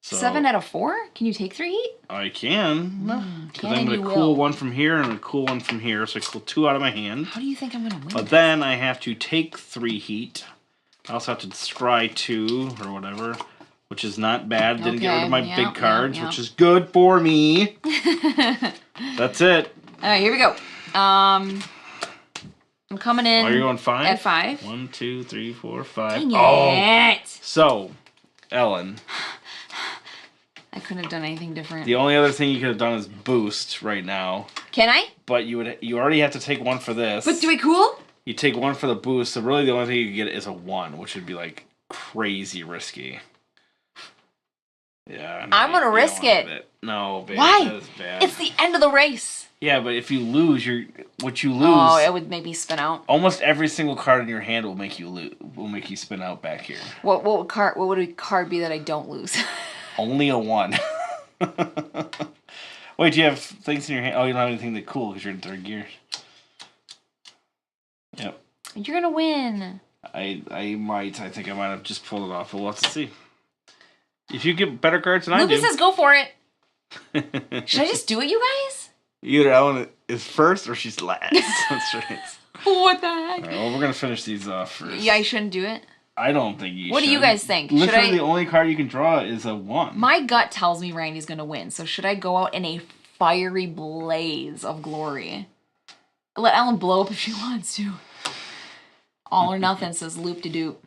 S3: So,
S2: 7 out of 4? Can you take 3 heat?
S3: I can. Because I'm going to cool one from here and a cool one from here. So I cool 2 out of my hand.
S2: How do you think I'm going to win?
S3: But then I have to take 3 heat. I also have to scry 2 or whatever, which is not bad. Didn't get rid of my big cards, which is good for me. That's it.
S2: All right, here we go. I'm coming in.
S3: Oh, you're going 5?
S2: At 5.
S3: 1, 2, 3, 4, 5.
S2: Dang it.
S3: So, Ellen.
S2: I couldn't have done anything different.
S3: The only other thing you could have done is boost right now.
S2: Can I?
S3: But you already have to take 1 for this.
S2: But do I cool?
S3: You take 1 for the boost, so really the only thing you can get is a 1, which would be like crazy risky. Yeah. No,
S2: I'm gonna risk it.
S3: No, babe.
S2: Why?
S3: That is bad.
S2: It's the end of the race.
S3: Yeah, but if you lose, what you lose.
S2: Oh, it would make me spin out.
S3: Almost every single card in your hand will make you spin out back here.
S2: What would a card be that I don't lose?
S3: Only a 1. Wait, do you have things in your hand? Oh, you don't have anything that cool because you're in 3rd gear. Yep.
S2: You're gonna win.
S3: I might. I think I might have just pulled it off, but we'll have to see. If you get better cards than
S2: Luby
S3: I do.
S2: says go for it. Should I just do it, you guys?
S3: Either Ellen is first or she's last. That's right.
S2: What the heck?
S3: All right, well, we're going to finish these off first.
S2: Yeah, I shouldn't do it.
S3: I don't think you should.
S2: What do you guys think?
S3: Literally, the only card you can draw is a 1.
S2: My gut tells me Randy's going to win, so should I go out in a fiery blaze of glory? Let Ellen blow up if she wants to. All or nothing, says Loop-de-doop.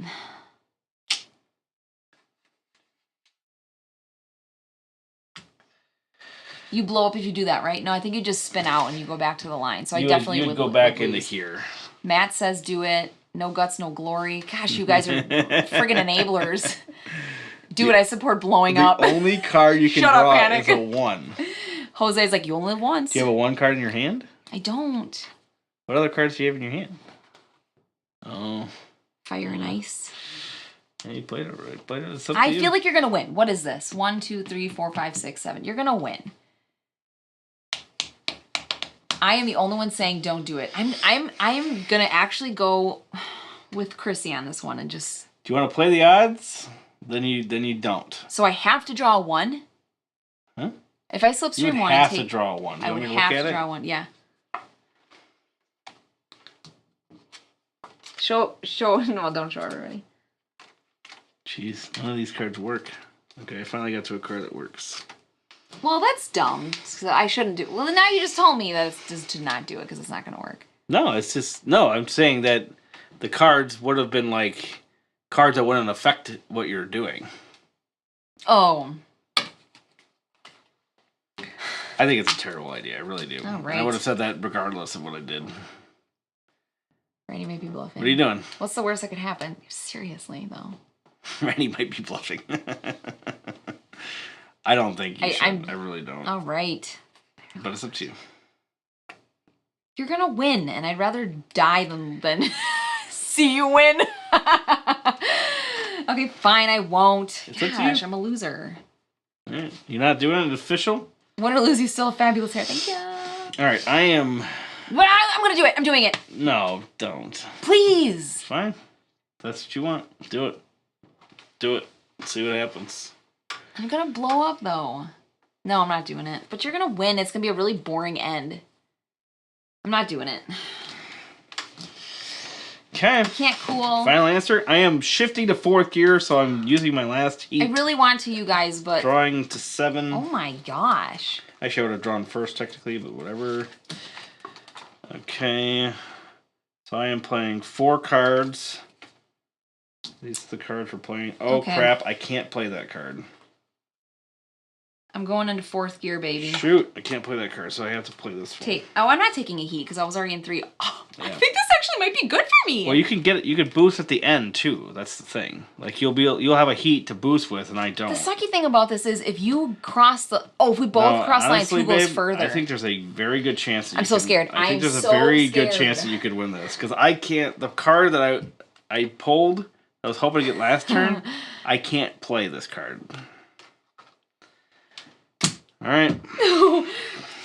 S2: You blow up if you do that, right? No, I think you just spin out and you go back to the line. So I definitely would
S3: go back into here.
S2: Matt says do it. No guts, no glory. Gosh, you guys are friggin' enablers. Do it. I support blowing up.
S3: The only card you can draw is a 1.
S2: Jose's like, you only live once.
S3: Do you have a 1 card in your hand?
S2: I don't.
S3: What other cards do you have in your hand? Oh.
S2: Fire and ice.
S3: Yeah, you played it right.
S2: I feel like you're going to win. What is this? 1, 2, 3, 4, 5, 6, 7. You're going to win. I am the only one saying don't do it. I'm gonna actually go with Chrissy on this one and just.
S3: Do you want to play the odds? Then you don't.
S2: So I have to draw a 1.
S3: Huh?
S2: If I slipstream 1,
S3: you would have to draw a 1.
S2: I would have to draw 1. Yeah. Show. No, don't show everybody.
S3: Jeez, none of these cards work. Okay, I finally got to a card that works.
S2: Well, that's dumb. I shouldn't do it. Well, now you just told me that it's just to not do it because it's not going to work.
S3: No, it's just... No, I'm saying that the cards would have been like cards that wouldn't affect what you're doing.
S2: Oh.
S3: I think it's a terrible idea. I really do.
S2: Oh, right.
S3: I would have said that regardless of what I did.
S2: Randy may be bluffing.
S3: What are you doing?
S2: What's the worst that could happen? Seriously, though.
S3: Randy might be bluffing. I don't think you should. I really don't.
S2: All right.
S3: But it's up to you.
S2: You're going to win, and I'd rather die than see you win. Okay, fine, I won't.
S3: It's
S2: Gosh,
S3: up to you.
S2: I'm a loser.
S3: All right. You're not doing it official?
S2: Win or lose, you still have fabulous hair. Thank you.
S3: All right, I am...
S2: Well, I'm going to do it. I'm doing it.
S3: No, don't.
S2: Please.
S3: It's fine. That's what you want. Do it. Do it. See what happens.
S2: I'm going to blow up, though. No, I'm not doing it. But you're going to win. It's going to be a really boring end. I'm not doing it.
S3: Okay.
S2: You can't cool.
S3: Final answer. I am shifting to 4th gear, so I'm using my last heat.
S2: I really want to, you guys, but...
S3: Drawing to 7.
S2: Oh my gosh.
S3: Actually, I would have drawn first, technically, but whatever. Okay. So I am playing 4 cards. These are the cards we're playing. Oh, okay. Crap. I can't play that card.
S2: I'm going into 4th gear, baby.
S3: Shoot. I can't play that card, so I have to play this one.
S2: I'm not taking a heat because I was already in 3. Oh, yeah. I think this actually might be good for me.
S3: Well, you can get it. You can boost at the end, too. That's the thing. Like, you'll have a heat to boost with, and I don't.
S2: The sucky thing about this is if you cross the... Oh, if we both cross lines, who goes further?
S3: I think there's a very good chance that
S2: I'm so scared.
S3: I think there's a very good chance that you could win this. Because I can't... The card that I pulled, I was hoping to get last turn, I can't play this card. All right.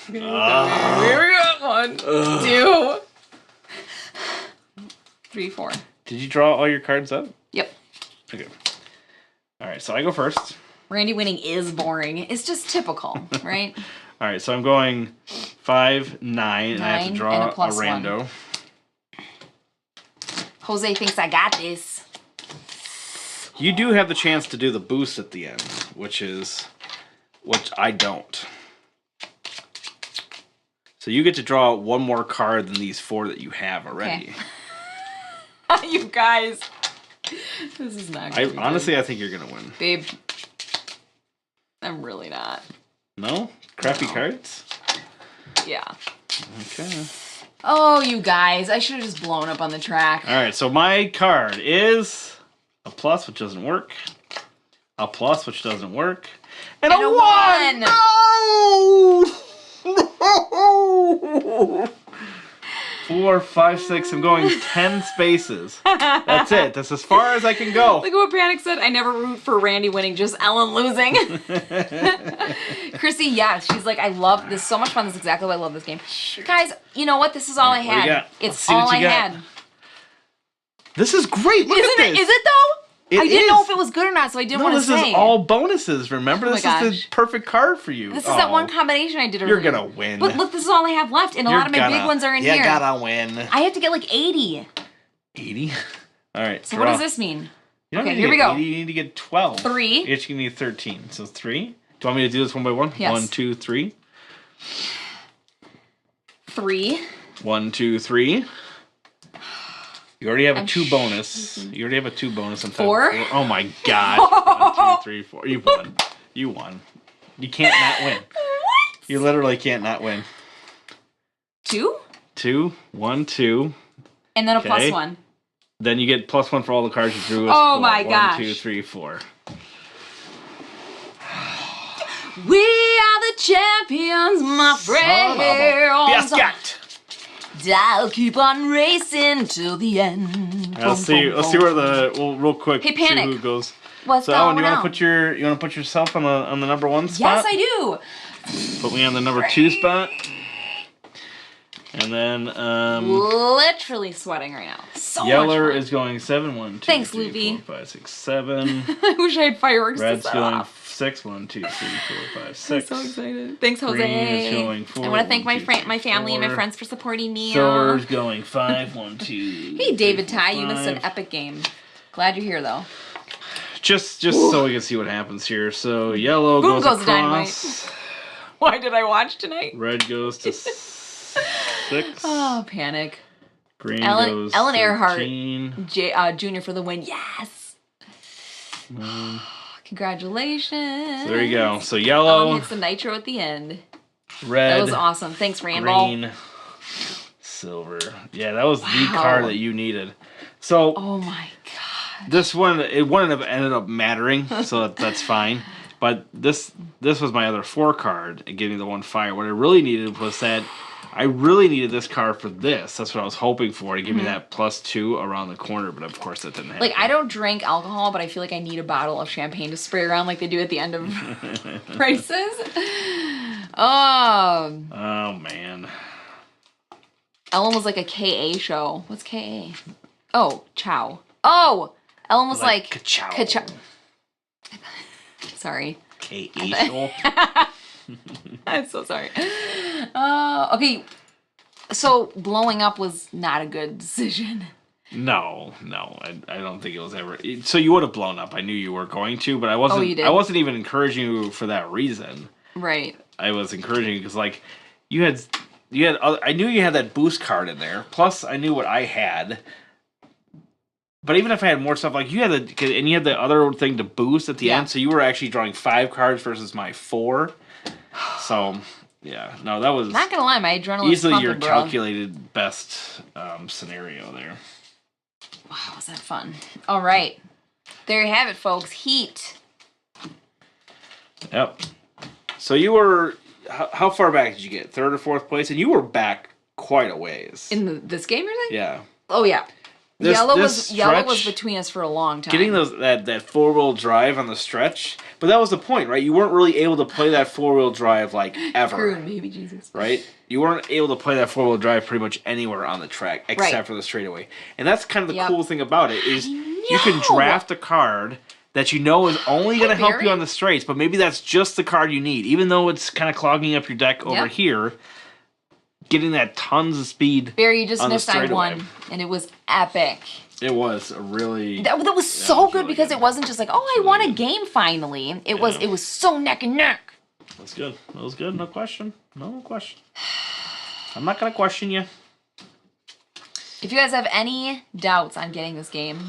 S2: We got 1, 2, 3, 4.
S3: Did you draw all your cards up?
S2: Yep.
S3: Okay. All right, so I go first.
S2: Randy winning is boring. It's just typical, right?
S3: All right, so I'm going 5, 9, and I have to draw a rando. 1.
S2: Jose thinks I got this.
S3: You do have the chance to do the boost at the end, which I don't. So you get to draw 1 more card than these 4 that you have already.
S2: Okay. You guys. This is not good.
S3: Honestly, I think you're going to win.
S2: Babe, I'm really not.
S3: No? Crappy cards?
S2: Yeah.
S3: Okay.
S2: Oh, you guys. I should have just blown up on the track.
S3: All right, so my card is a plus, which doesn't work. A plus, which doesn't work. And a 1! No! No! 4, 5, 6. I'm going 10 spaces. That's it. That's as far as I can go.
S2: Look at what Panic said. I never root for Randy winning, just Ellen losing. Chrissy, yes. She's like, I love this. So much fun. This is exactly why I love this game. Guys, you know what? This is all I had. It's all I had.
S3: This is great. Look at this.
S2: Is it though? I didn't know if it was good or not, so I didn't want to say.
S3: This is all bonuses, remember? This is the perfect card for you.
S2: This is that one combination I did earlier.
S3: You're going to win.
S2: But look, this is all I have left, and a lot of my big ones are in here.
S3: You gotta win.
S2: I have to get like 80.
S3: 80? All right.
S2: So what does this mean?
S3: Okay,
S2: here we go.
S3: 80, you need to get 12.
S2: 3.
S3: Each you need 13. So 3. Do you want me to do this one by one?
S2: Yes.
S3: 1, 2, 3.
S2: 3.
S3: 1, 2, 3. You already have a 2 bonus. You already have a 2 bonus on
S2: 4.
S3: Oh my god. 1, 2, 3, 4. You won. You won. You can't not win.
S2: What?
S3: You literally can't not win.
S2: 2?
S3: 2. 1, 2.
S2: And then a plus 1.
S3: Then you get plus 1 for all the cards you drew.
S2: Oh my gosh.
S3: 1, 2, 3, 4.
S2: We are the champions, my friends.
S3: Yes, got.
S2: I'll keep on racing till the end.
S3: Let's see where real quick.
S2: Hey, Panic.
S3: See who goes.
S2: What's going on?
S3: You want to put yourself on the number 1 spot?
S2: Yes, I do.
S3: Put me on the number 2 spot. And then
S2: literally sweating right now. So
S3: Yeller is going 7, 1, 2,
S2: Thanks,
S3: 3,
S2: Loopy.
S3: 4, 5, 6, 7.
S2: I wish I had fireworks.
S3: Red's
S2: to set
S3: going
S2: off.
S3: 6, 1, 2, 3, 4, 5, 6.
S2: I'm so excited. Thanks, Jose.
S3: Green is going 4.
S2: I want to thank
S3: 1, 2, 3,
S2: my family
S3: 4.
S2: and my friends for supporting me.
S3: Silver's going 5, 1, 2.
S2: Hey, David Ty, you missed an epic game. Glad you're here though.
S3: Just so we can see what happens here. So yellow goes across.
S2: Dynamite. Why did I watch tonight?
S3: Red goes to 6.
S2: Oh, Panic.
S3: Green goes
S2: Ellen
S3: 13.
S2: Earhart, Junior for the win. Yes. Congratulations.
S3: So there you go. So yellow
S2: hits the nitro at the end.
S3: Red.
S2: That was awesome. Thanks, Randall.
S3: Green. Silver. Yeah, that was the card that you needed. So.
S2: Oh my god.
S3: This one, it wouldn't have ended up mattering, so that's fine. But this was my other 4 card and getting the 1 fire. What I really needed was that I really needed this card for this. That's what I was hoping for, to give me that +2 around the corner, but of course that didn't happen.
S2: Like, I don't drink alcohol, but I feel like I need a bottle of champagne to spray around like they do at the end of races. Oh,
S3: man.
S2: Ellen was like a KA show. What's KA? Oh, Chow. Oh! Ellen was like
S3: Ka-chow.
S2: Sorry.
S3: KA show.
S2: I'm so sorry. Okay, so blowing up was not a good decision.
S3: No, I don't think it was ever. So you would have blown up. I knew you were going to, but I wasn't. You did? I wasn't even encouraging you for that reason.
S2: Right.
S3: I was encouraging you because like you had. I knew you had that boost card in there. Plus, I knew what I had. But even if I had more stuff, like you had and you had the other thing to boost at the end, so you were actually drawing 5 cards versus my 4. So. Yeah, no, that was
S2: not gonna lie, my adrenaline
S3: easily
S2: pumping,
S3: your calculated best scenario there.
S2: Wow, was that fun? All right, there you have it, folks. Heat.
S3: Yep. So you were how far back did you get? 3rd or 4th place, and you were back quite a ways
S2: in this game. You're saying?
S3: Yeah.
S2: Oh yeah. Yellow was between us for a long time.
S3: Getting that 4-wheel drive on the stretch, but that was the point, right? You weren't really able to play that 4-wheel drive like ever.
S2: Screw baby Jesus.
S3: Right? You weren't able to play that 4-wheel drive pretty much anywhere on the track except for the straightaway. And that's kind of the cool thing about it is you can draft a card that you know is only going to help you on the straights, but maybe that's just the card you need, even though it's kind of clogging up your deck over here. Getting that tons of speed.
S2: Barry, you just missed I won, and it was epic.
S3: It was a really
S2: that was so good because it wasn't just like, oh, I won a game finally. It was so neck and neck.
S3: That's good. That was good. No question. No question. I'm not gonna question you.
S2: If you guys have any doubts on getting this game,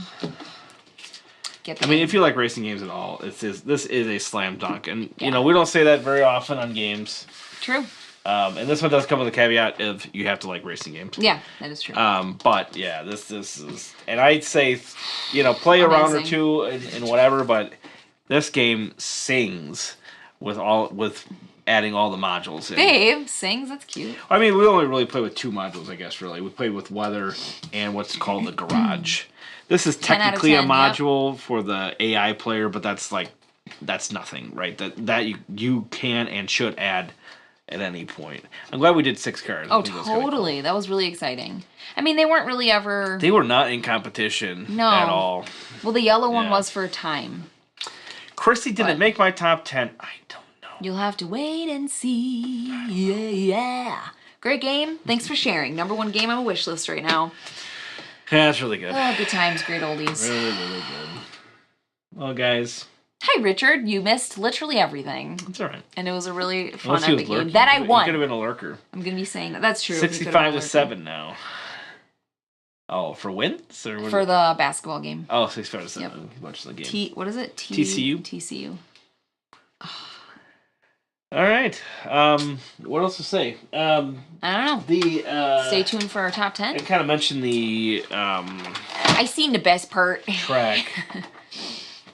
S3: I mean, if you like racing games at all, this is a slam dunk, and you know we don't say that very often on games.
S2: True.
S3: And this one does come with a caveat of you have to like racing games.
S2: Yeah, that is true.
S3: But yeah, this is, and I'd say, play a round or two and whatever. But this game sings with adding all the modules in.
S2: Babe sings. That's cute.
S3: I mean, we only really play with 2 modules, I guess. Really, we play with weather and what's called the garage. This is technically 10, a module for the AI player, but that's nothing, right? That you can and should add at any point. I'm glad we did 6 cards.
S2: Oh, totally. Cool. That was really exciting. I mean, they weren't really ever...
S3: They were not in competition at all.
S2: Well, the yellow one was for a time.
S3: Chrissy didn't make my top 10. I don't know.
S2: You'll have to wait and see. Yeah. Great game. Thanks for sharing. Number 1 game on my wish list right now.
S3: Yeah, that's really good.
S2: Oh, good times, great oldies.
S3: Really, really good. Well, guys...
S2: Hi, Richard. You missed literally everything.
S3: That's all right.
S2: And it was a really fun epic game. That I won.
S3: You could have been a lurker.
S2: I'm going to be saying that. That's true.
S3: 65-7 now. Oh, for wins? Or
S2: for the basketball game.
S3: Oh, 65-7. Yep. Watch the game.
S2: What is it?
S3: TCU?
S2: TCU.
S3: All right. What else to say?
S2: I don't know. Stay tuned for our top 10.
S3: I kind of mentioned the...
S2: I seen the best part.
S3: Track.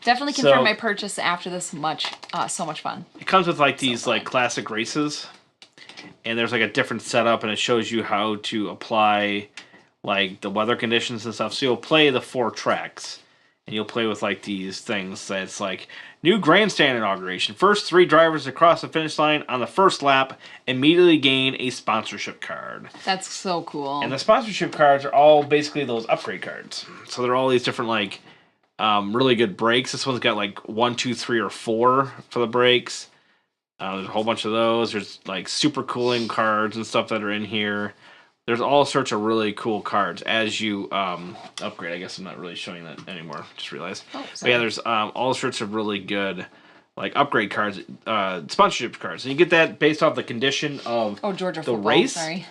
S2: Definitely confirm my purchase after this so much fun.
S3: It comes with these classic races, and there's a different setup, and it shows you how to apply the weather conditions and stuff. So you'll play the 4 tracks, and you'll play with these things that's new grandstand inauguration. First 3 drivers across the finish line on the first lap immediately gain a sponsorship card.
S2: That's so cool.
S3: And the sponsorship cards are all basically those upgrade cards. So they're all these different really good brakes. This one's got 1, 2, 3, or 4 for the brakes. There's a whole bunch of those. There's super cooling cards and stuff that are in here. There's all sorts of really cool cards as you upgrade. I guess I'm not really showing that anymore. Just realized. Oh, but yeah, there's all sorts of really good upgrade cards, sponsorship cards. And you get that based off the condition of
S2: Georgia
S3: the
S2: football,
S3: race.
S2: Sorry.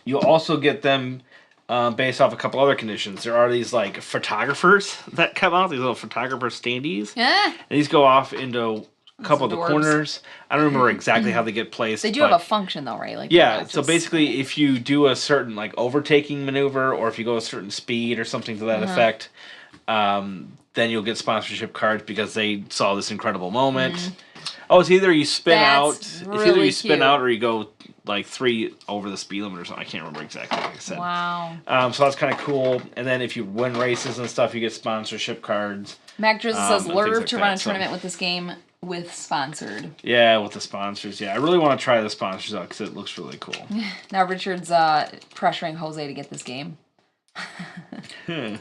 S3: You'll also get them based off a couple other conditions. There are these photographers that come out, these little photographer standees.
S2: Yeah.
S3: And these go off into a couple of the corners. I don't remember exactly how they get placed.
S2: They do have a function though, right?
S3: Yeah, so basically if you do a certain overtaking maneuver, or if you go a certain speed or something to that effect, then you'll get sponsorship cards because they saw this incredible moment. Oh, it's either you spin out. It's either you spin out or you go 3 over the speed limit or something. I can't remember exactly what I said.
S2: Wow.
S3: So that's kind of cool. And then if you win races and stuff, you get sponsorship cards.
S2: Mac Drizzle says, lure to run a tournament with this game with sponsored.
S3: Yeah, with the sponsors. Yeah, I really want to try the sponsors out because it looks really cool.
S2: Now Richard's pressuring Jose to get this game.
S3: Yeah,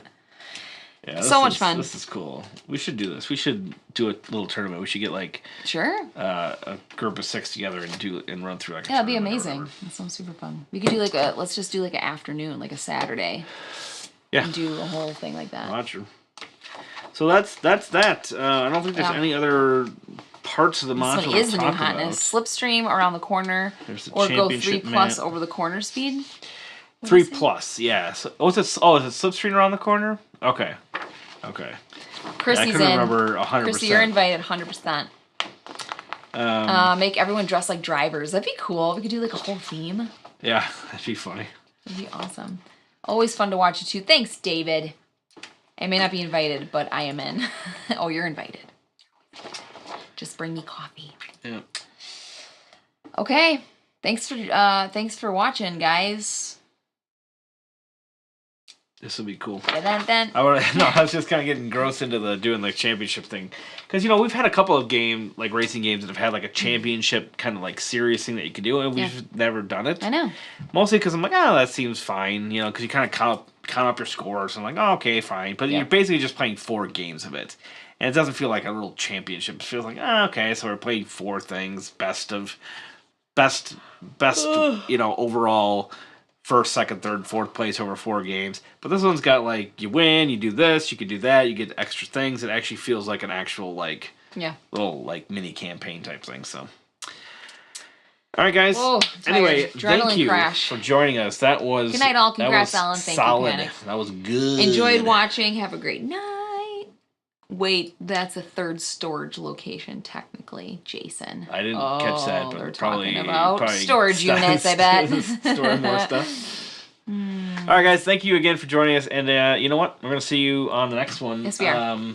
S2: so much fun.
S3: This is cool. We should do this. We should do a little tournament. We should get
S2: sure
S3: a group of 6 together and run through
S2: that'd be amazing. That sounds super fun. We could do let's just do an afternoon, a Saturday. and do a whole thing like that.
S3: Roger. So that's that. I don't think there's any other parts of the module.
S2: This one is the new hotness. Slipstream around the corner, or go 3+ over the corner speed.
S3: 3+, yeah. So, is it Slipstream around the corner? Okay.
S2: Chrissy's
S3: I couldn't remember 100%.
S2: Chrissy, you're invited 100%. Make everyone dress like drivers. That'd be cool. We could do like a whole theme.
S3: Yeah, that'd be funny.
S2: That'd be awesome. Always fun to watch it too. Thanks, David. I may not be invited, but I am in. Oh, you're invited. Just bring me coffee.
S3: Yeah.
S2: Okay. Thanks for watching, guys.
S3: This will be cool.
S2: Then.
S3: I was just kind of getting gross into doing the championship thing, because we've had a couple of racing games that have had like a championship kind of like serious thing that you could do, and we've never done it.
S2: I know.
S3: Mostly because I'm like, that seems fine, because you kind of count up your scores. I'm like, okay, fine, but you're basically just playing 4 games of it, and it doesn't feel like a little championship. It feels like, okay, so we're playing 4 things, best overall. First, second, third, fourth place over 4 games. But this one's got like, you win, you do this, you can do that, you get extra things. It actually feels like an actual little mini campaign type thing. So, all right, guys.
S2: Whoa,
S3: anyway, thank you for joining us. That was
S2: good night, all. Congrats, Alan. Thank you, Panic.
S3: That was good.
S2: Enjoyed watching. Have a great night. Wait, that's a third storage location, technically, Jason.
S3: I didn't catch that, but
S2: they're
S3: probably
S2: talking about storage units, I bet.
S3: Storing more stuff. All right, guys, thank you again for joining us. And you know what? We're going to see you on the next one.
S2: Yes, we are.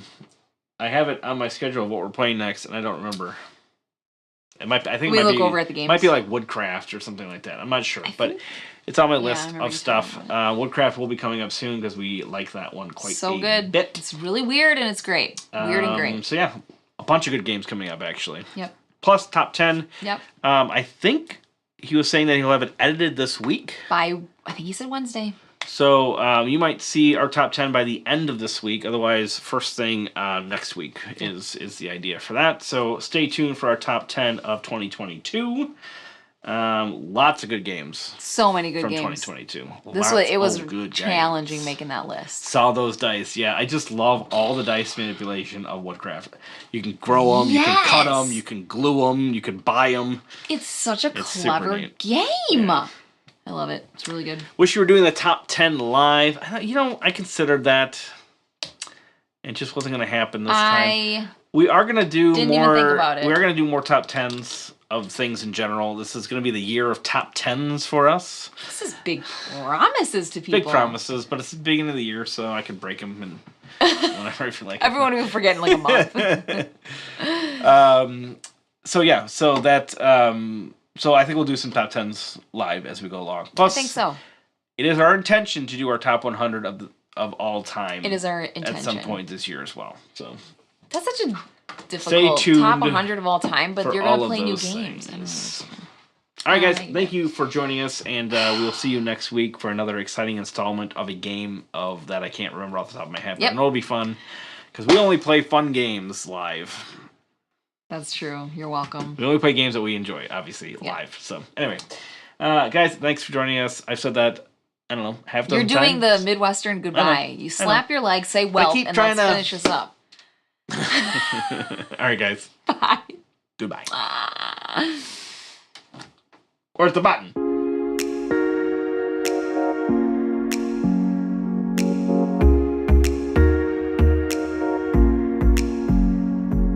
S3: I have it on my schedule of what we're playing next, and I don't remember. It might. I think
S2: we
S3: it might
S2: look
S3: be,
S2: over at the games.
S3: Might be like Woodcraft or something like that. I'm not sure, but it's on my list of stuff. Woodcraft will be coming up soon because we like that one quite a bit.
S2: It's really weird and it's great. Weird and great.
S3: So yeah, a bunch of good games coming up actually.
S2: Yep.
S3: Plus top 10.
S2: Yep.
S3: I think he was saying that he'll have it edited this week.
S2: I think he said Wednesday.
S3: So you might see our top 10 by the end of this week. Otherwise, first thing next week is the idea for that. So stay tuned for our top 10 of 2022. Lots of good games.
S2: So many good games
S3: from 2022.
S2: It was challenging making that list.
S3: Saw those dice. Yeah, I just love all the dice manipulation of Woodcraft. You can grow them, you can cut them, you can glue them, you can buy them.
S2: It's such a clever game. Yeah. I love it. It's really good.
S3: Wish you were doing the top 10 live. I considered that. It just wasn't going to happen this time. We are going to do
S2: didn't even think about it.
S3: We are going to do more top 10s of things in general. This is going to be the year of top 10s for us.
S2: This is big promises to people.
S3: Big promises, but it's the beginning of the year, so I can break them and whenever I feel like
S2: everyone will forget in like a
S3: month. So I think we'll do some top 10s live as we go along. Plus,
S2: I think so.
S3: It is our intention to do our top 100 of all time.
S2: It is our intention
S3: at some point this year as well. So
S2: that's such a difficult top 100 of all time, but you're going to play new games.
S3: All right, guys. Thank you for joining us, and we'll see you next week for another exciting installment of a game that I can't remember off the top of my head. But I know it'll be fun because we only play fun games live.
S2: That's true. You're welcome.
S3: We only play games that we enjoy, obviously, live. So, anyway. Guys, thanks for joining us. I've said that, I don't know, half dozen times.
S2: You're doing the Midwestern goodbye. You slap your leg, say well, and let's finish this up.
S3: All right, guys.
S2: Bye.
S3: Goodbye. Where's the button?